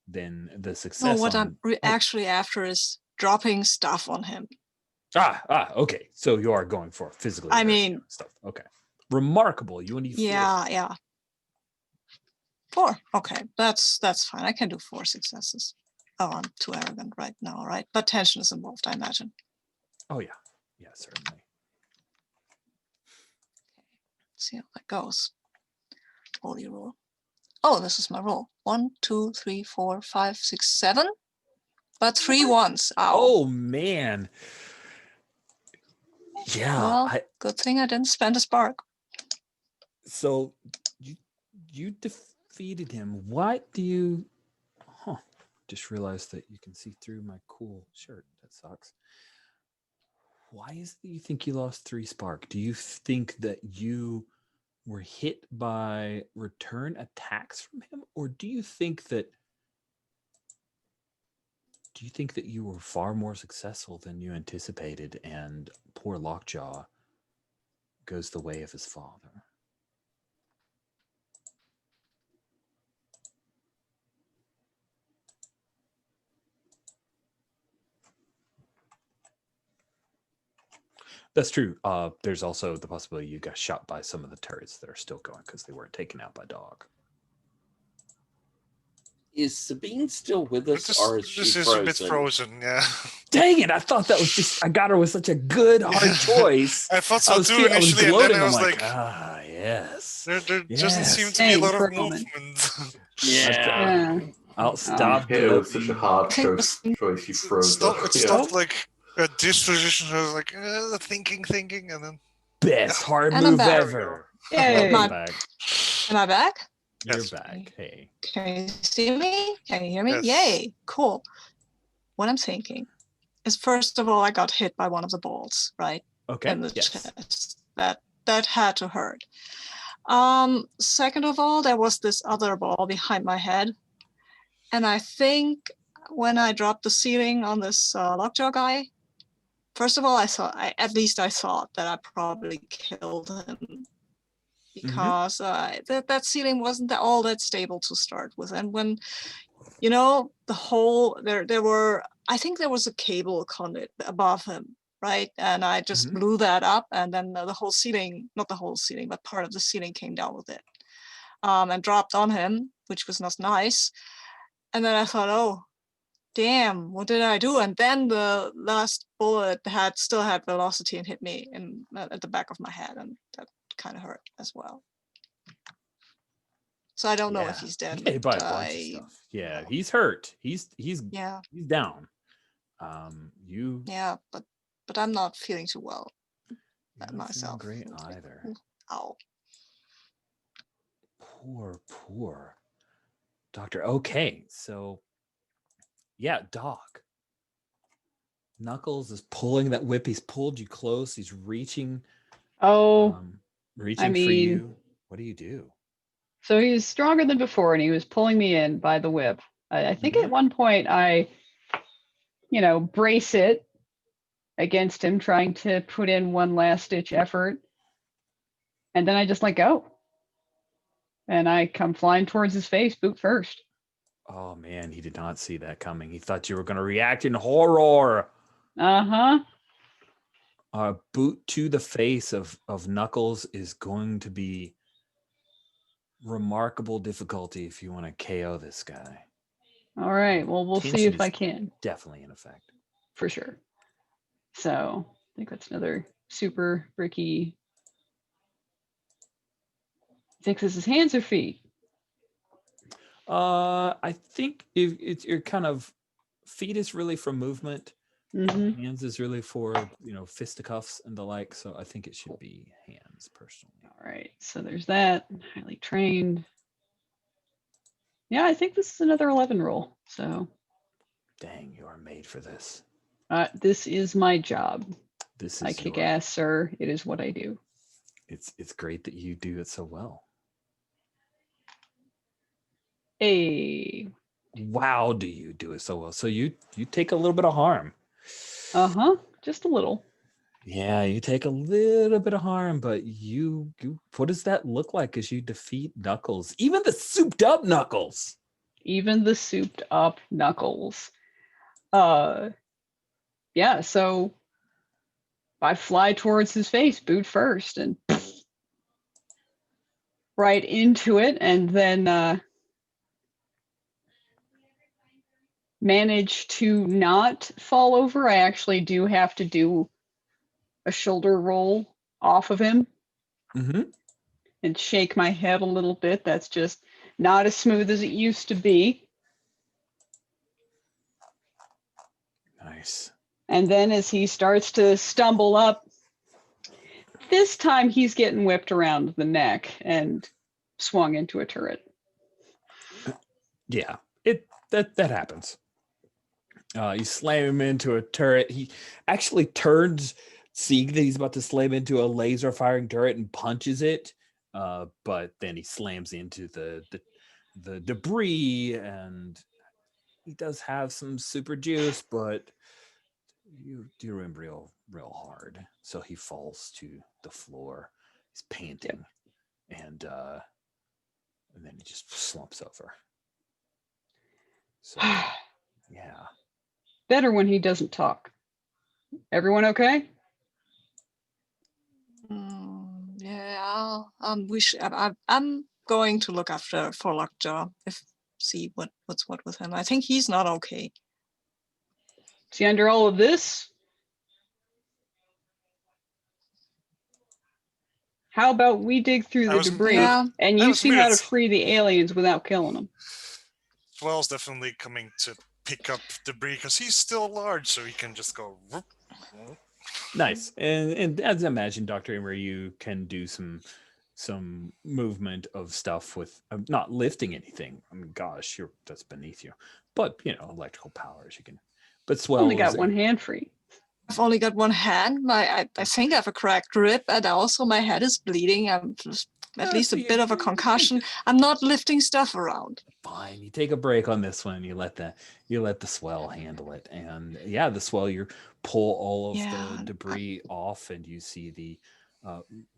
Then the success. No, what I'm actually after is dropping stuff on him. Okay. So you are going for physically. I mean, stuff. Okay. Remarkable. You need 4. Yeah. 4. Okay, that's fine. I can do 4 successes. Oh, I'm too arrogant right now, right? But tension is involved, I imagine. Oh yeah, certainly. Let's see how that goes. Holy roll. Oh, this is my roll. 1, 2, 3, 4, 5, 6, 7. But 3 ones. Ow. Oh man. Yeah. Well, good thing I didn't spend a spark. So you defeated him. What do you? Just realized that you can see through my cool shirt. That sucks. Why is it that you think you lost 3 spark? Do you think that you were hit by return attacks from him, or do you think that you were far more successful than you anticipated, and poor Lockjaw goes the way of his father? That's true. There's also the possibility you got shot by some of the turrets that are still going because they weren't taken out by dog. Is Sabine still with us, This, or is she this is frozen? a bit frozen, yeah. Dang it! I thought that was just. I got her with such a good hard choice. I thought so too I was initially, and then gloating. I I'm was like, like, ah, yes. there doesn't seem Yes. to be a Same lot for of a moment. movement. Yeah. Yeah. I'll stop. Hit her with such a hard I think choice, you froze her. It Yeah. stopped like at this position. I was like, thinking, and then Best hard And I'm move back. ever. Yay. Welcome back. Am I back? You're Yes. back. Hey. Can you see me? Can you hear me? Yes. Yay, cool. What I'm thinking is, first of all, I got hit by one of the balls, right? Okay. In the Yes. chest. That had to hurt. Second of all, there was this other ball behind my head. And I think when I dropped the ceiling on this lockjaw guy, first of all, I thought that I probably killed him, because that ceiling wasn't all that stable to start with. And when, the whole, I think there was a cable conduit above him, right? And I just blew that up, and then the whole ceiling, not the whole ceiling, but part of the ceiling came down with it, and dropped on him, which was not nice. And then I thought, oh, damn, what did I do? And then the last bullet still had velocity and hit me at the back of my head, and that kind of hurt as well. So I don't know if he's dead. Hit by a bunch of stuff. Yeah, he's hurt. He's down. Yeah, but I'm not feeling too well myself. myself. Great either. Ow. Poor doctor. Okay, so yeah, Doc. Knuckles is pulling that whip. He's pulled you close. He's reaching. Reaching for you. What do you do? So he's stronger than before, and he was pulling me in by the whip. I think at one point I, brace it against him, trying to put in one last ditch effort. And then I just let go. And I come flying towards his face, boot first. Oh man, he did not see that coming. He thought you were going to react in horror. Boot to the face of Knuckles is going to be remarkable difficulty if you want to KO this guy. All right. Well, we'll see if I can. Definitely in effect. For sure. So I think that's another super bricky. Thinks this is hands or feet? I think it's your kind of feet is really for movement. Hands is really for fisticuffs and the like. So I think it should be hands personally. All right. So there's that. Highly trained. Yeah, I think this is another 11 roll. So. Dang, you are made for this. This is my job. I kick ass, sir. It is what I do. It's great that you do it so well. Hey. Wow, do you do it so well? So you take a little bit of harm. Just a little. Yeah, you take a little bit of harm, but you what does that look like as you defeat Knuckles? Even the souped up Knuckles. Yeah, so I fly towards his face, boot first, and right into it, and then manage to not fall over. I actually do have to do a shoulder roll off of him and shake my head a little bit. That's just not as smooth as it used to be. Nice. And then as he starts to stumble up, this time he's getting whipped around the neck and swung into a turret. Yeah, that happens. You slam him into a turret. He actually turns, seeing that he's about to slam into a laser firing turret, and punches it. But then he slams into the debris, and he does have some super juice, but you do him real hard. So he falls to the floor. He's panting, and then he just slumps over. So yeah. Better when he doesn't talk. Everyone okay? Yeah. I'm going to look after for Lockjaw if see what's what with him. I think he's not okay. See, under all of this, how about we dig through I the was- debris Yeah. and I you was see how to muted. free the aliens without killing them? Swell's definitely coming to pick up debris because he's still large, so he can just go. Whoop, whoop. Nice. And as I imagine, Dr. Emery, you can do some movement of stuff with not lifting anything. I mean, gosh, that's beneath you. But electrical powers you can. But Swell Only got is one hand free. I've only got one hand. I think I have a cracked rib, and also my head is bleeding. I'm just at least a bit of a concussion. I'm not lifting stuff around. fine. You take a break on this one. You let the Swell handle it. And yeah, the Swell, you pull all of the debris off, and you see the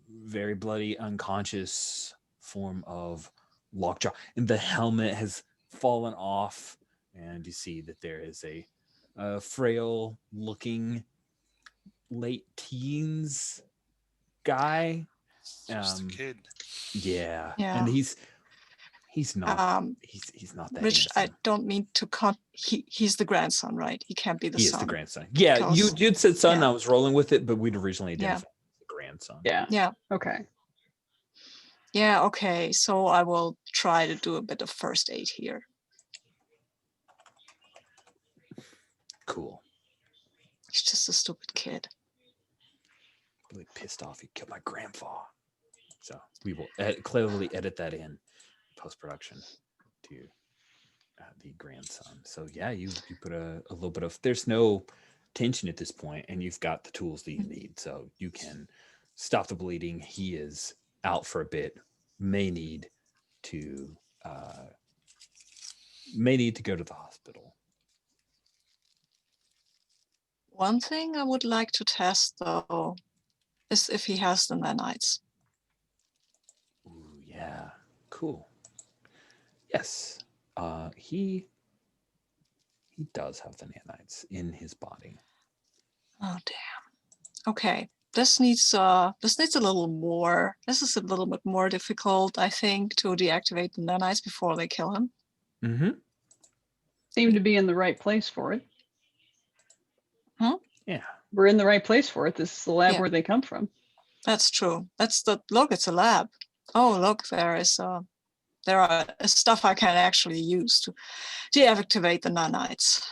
very bloody, unconscious form of Lockjaw, and the helmet has fallen off, and you see that there is a frail looking late teens guy. Just a kid. Yeah. Yeah. And he's not he's not that Rich, I handsome. don't mean to he's the grandson, right? He can't be the He son. is the grandson. Yeah, because- you'd said son, yeah. I was rolling with it, but we'd originally identified the grandson. Yeah. Yeah. Okay. Yeah, okay. So I will try to do a bit of first aid here. Cool. He's just a stupid kid. Really pissed off he killed my grandpa. So we will cleverly edit that in post-production to the grandson. So yeah, you put a little bit of, there's no tension at this point, and you've got the tools that you need, so you can stop the bleeding. He is out for a bit, may need to go to the hospital. One thing I would like to test though is if he has the nanites. Ooh, yeah, cool. Yes, he does have the nanites in his body. Oh damn. Okay. This needs a little more. This is a little bit more difficult, I think, to deactivate the nanites before they kill him. Mm-hmm. Seem to be in the right place for it. Yeah. We're in the right place for it. This is the lab Yeah. where they come from. That's true. Look, it's a lab. Oh, look, there are stuff I can actually use to deactivate the nanites.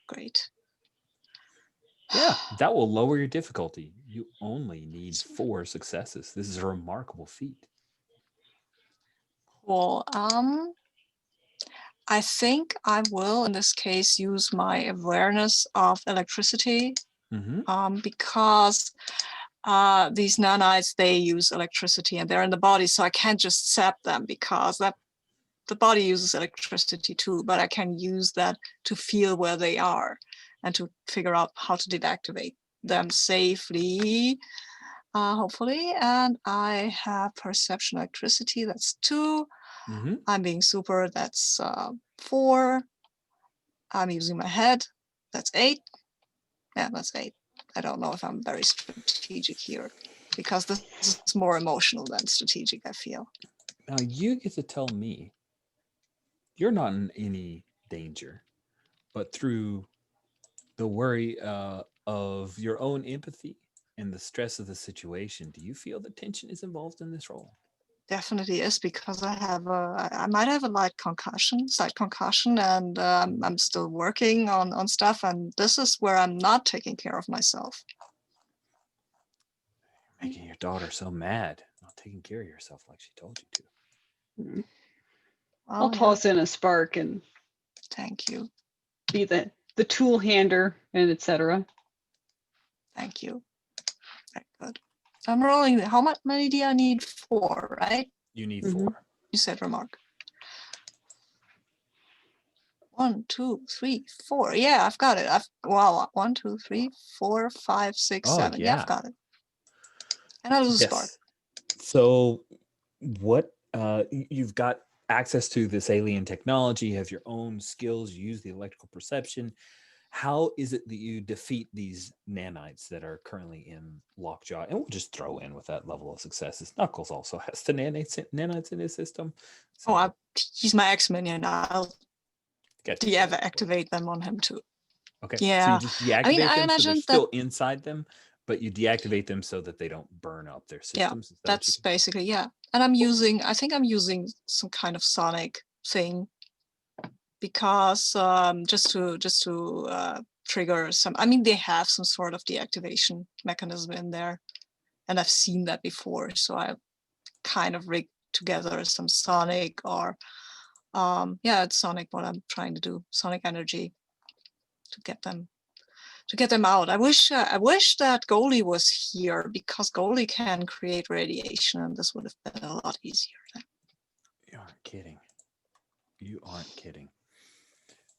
Great. Yeah, that will lower your difficulty. You only need 4 successes. This is a remarkable feat. Cool. I think I will, in this case, use my awareness of electricity, Mm-hmm. because these nanites, they use electricity and they're in the body, so I can't just zap them because the body uses electricity too, but I can use that to feel where they are and to figure out how to deactivate them safely, hopefully. And I have perception electricity, that's 2. Mm-hmm. I'm being super, that's 4. I'm using my head, that's 8. Yeah, that's 8. I don't know if I'm very strategic here because this is more emotional than strategic, I feel. Now you get to tell me you're not in any danger, but through the worry of your own empathy and the stress of the situation, do you feel that tension is involved in this role? Definitely is, because I might have a slight concussion, and I'm still working on stuff, and this is where I'm not taking care of myself. Making your daughter so mad, not taking care of yourself like she told you to. I'll Well, toss in a spark and thank you. be the tool hander and etc. Thank you. Very good. I'm rolling. How many do I need? 4, right? You need Mhm. 4. You said remark. 1, 2, 3, 4. Yeah, I've got it. Wow. 1, 2, 3, 4, 5, 6, Oh, 7. Yeah, yeah. I've got it. And I'll lose a spark. So what you've got access to this alien technology, you have your own skills, you use the electrical perception. How is it that you defeat these nanites that are currently in Lockjaw? And we'll just throw in with that level of success is Knuckles also has the nanites in his system. So He's my ex-minion. I'll get you. deactivate them on him too. Okay. So Yeah. you just deactivate I mean, I them so they're imagine still inside them, but you deactivate them so that they don't burn up their systems. Is that what you that's do? basically, yeah. And I think I'm using some kind of sonic thing because just to trigger some, I mean, they have some sort of deactivation mechanism in there, and I've seen that before. So I kind of rigged together some sonic or it's sonic what I'm trying to do, sonic energy to get them out. I wish that Goalie was here, because Goalie can create radiation, and this would have been a lot easier. You aren't kidding. You aren't kidding.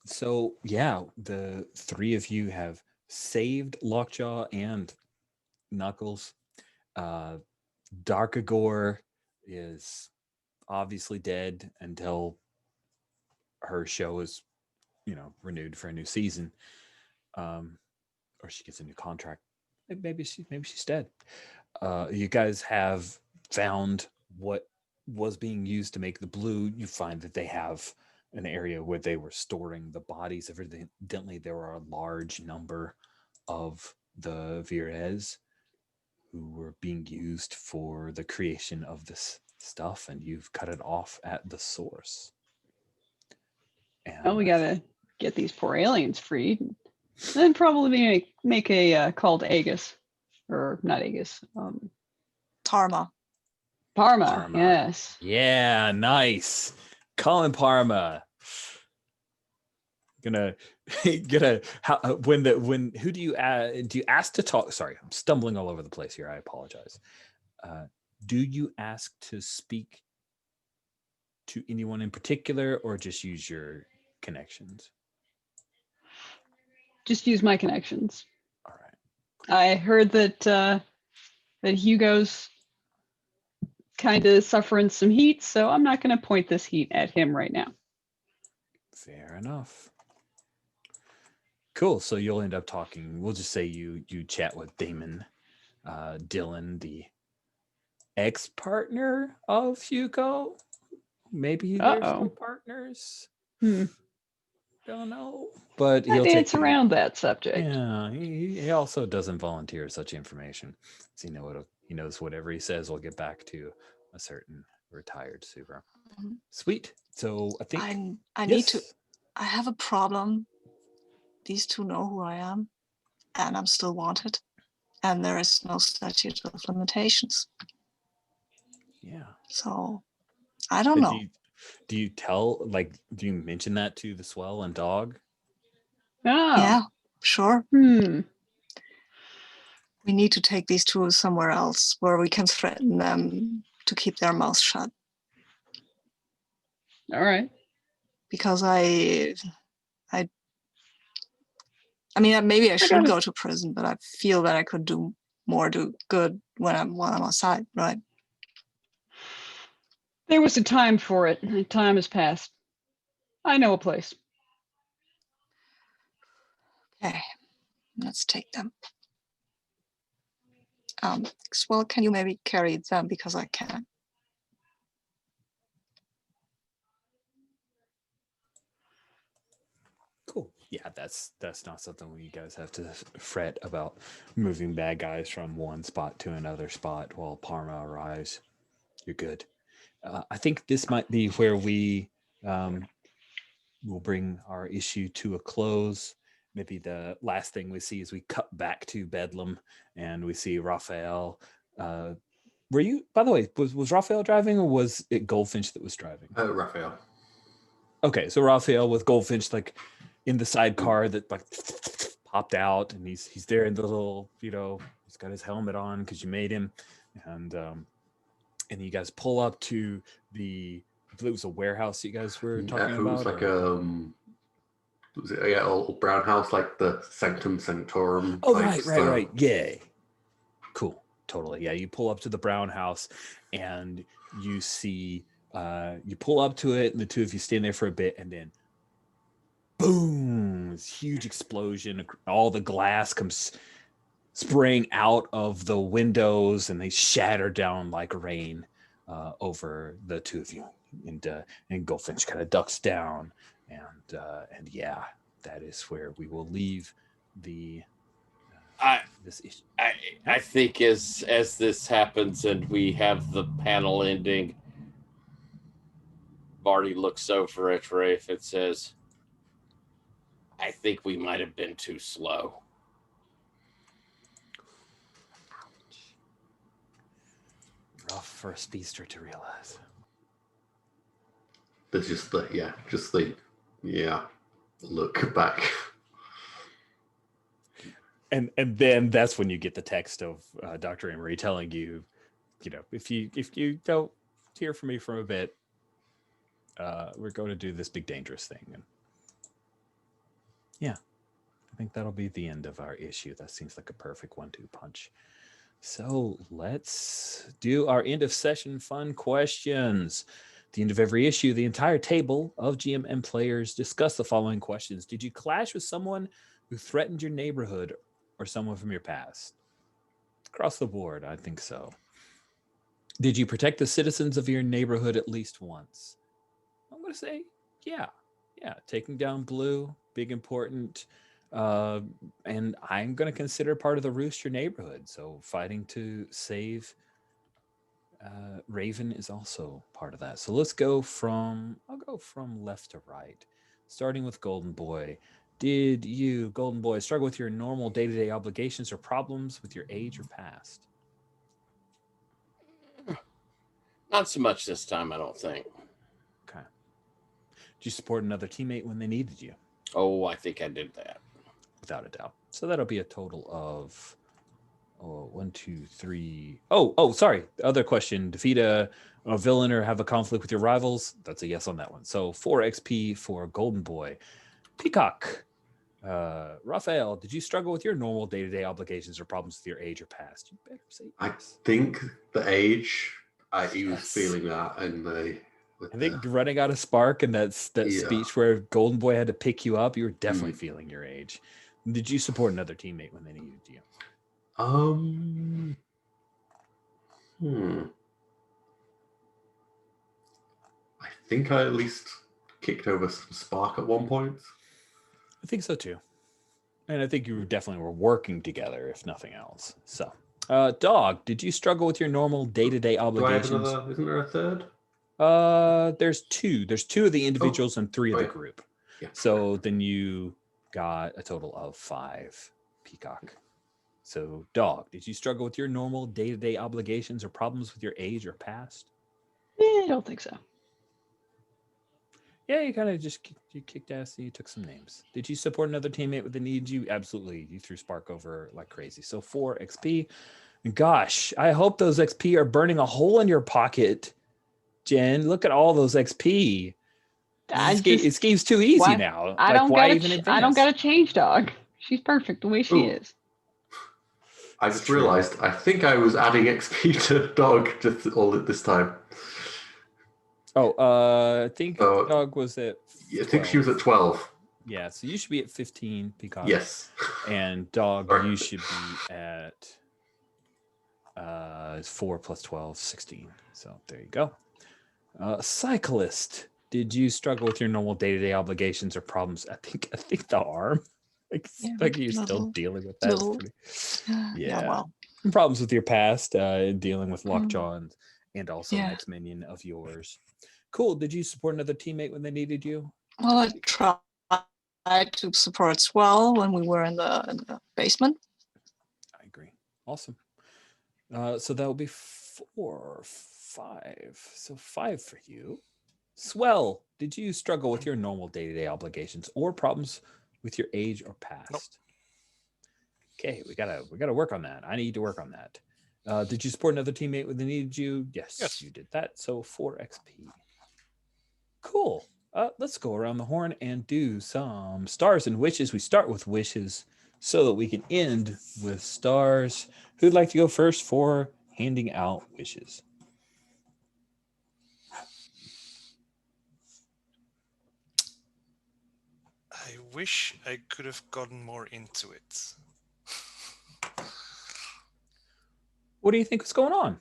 So yeah, the three of you have saved Lockjaw and Knuckles. Darkagore is obviously dead until her show is, renewed for a new season, or she gets a new contract. Maybe she's dead. You guys have found what was being used to make the blue. You find that they have an area where they were storing the bodies. Evidently, there were a large number of the Virez who were being used for the creation of this stuff, and you've cut it off at the source. And We gotta get these poor aliens freed. Then probably make a call to Aegis. Or not Aegis. Parma. Parma, yes. Yeah, nice. Colin Parma. Who do you ask to talk? Sorry, I'm stumbling all over the place here. I apologize. Do you ask to speak to anyone in particular, or just use your connections? Just use my connections. All right. I heard that Hugo's kind of suffering some heat, so I'm not going to point this heat at him right now. Fair enough. Cool. So you'll end up talking. We'll just say you chat with Damon, Dylan, the ex-partner of Hugo. Maybe they're still partners. Don't know. But he'll dance around that subject. Yeah, he also doesn't volunteer such information. So he knows whatever he says will get back to a certain retired super. Mm-hmm. Sweet. So I think I have a problem. These two know who I am, and I'm still wanted, and there is no statute of limitations. Yeah. So I don't know. Do you do you mention that to the Swell and Dog? Oh. Yeah, sure. We need to take these two somewhere else where we can threaten them to keep their mouths shut. All right. Because I mean, maybe I should go to prison, but I feel that I could do more good when I'm outside, right? There was a time for it. The time has passed. I know a place. Okay, let's take them. Well, can you maybe carry them, because I can't? Cool. Yeah, that's not something you guys have to fret about moving bad guys from one spot to another spot while Parma arrives. You're good. I think this might be where we will bring our issue to a close. Maybe the last thing we see is we cut back to Bedlam and we see Raphael. Were you, by the way, was Raphael driving, or was it Goldfinch that was driving? Raphael. Okay, so Raphael with Goldfinch in the sidecar that popped out, and he's there in the little, he's got his helmet on because you made him, and you guys pull up to I believe it was a warehouse you guys were talking about. It was like was it a old brown house, like the Sanctum Sanctorum? Oh, right. Yeah. Cool. Totally. Yeah. You pull up to the brown house and you see, you pull up to it and the two of you stand there for a bit, and then boom, this huge explosion. All the glass comes spraying out of the windows, and they shatter down like rain over the two of you. And Goldfinch kind of ducks down, and yeah, that is where we will leave this issue. I think as this happens and we have the panel ending, Barty looks over at Rafe and says, I think we might have been too slow. Rough for a speedster to realize. There's just the look back. And then that's when you get the text of Dr. Emery telling you, if you don't hear from me for a bit, we're going to do this big dangerous thing. And yeah, I think that'll be the end of our issue. That seems like a perfect 1-2 punch. So let's do our end of session fun questions. At the end of every issue, the entire table of GM and players discuss the following questions. Did you clash with someone who threatened your neighborhood or someone from your past? Across the board, I think so. Did you protect the citizens of your neighborhood at least once? I'm going to say, yeah. Taking down Blue, big important. And I'm going to consider part of the Roost your neighborhood. So fighting to save Raven is also part of that. So I'll go from left to right, starting with Golden Boy. Did you, Golden Boy, struggle with your normal day-to-day obligations or problems with your age or past? Not so much this time, I don't think. Okay. Did you support another teammate when they needed you? Oh, I think I did that. Without a doubt. So that'll be a total of 1, 2, 3. Oh, sorry. The other question. Defeat a villain or have a conflict with your rivals. That's a yes on that one. So 4 XP for Golden Boy. Peacock. Raphael, did you struggle with your normal day-to-day obligations or problems with your age or past? You better say yes. I think the age, he was feeling that, and I think running out of spark and that speech where Golden Boy had to pick you up, you were definitely feeling your age. Did you support another teammate when they needed you? I think I at least kicked over some spark at one point. I think so too. And I think you definitely were working together, if nothing else. So, Dog, did you struggle with your normal day-to-day obligations? Do I have another? Isn't there a third? There's 2. There's 2 of the individuals and 3 of the group. Yeah. So then you got a total of 5, Peacock. So, Dog, did you struggle with your normal day-to-day obligations or problems with your age or past? I don't think so. Yeah, you kind of just kicked ass and you took some names. Did you support another teammate with the needs? You absolutely. You threw spark over like crazy. So 4 XP. Gosh, I hope those XP are burning a hole in your pocket, Jen. Look at all those XP. This game's too easy now. I don't gotta change, Dog. She's perfect the way she is. I just realized. I think I was adding XP to Dog just all at this time. I think Dog was at 12. I think she was at 12. Yeah, so you should be at 15, Peacock. Yes. And Dog, you should be at 4 plus 12, 16. So there you go. Cyclist, did you struggle with your normal day-to-day obligations or problems? I think the arm. Like you're still dealing with that. Yeah. Well. Problems with your past, dealing with Lockjaw and also an ex-minion of yours. Cool. Did you support another teammate when they needed you? Well, I tried to support Swell when we were in the basement. I agree. Awesome. So that will be 4, 5. So 5 for you. Swell, did you struggle with your normal day-to-day obligations or problems with your age or past? Nope. Okay, we gotta work on that. I need to work on that. Did you support another teammate when they needed you? Yes, you did that. So 4 XP. Cool. Let's go around the horn and do some stars and wishes. We start with wishes so that we can end with stars. Who'd like to go first for handing out wishes? I wish I could have gotten more into it. What do you think is going on?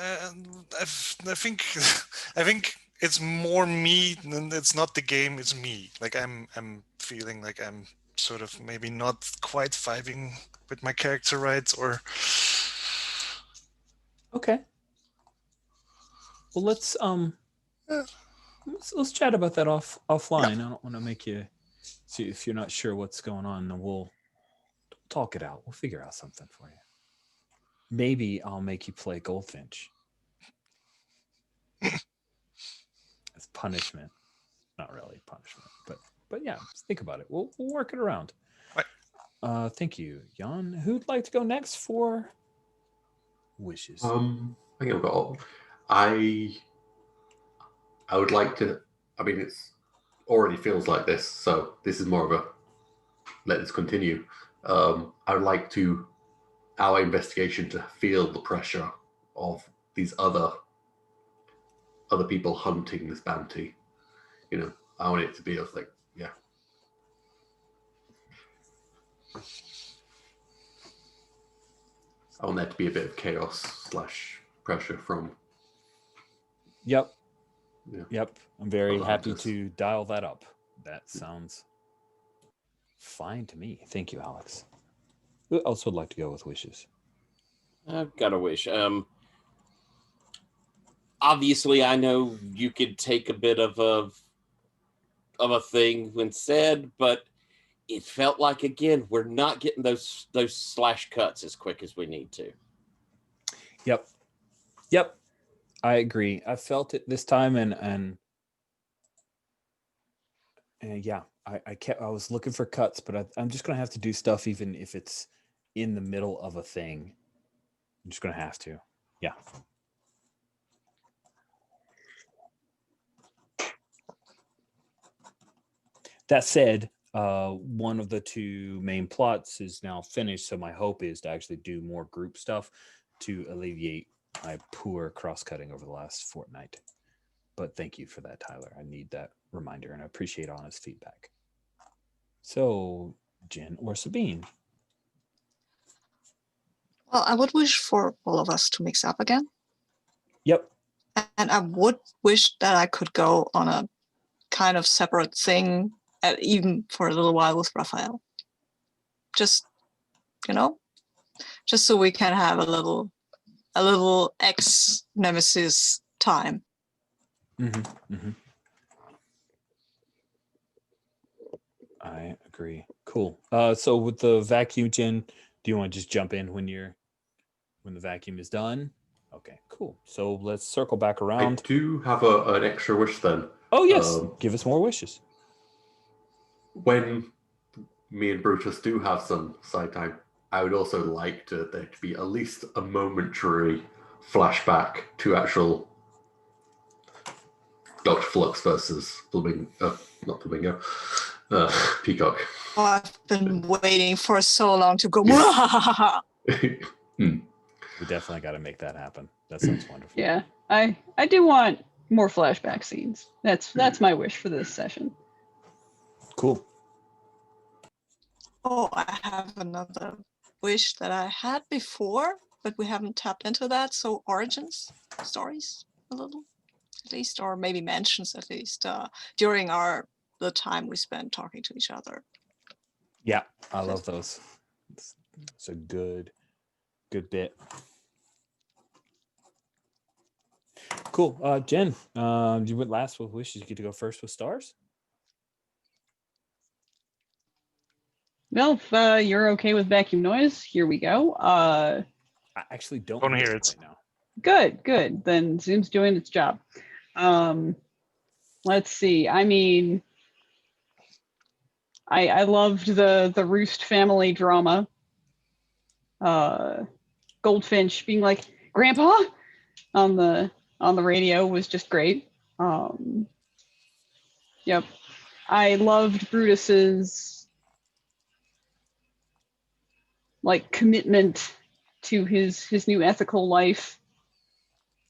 I think I think it's more me than it's not the game. It's me. Like I'm feeling like I'm sort of maybe not quite vibing with my character right, or Okay. Well, let's chat about that offline. I don't want to make you see if you're not sure what's going on. Then we'll talk it out. We'll figure out something for you. Maybe I'll make you play Goldfinch as punishment. Not really punishment, but yeah, think about it. We'll work it around. Right. Thank you, Jan. Who'd like to go next for wishes? I think I've got. I would like to. I mean, it's already feels like this, so this is more of a let this continue. I would like to our investigation to feel the pressure of these other people hunting this bounty. You know, I want it to be like, yeah. I want there to be a bit of chaos / pressure from. Yep. Yeah. Yep. I'm very Other happy hunters. to dial that up. That sounds fine to me. Thank you, Alex. Who else would like to go with wishes? I've got a wish. Obviously, I know you could take a bit of a thing when said, but it felt like again we're not getting those slash cuts as quick as we need to. Yep. I agree. I felt it this time, and yeah, I was looking for cuts, but I'm just gonna have to do stuff even if it's in the middle of a thing. I'm just gonna have to. Yeah. That said, one of the two main plots is now finished, so my hope is to actually do more group stuff to alleviate my poor cross-cutting over the last fortnight. But thank you for that, Tyler. I need that reminder, and I appreciate honest feedback. So, Jen or Sabine? Well, I would wish for all of us to mix up again. Yep. And I would wish that I could go on a kind of separate thing, even for a little while with Raphael. Just, just so we can have a little ex-nemesis time. I agree. Cool. So with the vacuum, Jen, do you want to just jump in when the vacuum is done? Okay, cool. So let's circle back around. I do have an extra wish then. Oh yes, give us more wishes. When me and Brutus do have some side time, I would also like there to be at least a momentary flashback to actual Dr. Flux versus Peacock. Oh, I've been waiting for so long to go. We definitely got to make that happen. That sounds wonderful. Yeah, I do want more flashback scenes. That's my wish for this session. Cool. Oh, I have another wish that I had before, but we haven't tapped into that. So origins stories a little, at least, or maybe mentions at least during the time we spent talking to each other. Yeah, I love those. It's a good bit. Cool. Jen, you went last with wishes. You get to go first with stars. Well, if you're okay with vacuum noise, here we go. I actually don't hear it right now. Good. Then Zoom's doing its job. Let's see. I mean, I loved the Roost family drama. Goldfinch being like, "Grandpa," on the radio was just great. Yep. I loved Brutus's commitment to his new ethical life,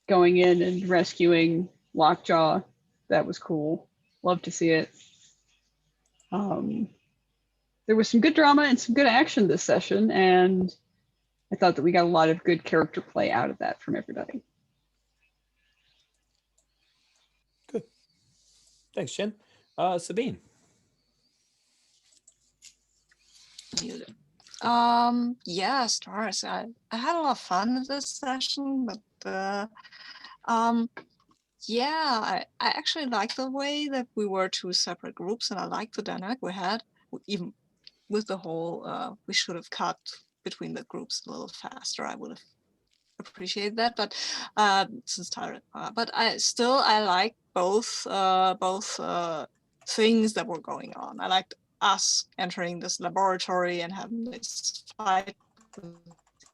going in and rescuing Lockjaw. That was cool. Love to see it. There was some good drama and some good action this session, and I thought that we got a lot of good character play out of that from everybody. Good. Thanks, Jen. Sabine. Muted. Yeah, stars. I had a lot of fun in this session, but yeah, I actually like the way that we were two separate groups, and I like the dynamic we had, even with the whole we should have cut between the groups a little faster. I would have appreciated that, but since Tyler, but I like both things that were going on. I liked us entering this laboratory and having this fight with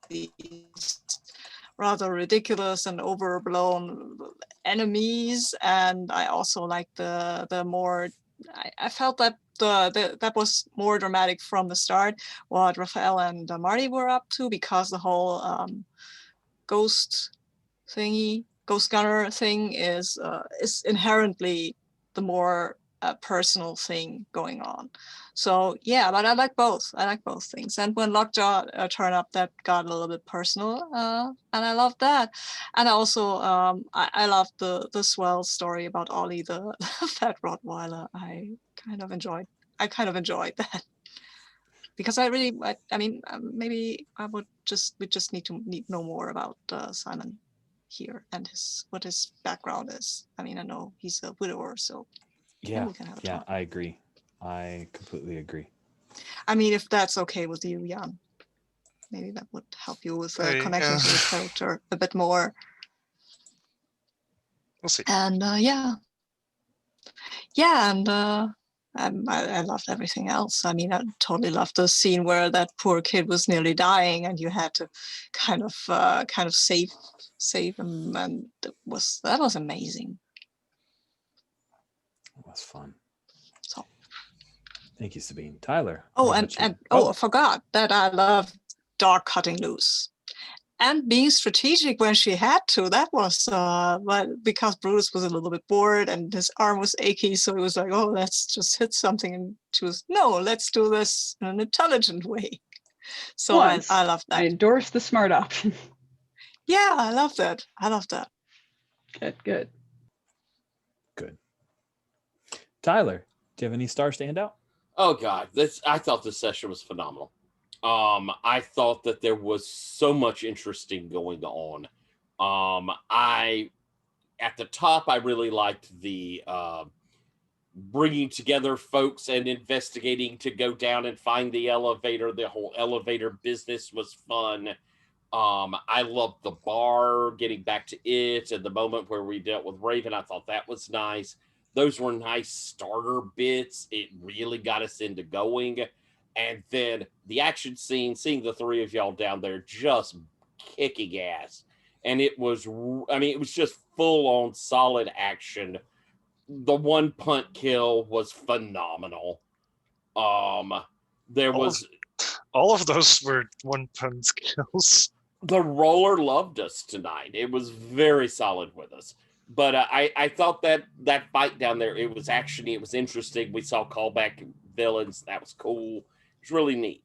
these rather ridiculous and overblown enemies, and I also like the more. I felt that that was more dramatic from the start, what Raphael and Marty were up to, because the whole ghost gunner thing is inherently the more personal thing going on. So yeah, but I like both. I like both things. And when Lockjaw turned up, that got a little bit personal, and I love that. And also, I love the swell story about Ollie, the fat Rottweiler. I kind of enjoyed that. Because I mean, maybe we just need to know more about Simon here and what his background is. I mean, I know he's a widower, so Yeah, we can have a talk. I agree. I completely agree. I mean, if that's okay with you, Jan, maybe that would help you with connecting to the character a bit more. We'll see. And yeah, and I loved everything else. I mean, I totally loved the scene where that poor kid was nearly dying, and you had to kind of save him, and that was amazing. It was fun. So, thank you, Sabine. Tyler. oh, and I forgot that I love Dog cutting loose and being strategic when she had to. That was but because Brutus was a little bit bored and his arm was achy, so he was like, oh, let's just hit something, and she was, no, let's do this in an intelligent way. So I love that. I endorse the smart option. Yeah, I love that. Good. Tyler, do you have any star standout? Oh God, I thought this session was phenomenal. I thought that there was so much interesting going on. At the top, I really liked the bringing together folks and investigating to go down and find the elevator. The whole elevator business was fun. I loved the bar, getting back to it, and the moment where we dealt with Raven. I thought that was nice. Those were nice starter bits. It really got us into going. And then the action scene, seeing the three of y'all down there just kicking ass. And it was just full on solid action. The one punt kill was phenomenal. There was all of those were one punt kills. The roller loved us tonight. It was very solid with us. But I thought that fight down there, it was interesting. We saw callback villains. That was cool. It's really neat.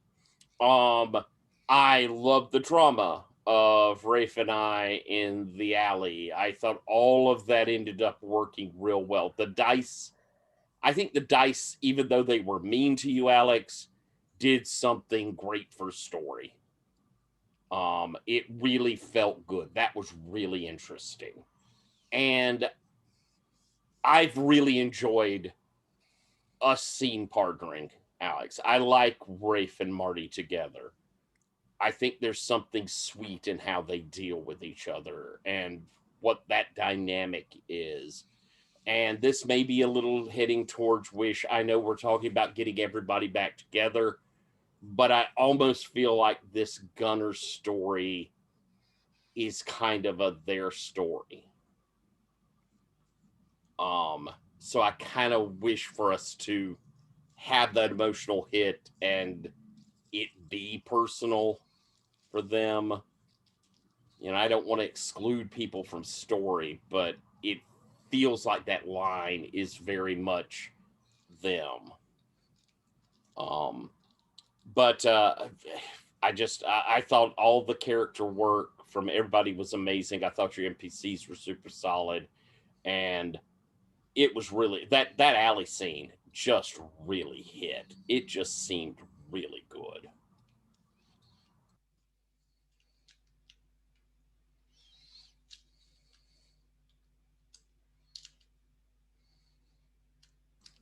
I loved the drama of Rafe and I in the alley. I thought all of that ended up working real well. I think the dice, even though they were mean to you, Alex, did something great for story. It really felt good. That was really interesting. And I've really enjoyed us scene partnering, Alex. I like Rafe and Marty together. I think there's something sweet in how they deal with each other and what that dynamic is. And this may be a little heading towards Wish. I know we're talking about getting everybody back together, but I almost feel like this Gunner story is kind of their story. So I kind of wish for us to have that emotional hit and it be personal for them. You know, I don't want to exclude people from story, but it feels like that line is very much them. But I thought all the character work from everybody was amazing. I thought your NPCs were super solid, and it was really that alley scene just really hit. It just seemed really good.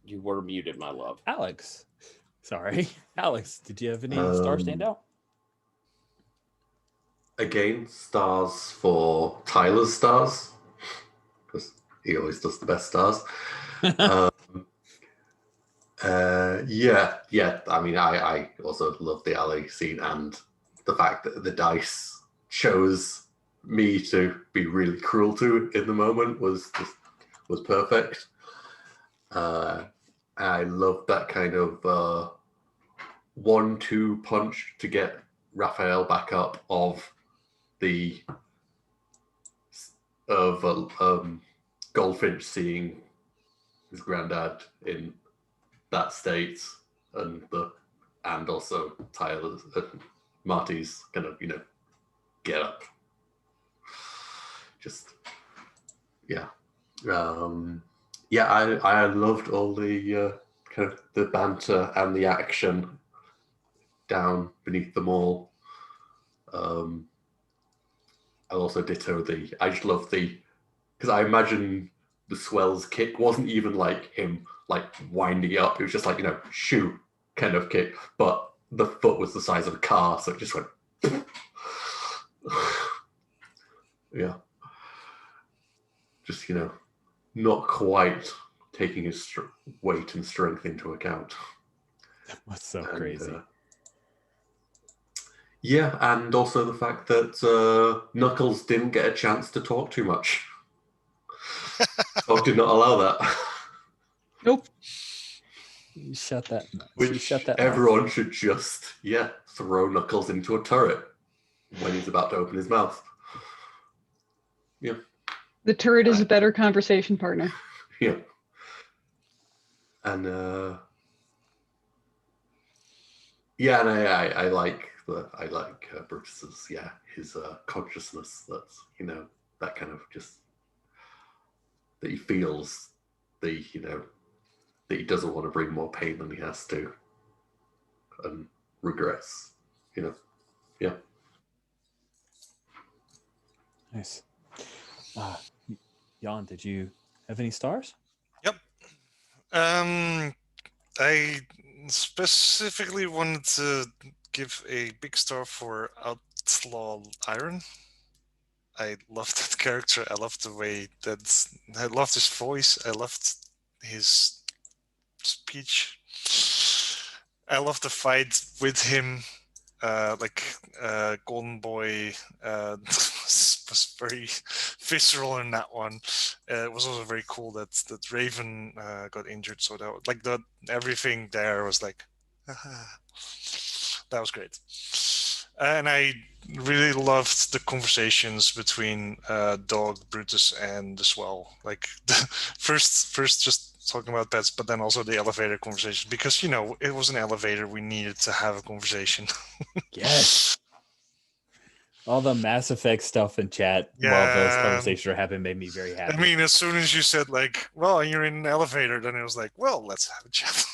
You were muted, my love. Alex. Sorry. Alex, did you have any star standout? Again, stars for Tyler's stars, because he always does the best stars. Yeah. I mean, I also love the alley scene, and the fact that the dice chose me to be really cruel to in the moment was perfect. I love that kind of 1-2 punch to get Raphael back up of Goldfinch seeing his granddad in that state, and also Tyler's Marty's kind of get up. Just I loved all the kind of the banter and the action down beneath the mall. I also ditto I just love because I imagine the swell's kick wasn't even like him like winding it up. It was just like, shoot kind of kick, but the foot was the size of a car, so it just went yeah. Just, not quite taking his weight and strength into account. That's so crazy. Yeah, and also the fact that Knuckles didn't get a chance to talk too much. Dog did not allow that. Nope. Shut that. Which everyone should just, throw Knuckles into a turret when he's about to open his mouth. Yeah. The turret is a better conversation partner. Yeah. And I like Brutus's his consciousness that's that kind of just that he feels that he doesn't want to bring more pain than he has to, and regrets. Yeah. Nice. Jan, did you have any stars? Yep. I specifically wanted to give a big star for Outlaw Iron. I loved that character. I loved the way I loved his voice. I loved his speech. I loved the fight with him. Golden Boy was very visceral in that one. It was also very cool that Raven got injured, so that was, everything there was like that was great. And I really loved the conversations between Dog, Brutus, and the Swell. Like first just talking about pets, but then also the elevator conversation, because it was an elevator. We needed to have a conversation. Yes. All the Mass Effect stuff in chat while those conversations are happening made me very happy. I mean, as soon as you said well, you're in an elevator, then it was like, well, let's have a chat.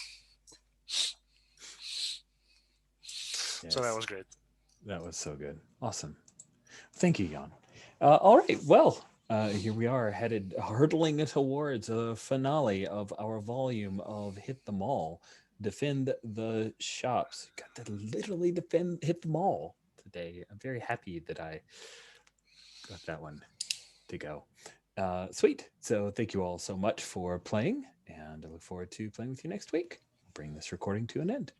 Yes. So that was great. That was so good. Awesome. Thank you, Jan. All right. Well, here we are hurtling towards a finale of our volume of Hit the Mall. Defend the shops. Got to literally hit the mall today. I'm very happy that I got that one to go. Sweet. So thank you all so much for playing, and I look forward to playing with you next week. I'll bring this recording to an end.